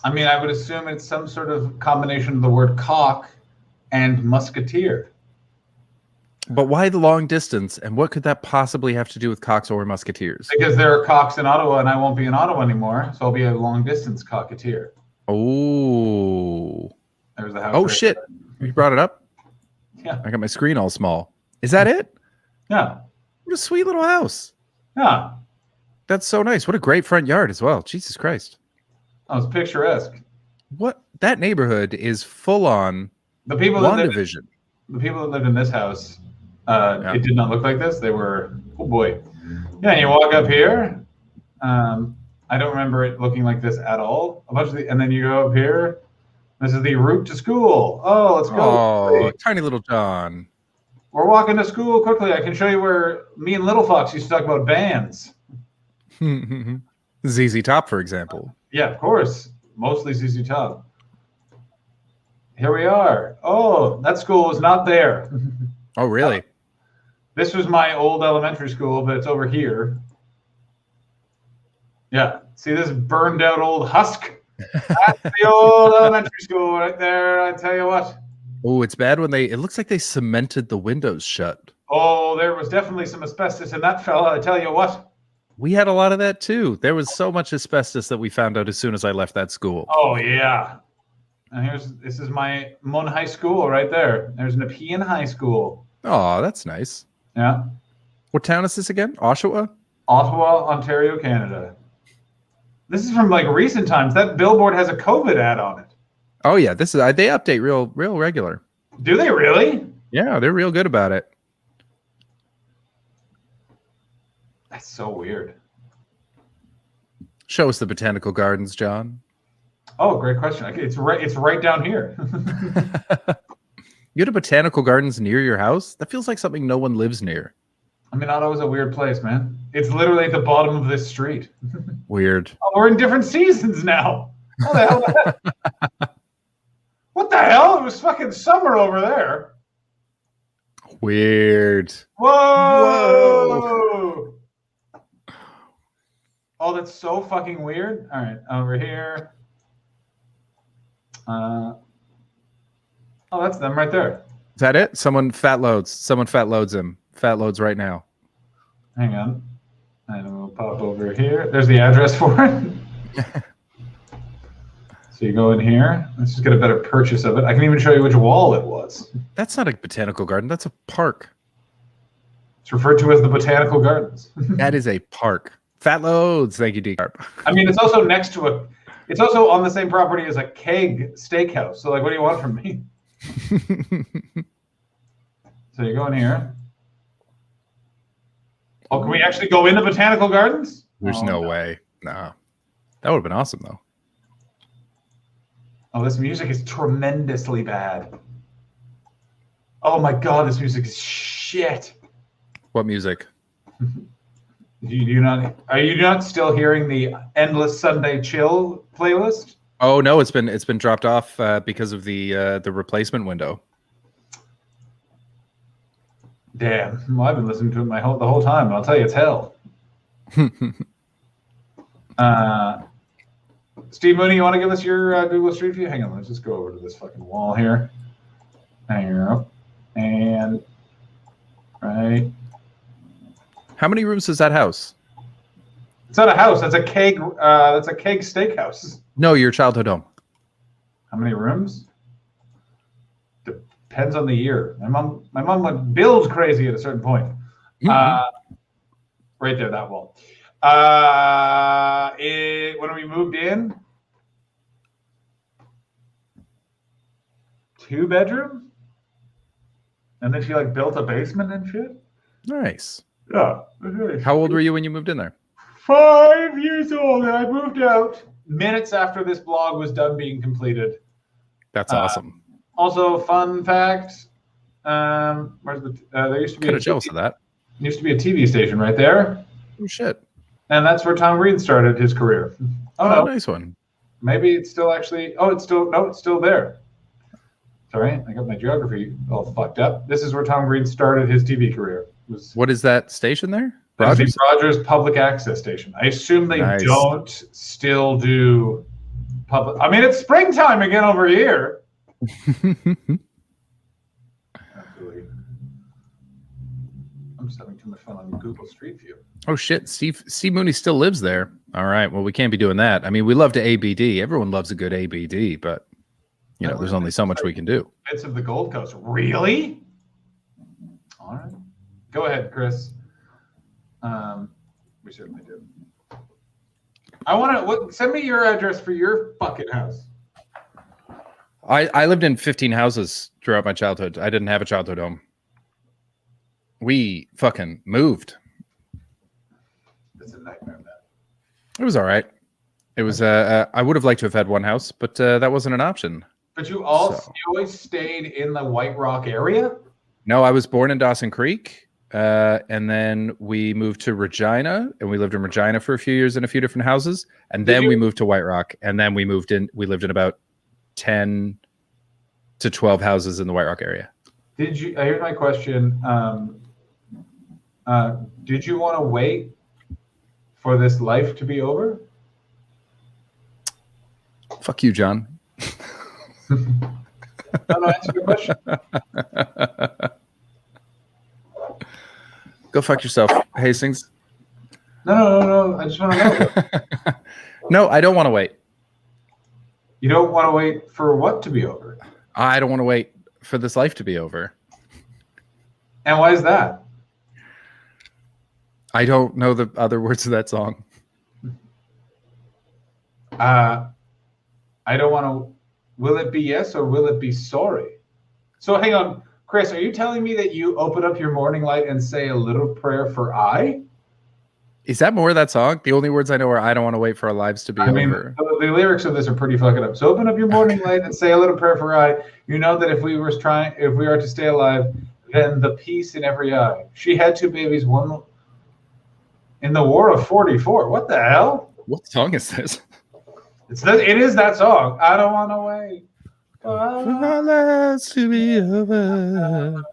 I mean, I would assume it's some sort of combination of the word cock and musketeer. But why the long distance? And what could that possibly have to do with cocks or musketeers? Because there are cocks in Ottawa and I won't be in Ottawa anymore. So I'll be a long distance cocketeer. Oh. There's the house. Oh, right shit. there. You brought it up? Yeah. I got my screen all small. Is that it? Yeah. What a sweet little house. Yeah. That's so nice. What a great front yard as well. Jesus Christ. Oh, it's picturesque. What? That neighborhood is full on The people that lived, WandaVision. the people that lived in this house, it did not look like this. They were, oh boy. Yeah, and you walk up here. I don't remember it looking like this at all. And then you go up here. This is the route to school. Oh, let's go. Oh, tiny little John. We're walking to school quickly. I can show you where me and Little Fox used to talk about bands. ZZ Top, for example. Yeah, of course. Mostly ZZ Top. Here we are. Oh, that school was not there. Oh, really? This was my old elementary school, but it's over here. Yeah. See this burned out old husk? That's the old elementary school right there. I tell you what. Oh, it's bad when it looks like they cemented the windows shut. Oh, there was definitely some asbestos in that fella. I tell you what. We had a lot of that too. There was so much asbestos that we found out as soon as I left that school. Oh, yeah. And this is my Mon High School right there. There's Nepean High School. Oh, that's nice. Yeah. What town is this again? Oshawa? Ottawa, Ontario, Canada. This is from like recent times. That billboard has a COVID ad on it. Oh yeah, this is they update real regular. Do they really? Yeah, they're real good about it. That's so weird. Show us the botanical gardens, John. Oh, great question. Okay, it's right down here. You had a botanical gardens near your house? That feels like something no one lives near. I mean, Ottawa's a weird place, man. It's literally at the bottom of this street. Weird. Oh, we're in different seasons now. What the hell? What the hell? It was fucking summer over there. Weird. Whoa! Oh, that's so fucking weird. All right, over here. Oh, that's them right there. Is that it? Someone fat loads him. Fat loads right now. Hang on. And we'll pop over here. There's the address for it. So you go in here. Let's just get a better purchase of it. I can even show you which wall it was. That's not a botanical garden. That's a park. It's referred to as the Botanical Gardens. That is a park. Fat loads. Thank you, D-Carp. I mean, it's also next to a... It's also on the same property as a keg steakhouse. So, like, what do you want from me? So you go in here. Oh, can we actually go into Botanical Gardens? There's no way. No. That would have been awesome, though. Oh, this music is tremendously bad. Oh my god, this music is shit. What music? Are you not still hearing the Endless Sunday Chill playlist? Oh no, it's been dropped off because of the replacement window. Damn, well, I've been listening to it the whole time. I'll tell you, it's hell. Steve Mooney, you want to give us your Google Street View? Hang on, let's just go over to this fucking wall here. Hang on, and right. How many rooms is that house? It's not a house. That's a keg. That's a keg steakhouse. No, your childhood home. How many rooms? Depends on the year. My mom went build crazy at a certain point. Right there, that wall. When we moved in, 2 bedrooms, and then she like built a basement and shit. Nice. Yeah. How old were you when you moved in there? 5 years old, and I moved out minutes after this blog was done being completed. That's awesome. Also, fun fact: where's there used to be kind of jealous of that. Used to be a TV station right there. Oh shit! And that's where Tom Green started his career. Oh no, nice one. Maybe it's still actually. Oh, it's still it's still there. Sorry, I got my geography all fucked up. This is where Tom Green started his TV career. What is that station there? Rogers? Rogers Public Access Station. I assume they don't still do public. I mean, it's springtime again over here. Absolutely. I'm just having too much fun on Google Street View. Oh shit, Steve Mooney still lives there. All right, well we can't be doing that. I mean, we love to ABD. Everyone loves a good ABD, but you know, there's only so much we can do. Bits of the Gold Coast. Really? All right. Go ahead, Chris. We certainly do. I want to send me your address for your fucking house. I lived in 15 houses throughout my childhood. I didn't have a childhood home. We fucking moved. It's a nightmare, man. It was all right. It was. I would have liked to have had one house, but that wasn't an option. But you always stayed in the White Rock area? No, I was born in Dawson Creek, and then we moved to Regina, and we lived in Regina for a few years in a few different houses, and then we moved to White Rock, and then we moved in. We lived in about 10 to 12 houses in the White Rock area. Did you? Here's my question. Did you want to wait for this life to be over? Fuck you, John. No, answer the question. Go fuck yourself, Hastings. No. I just want to know. No, I don't want to wait. You don't want to wait for what to be over? I don't want to wait for this life to be over. And why is that? I don't know the other words of that song. I don't want to. Will it be yes or will it be sorry? So hang on, Chris, are you telling me that you open up your morning light and say a little prayer for I? Is that more of that song? The only words I know are I don't want to wait for our lives to be over. The lyrics of this are pretty fucking up. So open up your morning light and say a little prayer for I. You know that if we are to stay alive, then the peace in every eye. She had 2 babies, one in the War of 44. What the hell? What song is this? It is that song. I don't want to wait. For our lives to be over.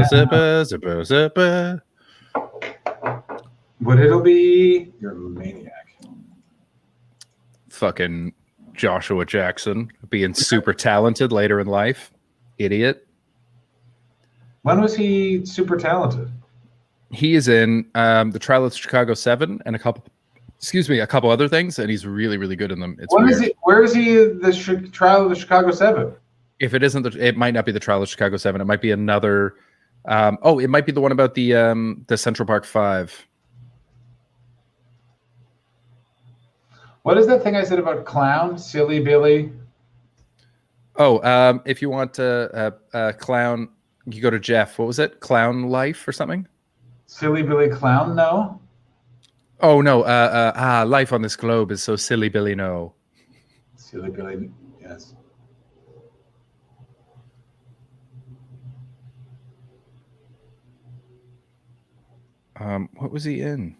Zipper, zipper. But it'll be you're a maniac. Fucking Joshua Jackson being super talented later in life. Idiot. When was he super talented? He is in the Trial of the Chicago 7 and a couple other things, and he's really, really good in them. It's When weird. is he? Where is he? In the Trial of the Chicago 7. If it isn't, it might not be the Trial of Chicago 7. It might be another. It might be the one about the Central Park 5. What is that thing I said about clown? Silly Billy. Oh, if you want a clown, you go to Jeff. What was it? Clown Life or something? Silly Billy Clown? No. Oh no. Life on this globe is so silly, Billy. No. Silly Billy. Yes. What was he in?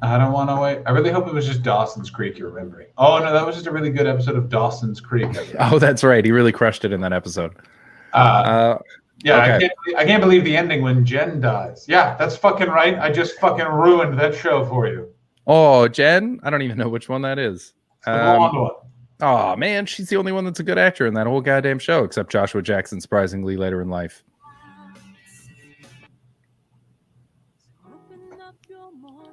I don't want to wait. I really hope it was just Dawson's Creek you're remembering. Oh no, that was just a really good episode of Dawson's Creek. Oh, that's right. He really crushed it in that episode. Yeah, okay. I can't believe the ending when Jen dies. Yeah, that's fucking right. I just fucking ruined that show for you. Oh, Jen? I don't even know which one that is. The blonde one. Oh man, she's the only one that's a good actor in that whole goddamn show, except Joshua Jackson, surprisingly later in life.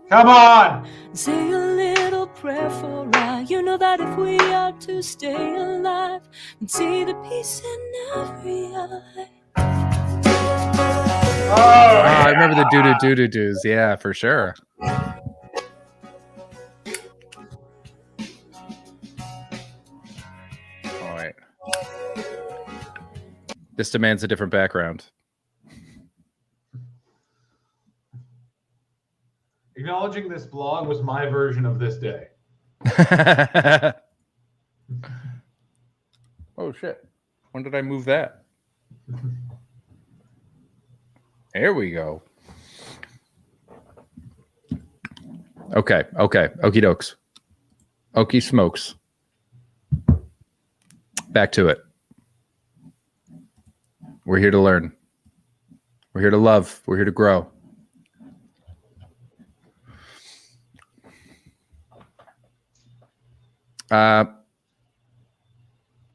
Come on! Say a little prayer for I. You know that if we are to stay alive and see the peace in every eye. I remember the doo-doo-doo-doo-doos. Yeah, for sure. All right. This demands a different background. Acknowledging this blog was my version of this day. Oh shit. When did I move that? There we go. Okay. Okie dokes. Okie smokes. Back to it. We're here to learn. We're here to love. We're here to grow.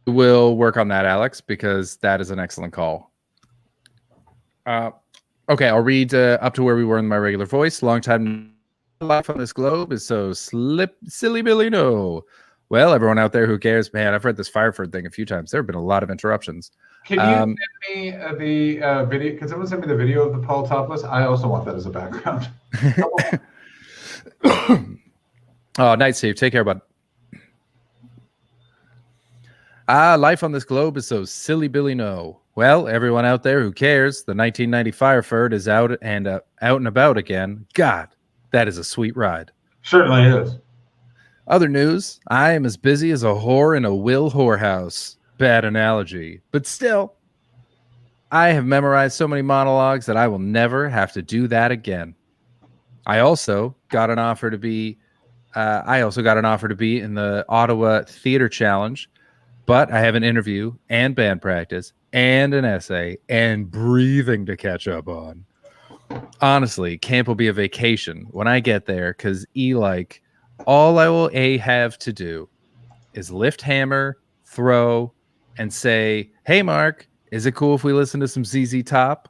We'll work on that, Alex, because that is an excellent call. Okay, I'll read up to where we were in my regular voice. Long time life on this globe is so silly Billy no. Well, everyone out there who cares, man, I've read this Fireford thing a few times. There have been a lot of interruptions. Can you send me the video? Can someone send me the video of the Paul topless? I also want that as a background. Oh, night, Steve. Take care, bud. Life on this globe is so silly Billy no. Well, everyone out there who cares, the 1990 Fireford is out and about again. God, that is a sweet ride. Certainly is. Other news, I am as busy as a whore in a Will whorehouse. Bad analogy. But still, I have memorized so many monologues that I will never have to do that again. I also got an offer to be in the Ottawa Theatre Challenge, but I have an interview and band practice and an essay and breathing to catch up on. Honestly, camp will be a vacation when I get there because all I will have to do is lift hammer, throw, and say, hey, Mark, is it cool if we listen to some ZZ Top?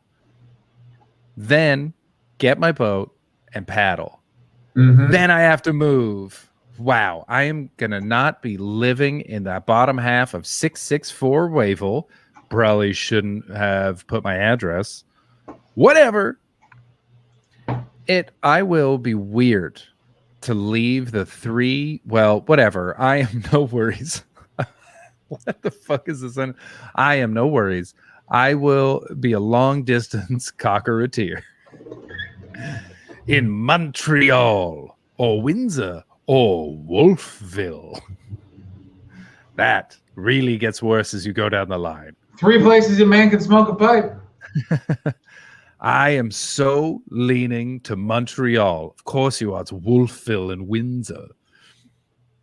Then get my boat and paddle. Mm-hmm. Then I have to move. Wow, I am going to not be living in that bottom half of 664 Wavell. Probably shouldn't have put my address. Whatever. I will be weird to leave the whatever. I am no worries. What the fuck is this? I am no worries. I will be a long distance cockatier in Montreal or Windsor or Wolfville. That really gets worse as you go down the line. 3 places a man can smoke a pipe. I am so leaning to Montreal. Of course you are. It's Wolfville and Windsor.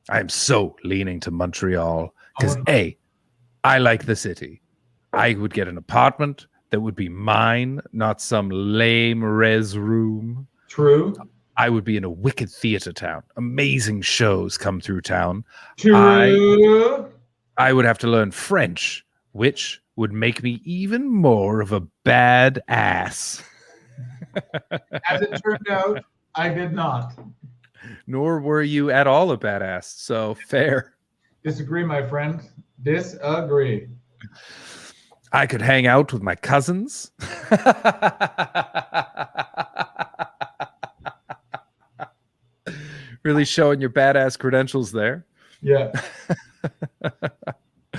I am so leaning to Montreal because I like the city. I would get an apartment that would be mine, not some lame res room. True. I would be in a wicked theater town. Amazing shows come through town. True. I would have to learn French, which would make me even more of a bad ass. As it turned out, I did not. Nor were you at all a badass. So fair. Disagree, my friend. Disagree. I could hang out with my cousins. Really showing your badass credentials there. Yeah.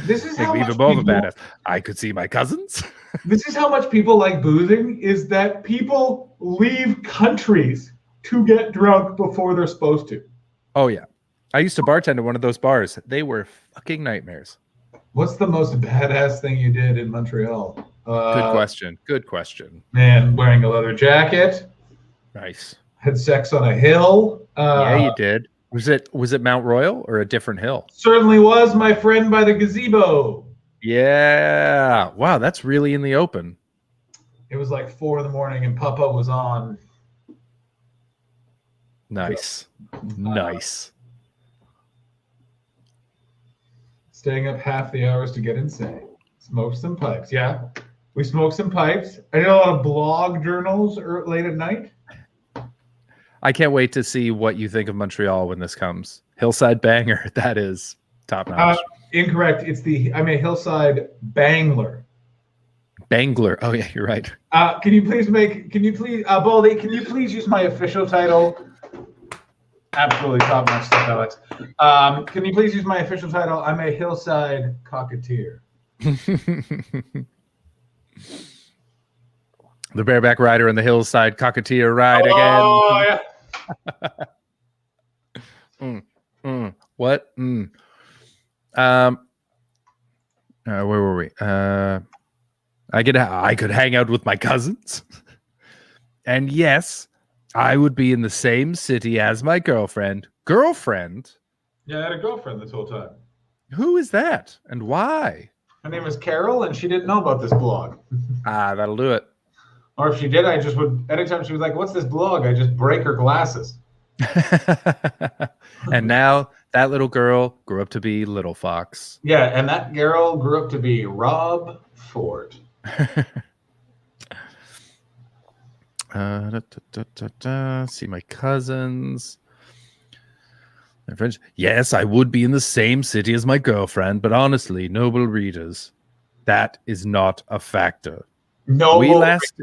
This is Make how me much even more of a people- badass. I could see my cousins. This is how much people like boozing, is that people leave countries to get drunk before they're supposed to. Oh, yeah. I used to bartend at one of those bars. They were fucking nightmares. What's the most badass thing you did in Montreal? Good question. Good question. Man, wearing a leather jacket. Nice. Had sex on a hill. Yeah, you did. Was it Mount Royal or a different hill? Certainly was, my friend, by the gazebo. Yeah. Wow, that's really in the open. It was like 4 a.m. and Papa was on. Nice. Nice. Staying up half the hours to get insane. Smoke some pipes. Yeah, we smoked some pipes. I did a lot of blog journals late at night. I can't wait to see what you think of Montreal when this comes. Hillside banger. That is top notch. Incorrect. I'm a hillside bangler. Bangler. Oh yeah, you're right. Can you please, Baldy, can you please use my official title? Absolutely top notch stuff, Alex. Can you please use my official title? I'm a hillside cocketeer. The bareback rider and the hillside cocketeer ride again. Oh yeah. What? Where were we? I could hang out with my cousins. And yes, I would be in the same city as my girlfriend. Girlfriend? Yeah, I had a girlfriend this whole time. Who is that? And why? Her name is Carol, and she didn't know about this blog. That'll do it. Or if she did, I just would, anytime she was like, what's this blog? I just break her glasses. And now that little girl grew up to be Little Fox. Yeah, and that girl grew up to be Rob Ford. See my cousins. My friends. Yes, I would be in the same city as my girlfriend, but honestly, noble readers, that is not a factor. No, readers.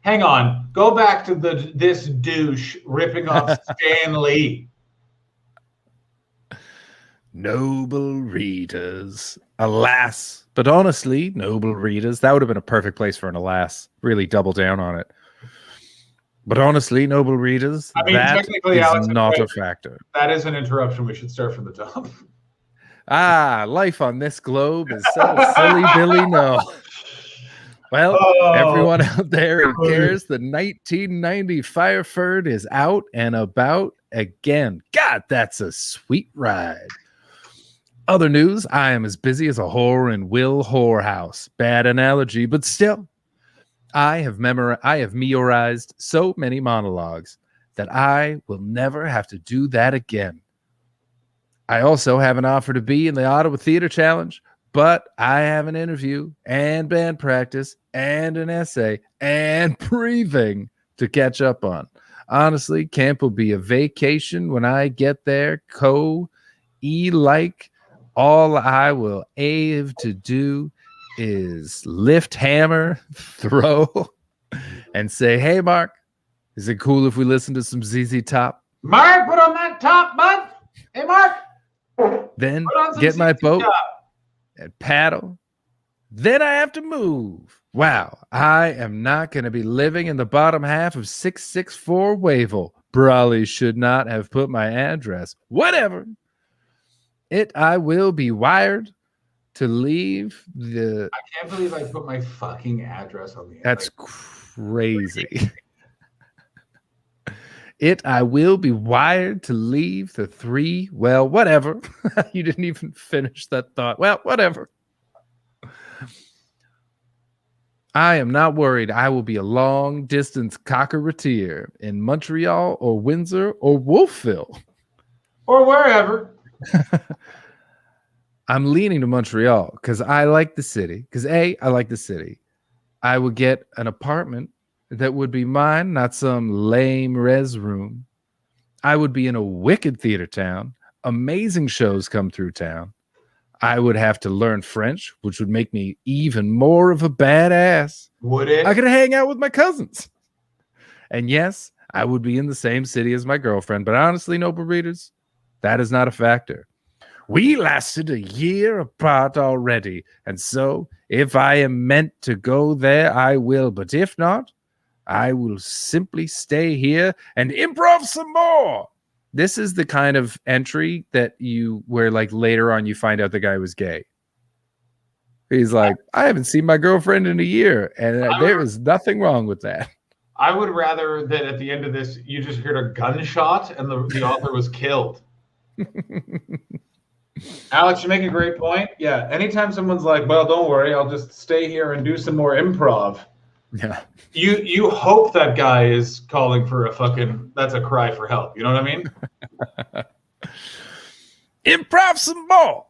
Hang on. Go back to this douche ripping off Stan Lee. Noble readers. Alas. But honestly, noble readers, that would have been a perfect place for an alas. Really double down on it. But honestly, noble readers, that technically, is Alex, not a factor. That is an interruption. We should start from the top. Life on this globe is so silly, Billy. No. Well, everyone out there who cares, the 1990 Fireford is out and about again. God, that's a sweet ride. Other news, I am as busy as a whore in Will Whorehouse. Bad analogy, but still. I have memorized so many monologues that I will never have to do that again. I also have an offer to be in the Ottawa Theatre Challenge, but I have an interview and band practice and an essay and breathing to catch up on. Honestly, camp will be a vacation when I get there. Like all I will have to do is lift, hammer, throw, and say, hey, Mark, is it cool if we listen to some ZZ Top? Mark, put on that top, bud. Hey, Mark. Then get my boat and paddle. Then I have to move. Wow, I am not going to be living in the bottom half of 664 Wavell. Probably should not have put my address. Whatever. I will be wired to leave the... I can't believe I put my fucking address on the... That's crazy. I will be wired to leave the 3... Well, whatever. You didn't even finish that thought. Well, whatever. I am not worried. I will be a long-distance cocketeer in Montreal or Windsor or Wolfville. Or wherever. I'm leaning to Montreal because I like the city. Because I like the city. I would get an apartment that would be mine, not some lame res room. I would be in a wicked theater town. Amazing shows come through town. I would have to learn French, which would make me even more of a badass. Would it? I could hang out with my cousins. And yes, I would be in the same city as my girlfriend. But honestly, noble readers, that is not a factor. We lasted a year apart already. And so, if I am meant to go there, I will. But if not, I will simply stay here and improv some more. This is the kind of entry that where like later on you find out the guy was gay. He's like, I haven't seen my girlfriend in a year, and there is nothing wrong with that. I would rather that at the end of this, you just heard a gunshot and the author was killed. Alex, you make a great point. Yeah, anytime someone's like, well, don't worry, I'll just stay here and do some more improv. Yeah. You hope that guy is calling for that's a cry for help. You know what I mean? Improv some more.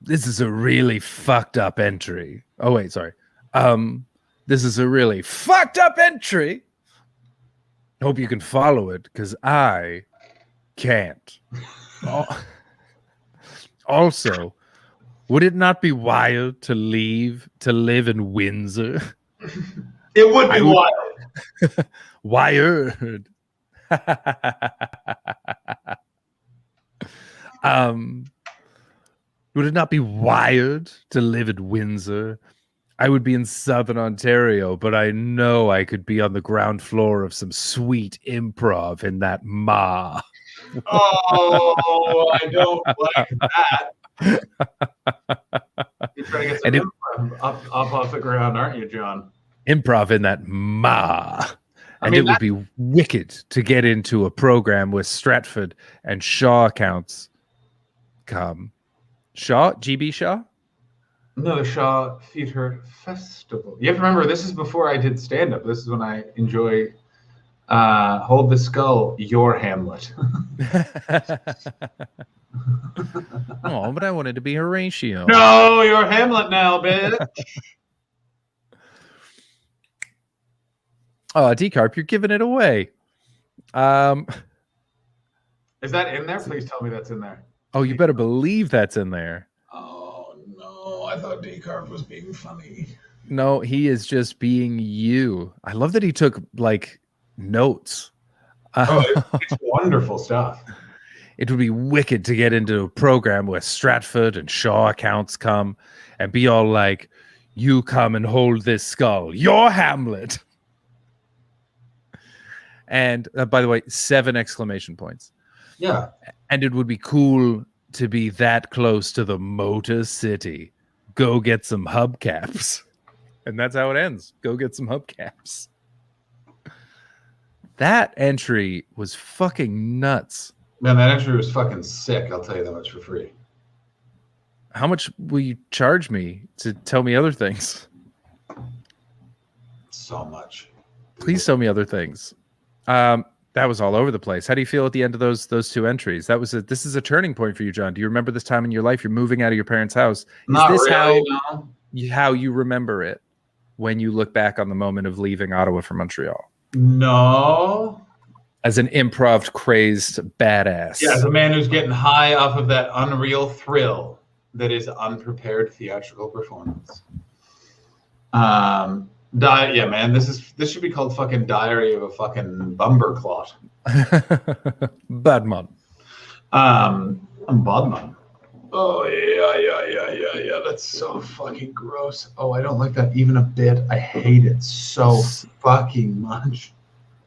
This is a really fucked up entry. Oh, wait, sorry. This is a really fucked up entry. Hope you can follow it, because I can't. Also, would it not be wild to live in Windsor? It would be wild. Wired. Would it not be wild to live in Windsor? I would be in Southern Ontario, but I know I could be on the ground floor of some sweet improv in that ma. Oh, I don't like that. You're trying to get some improv up off the ground, aren't you, John? Improv in that ma. And it would be wicked to get into a program with Stratford and Shaw accounts come. Shaw? GB Shaw? No, the Shaw Theatre Festival. You have to remember, this is before I did stand-up. This is when I enjoy Hold the Skull, your Hamlet. Oh, but I wanted to be Horatio. No, you're Hamlet now, bitch. Oh, D-Carp, you're giving it away. Is that in there? Please tell me that's in there. Oh, you better believe that's in there. Oh, no. I thought D-Carp was being funny. No, he is just being you. I love that he took, like, notes. It's wonderful stuff. It would be wicked to get into a program where Stratford and Shaw accounts come and be all like, you come and hold this skull. You're Hamlet. And by the way, 7 exclamation points. Yeah. And it would be cool to be that close to the Motor City. Go get some hubcaps. And that's how it ends. Go get some hubcaps. That entry was fucking nuts. Man, that entry was fucking sick. I'll tell you that much for free. How much will you charge me to tell me other things? So much. Please tell me other things. That was all over the place. How do you feel at the end of those 2 entries? This is a turning point for you, John. Do you remember this time in your life? You're moving out of your parents' house. Not Is this really, no. how you remember it when you look back on the moment of leaving Ottawa for Montreal? No. As an improv crazed badass. Yeah, as a man who's getting high off of that unreal thrill that is unprepared theatrical performance. Yeah, man, this should be called fucking Diary of a fucking Bumberclot. Badman. Badman. Oh yeah. That's so fucking gross. Oh, I don't like that even a bit. I hate it so fucking much.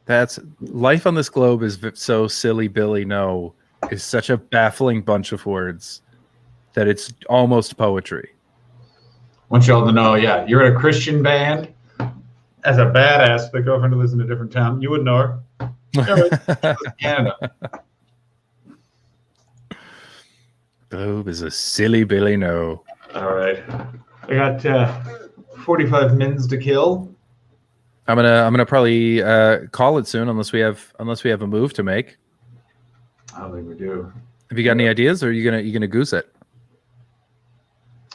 That's life on this globe is so silly. Billy, no, is such a baffling bunch of words that it's almost poetry. I want you all to know, yeah, you're in a Christian band. As a badass, the girlfriend who lives in a different town, you would know her. Canada. Globe is a silly Billy, no. All right, I got 45 minutes to kill. I'm gonna probably call it soon unless we have a move to make. I don't think we do. Have you got any ideas, or are you gonna goose it?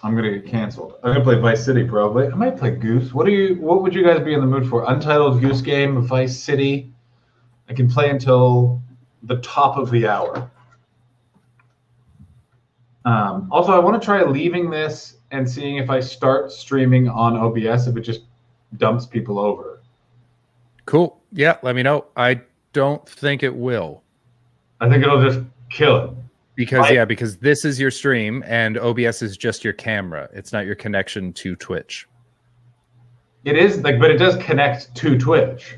I'm gonna get canceled. I'm gonna play Vice City probably. I might play Goose. What would you guys be in the mood for? Untitled Goose Game, Vice City. I can play until the top of the hour. Also, I want to try leaving this and seeing if I start streaming on OBS, if it just dumps people over. Cool. Yeah, let me know. I don't think it will. I think it'll just kill it. Because this is your stream and OBS is just your camera. It's not your connection to Twitch. It is but it does connect to Twitch.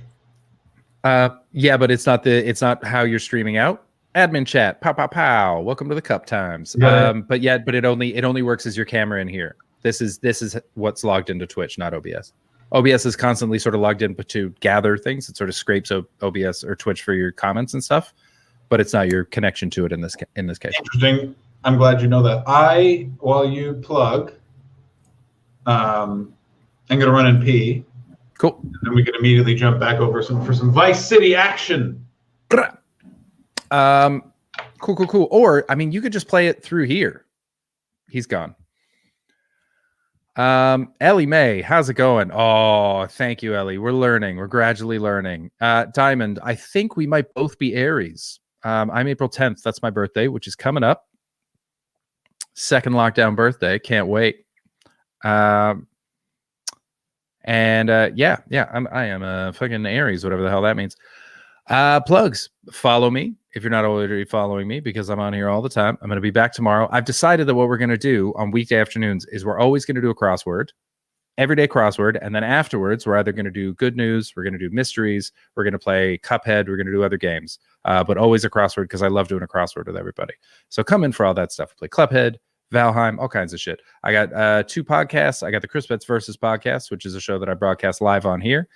Yeah, but it's not how you're streaming out. Admin chat, pow pow pow. Welcome to the cup times. But it only works as your camera in here. This is what's logged into Twitch, not OBS. OBS is constantly sort of logged in to gather things. It sort of scrapes OBS or Twitch for your comments and stuff, but it's not your connection to it in this case. Interesting. I'm glad you know that. While you plug, I'm gonna run and pee. Cool. And then we can immediately jump back over for some Vice City action. Cool. Or you could just play it through here. He's gone. Ellie May, how's it going? Oh, thank you, Ellie. We're learning. We're gradually learning. Diamond, I think we might both be Aries. I'm April 10th. That's my birthday, which is coming up. Second lockdown birthday. Can't wait. I am a fucking Aries, whatever the hell that means. Plugs, follow me if you're not already following me, because I'm on here all the time. I'm going to be back tomorrow. I've decided that what we're going to do on weekday afternoons is we're always going to do a crossword, everyday crossword, and then afterwards we're either going to do good news, we're going to do mysteries, we're going to play Cuphead, we're going to do other games, but always a crossword because I love doing a crossword with everybody. So come in for all that stuff. Play Clubhead, Valheim, all kinds of shit. I got 2 podcasts. I got the Chris Betts Versus podcast, which is a show that I broadcast live on here,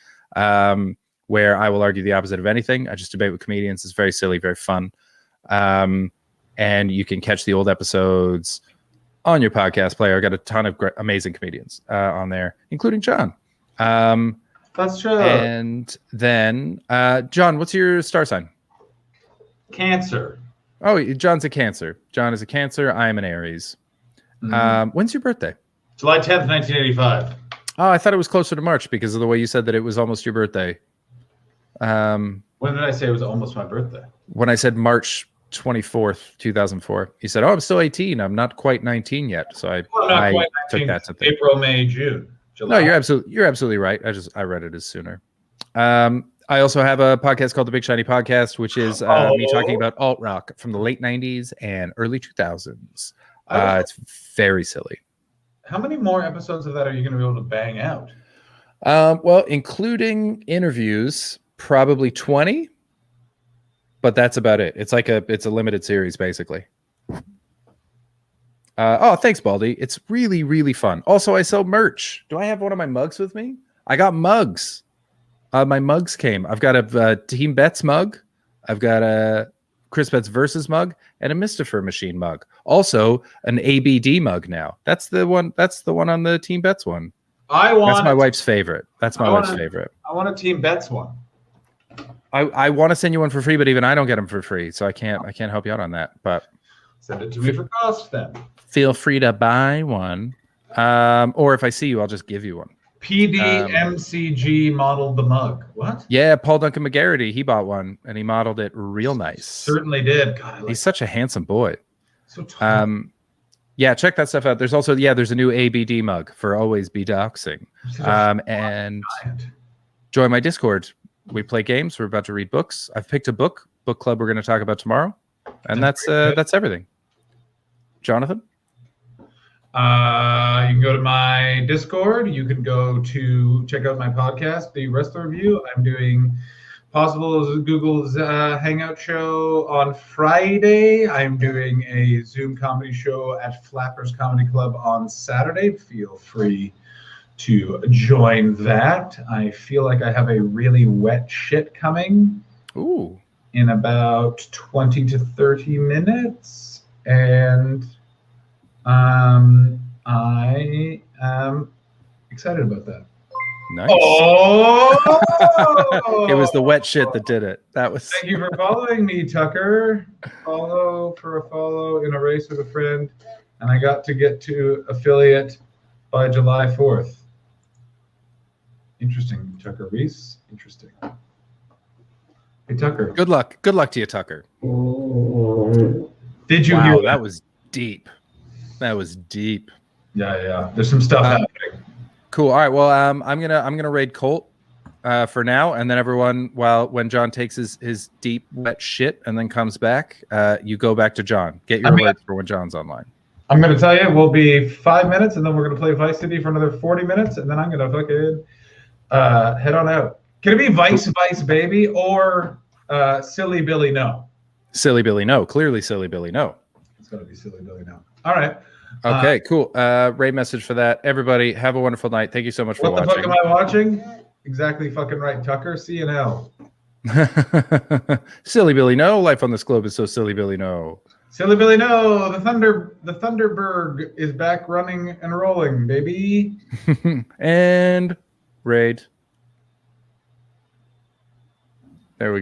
where I will argue the opposite of anything. I just debate with comedians. It's very silly, very fun. And you can catch the old episodes on your podcast player. I got a ton of great, amazing comedians on there, including John. That's true. And then, John, what's your star sign? Cancer. Oh, John's a Cancer. John is a Cancer. I am an Aries. When's your birthday? July 10th, 1985. Oh, I thought it was closer to March because of the way you said that it was almost your birthday. When did I say it was almost my birthday? When I said March 24th, 2004, you said, "Oh, I'm still 18. I'm not quite 19 yet." So I took that to think. April, May, June, July. No, you're absolutely right. I read it as sooner. I also have a podcast called The Big Shiny Podcast, which is me talking about alt rock from the late 90s and early 2000s. It's very silly. How many more episodes of that are you going to be able to bang out? Well, including interviews, probably 20, but that's about it. It's a limited series, basically. Oh, thanks, Baldy. It's really, really fun. Also, I sell merch. Do I have one of my mugs with me? I got mugs. My mugs came. I've got a Team Bets mug. I've got a Chris Betts Versus mug and a Mystifer Machine mug. Also, an ABD mug now. That's the one on the Team Bets one. That's my wife's favorite. That's my wife's favorite. I want a Team Bets one. I want to send you one for free, but even I don't get them for free, so I can't help you out on that. But send it to me for cost then. Feel free to buy one, or if I see you, I'll just give you one. PDMCG modeled the mug. What? Yeah, Paul Duncan McGarity. He bought one and he modeled it real nice. Certainly did. God, he's such a handsome boy. So tall. Yeah, check that stuff out. There's also there's a new ABD mug for always be doxing. And join my Discord. We play games. We're about to read books. I've picked a book club we're going to talk about tomorrow, and that's everything. Jonathan? You can go to my Discord. You can go to check out my podcast, The Wrestler Review. I'm doing Possible Google's Hangout show on Friday. I'm doing a Zoom comedy show at Flappers Comedy Club on Saturday. Feel free to join that. I feel like I have a really wet shit coming. Ooh. In about 20 to 30 minutes. And I am excited about that. Nice. Oh! It was the wet shit that did it. That was. Thank you for following me, Tucker. Follow go for a follow in a race with a friend, and I got to get to affiliate by July 4th. Interesting, Tucker Reese. Interesting. Hey, Tucker. Good luck. Good luck to you, Tucker. Did you wow, hear that was deep. That was deep. Yeah. There's some stuff happening. Cool. All right. Well, I'm gonna raid Colt for now, and then everyone, when John takes his deep wet shit and then comes back, you go back to John. Get your alerts for when John's online. I'm gonna tell you, we'll be 5 minutes, and then we're gonna play Vice City for another 40 minutes, and then I'm gonna fucking head on out. Can it be Vice Baby or Silly Billy No? Silly Billy No. Clearly Silly Billy No. It's gotta be Silly Billy No. All right. Okay, cool. Raid message for that. Everybody, have a wonderful night. Thank you so much for What the watching. fuck am I watching? Exactly fucking right, Tucker. C and L. Silly Billy No. Life on this globe is so silly, Billy No. Silly Billy No. The Thunderberg is back running and rolling, baby. And raid.